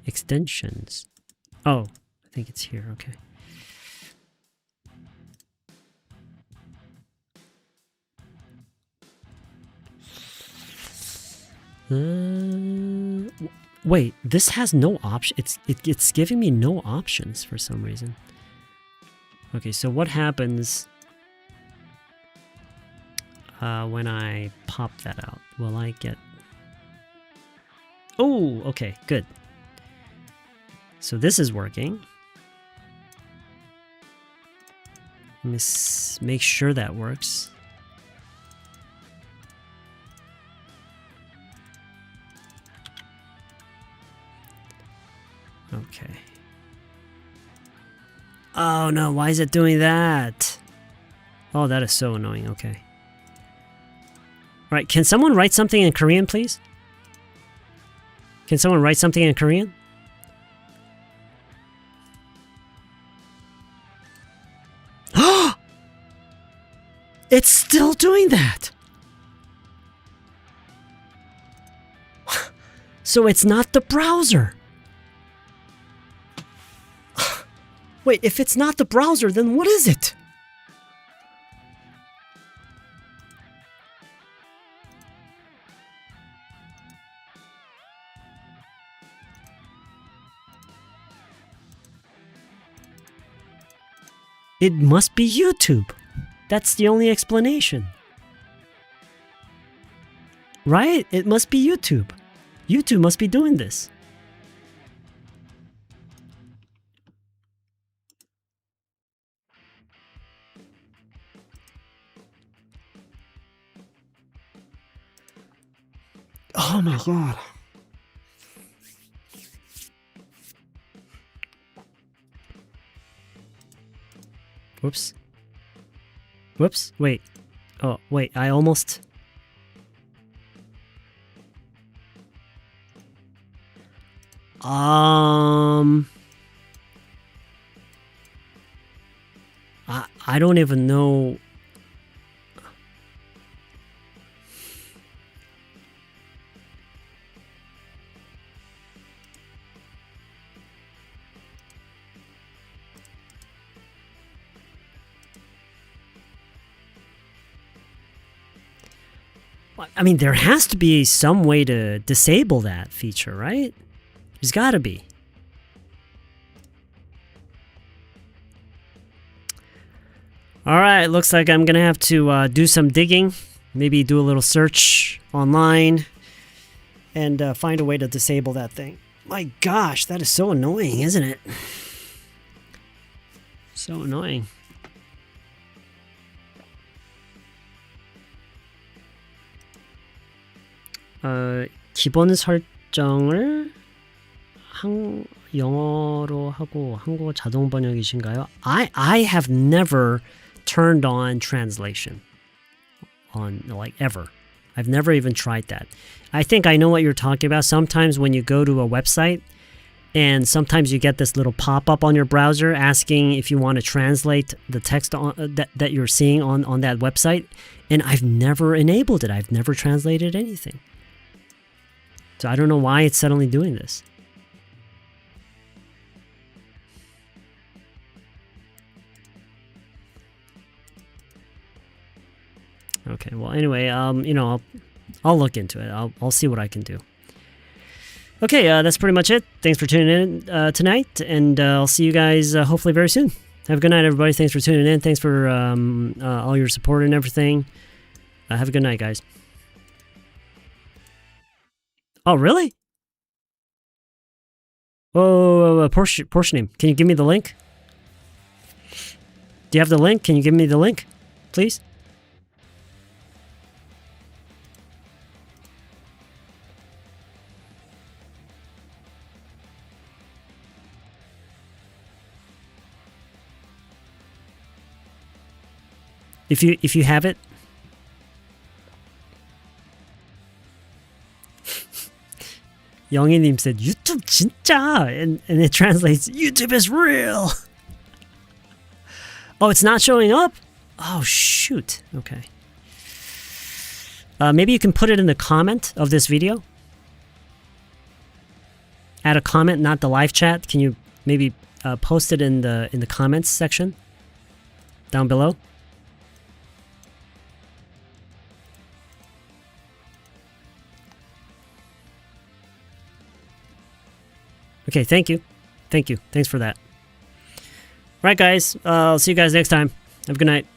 extensions? Oh, I think it's here. Okay. Wait, this has no option. It's giving me no options for some reason. Okay, so what happens when I pop that out? Will I get... Oh, okay, good. So this is working. Let me make sure that works. Okay. Oh no, why is it doing that? Oh, that is so annoying. Okay. Alright, can someone write something in Korean, please? Can someone write something in Korean? It's still doing that! So it's not the browser! Wait, if it's not the browser, then what is it? It must be YouTube. That's the only explanation. Right? It must be YouTube. YouTube must be doing this. Oh my god. Whoops. Whoops. Wait. Oh, wait. I almost... I don't even know. I mean, there has to be some way to disable that feature, right? There's gotta be. Alright, looks like I'm gonna have to do some digging. Maybe do a little search online. And find a way to disable that thing. My gosh, that is so annoying, isn't it? So annoying. 기본 설정을 영어로 하고 한국어 자동 번역이신가요? I have never turned on translation on like ever. I've never even tried that. I think I know what you're talking about. Sometimes when you go to a website and sometimes you get this little pop-up on your browser asking if you want to translate the text on, that you're seeing on that website, and I've never enabled it. I've never translated anything. So I don't know why it's suddenly doing this. Okay, well anyway, you know, I'll look into it. I'll see what I can do. Okay, that's pretty much it. Thanks for tuning in tonight, and I'll see you guys hopefully very soon. Have a good night, everybody. Thanks for tuning in. Thanks for all your support and everything. Have a good night, guys. Oh, really? Oh, Porsche name. Can you give me the link? Do you have the link? Can you give me the link, please? If you have it. 영희님 said YouTube 진짜, and it translates YouTube is real. Oh, it's not showing up? Oh shoot. Okay. Maybe you can put it in the comment of this video. Add a comment, not the live chat. Can you maybe post it in the comments section down below? Okay, thank you. Thank you. Thanks for that. Right, guys. I'll see you guys next time. Have a good night.